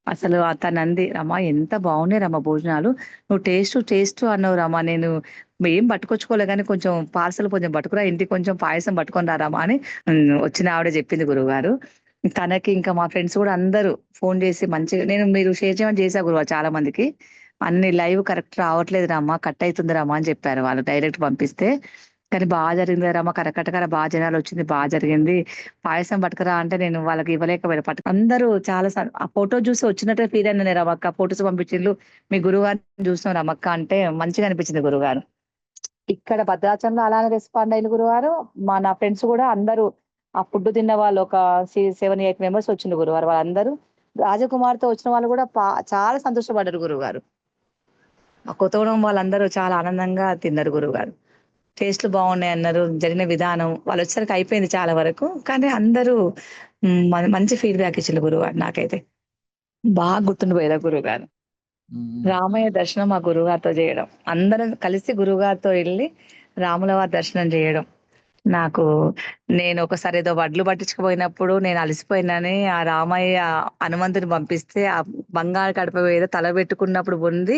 అసలు తను అంది, రమా ఎంత బాగున్నాయి రమా భోజనాలు, నువ్వు టేస్ట్ అన్నావు రమా, నేను ఏం పట్టుకొచ్చుకోలే కానీ కొంచెం పార్సల్ కొంచెం పట్టుకురా, ఇంటికి కొంచెం పాయసం పట్టుకొని రా రమా అని వచ్చిన ఆవిడ చెప్పింది గురువు గారు. తనకి ఇంకా మా ఫ్రెండ్స్ కూడా అందరూ ఫోన్ చేసి మంచిగా, మీరు షేర్ చేయమని చేశా గురువు చాలా మందికి, అన్ని లైవ్ కరెక్ట్ రావట్లేదు రామ్మా, కట్ అవుతుంది రామ్మా అని చెప్పారు వాళ్ళు డైరెక్ట్ పంపిస్తే. కానీ బాగా జరిగింది రామ్మా, కరకర బాగా జనాలు వచ్చింది, బాగా జరిగింది, పాయసం పట్టుకురా అంటే నేను వాళ్ళకి ఇవ్వలేకపోయినా అందరూ చాలా ఆ ఫోటో చూసి వచ్చినట్టే ఫీల్ అయినా రమక్క, ఫోటోస్ పంపించిండ్రు మీ గురువుగారిని చూసినాం రమక్క అంటే మంచిగా అనిపించింది గురుగారు. ఇక్కడ భద్రాచలంలో అలానే రెస్పాండ్ అయిన గురువారు. నా ఫ్రెండ్స్ కూడా అందరూ ఆ ఫుడ్ తిన్న వాళ్ళు ఒక 7-8 మెంబర్స్ వచ్చింది గురువారు. వాళ్ళందరూ రాజకుమార్తో వచ్చిన వాళ్ళు కూడా చాలా సంతోషపడ్డారు గురువుగారు. ఆ కొత్తగూడెం వాళ్ళందరూ చాలా ఆనందంగా తిన్నారు గురువుగారు. టేస్ట్లు బాగున్నాయి అన్నారు, జరిగిన విధానం వాళ్ళు వచ్చేసరికి అయిపోయింది చాలా వరకు, కానీ అందరూ మంచి ఫీడ్బ్యాక్ ఇచ్చిండ్రు గురువుగారు. నాకైతే బాగా గుర్తుండిపోయేదా గురువుగారు. రామయ్య దర్శనం మా గురువుగారితో చేయడం, అందరం కలిసి గురువుగారితో వెళ్ళి రాముల వారి దర్శనం చేయడం. నాకు నేను ఒకసారి ఏదో వడ్లు పట్టించుకుపోయినప్పుడు నేను అలసిపోయినని ఆ రామయ్య హనుమంతుని పంపిస్తే ఆ బంగారు కడప మీద తల పెట్టుకున్నప్పుడు పొంది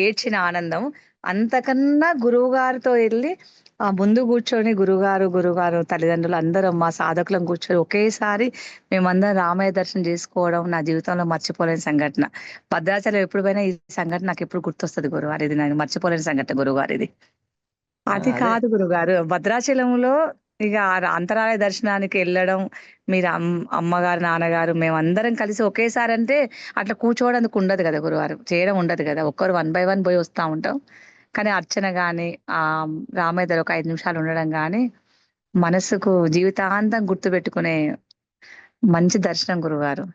ఏడ్చిన ఆనందం, అంతకన్నా గురువు గారితో వెళ్ళి ఆ ముందు కూర్చొని గురుగారు తల్లిదండ్రులు అందరం మా సాధకులను కూర్చొని ఒకేసారి మేమందరం రామయ్య దర్శనం చేసుకోవడం నా జీవితంలో మర్చిపోలేని సంఘటన. భద్రాచలం ఎప్పుడు పోయినా ఈ సంఘటన నాకు ఎప్పుడు గుర్తొస్తుంది గురువారు. ఇది నాకు మర్చిపోలేని సంఘటన గురుగారు ఇది. అది అదే. కాదు గురుగారు, భద్రాచలంలో ఇక అంతరాలయ దర్శనానికి వెళ్ళడం, మీరు అమ్మగారు నాన్నగారు మేమందరం కలిసి ఒకేసారి అంటే అట్లా కూర్చోవడానికి ఉండదు కదా గురువారు, చేయడం ఉండదు కదా, ఒక్కరు 1 by 1 పోయి వస్తూ ఉంటాం. కానీ అర్చన గాని ఆ రామయ్య దగ్గర ఒక 5 నిమిషాలు ఉండడం గాని మనసుకు జీవితాంతం గుర్తు పెట్టుకునే మంచి దర్శనం గురుగారు.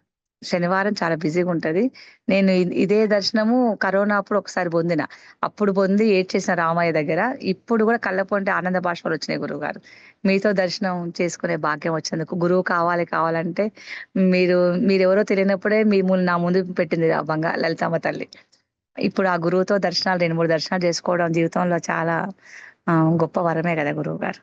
శనివారం చాలా బిజీగా ఉంటది. నేను ఇదే దర్శనము కరోనా అప్పుడు ఒకసారి పొందిన, అప్పుడు పొంది ఏడ్చేసిన రామయ్య దగ్గర. ఇప్పుడు కూడా కళ్ళపొంటి ఆనంద బాష్పాలు వచ్చినాయి గురువుగారు. మీతో దర్శనం చేసుకునే భాగ్యం వచ్చినందుకు. గురువు కావాలంటే మీరెవరో తెలియనప్పుడే నా ముందు పెట్టింది ఆ లలితమ్మ తల్లి. ఇప్పుడు ఆ గురువుతో దర్శనాలు 2-3 దర్శనాలు చేసుకోవడం జీవితంలో చాలా గొప్ప వరమే కదా గురువు గారు.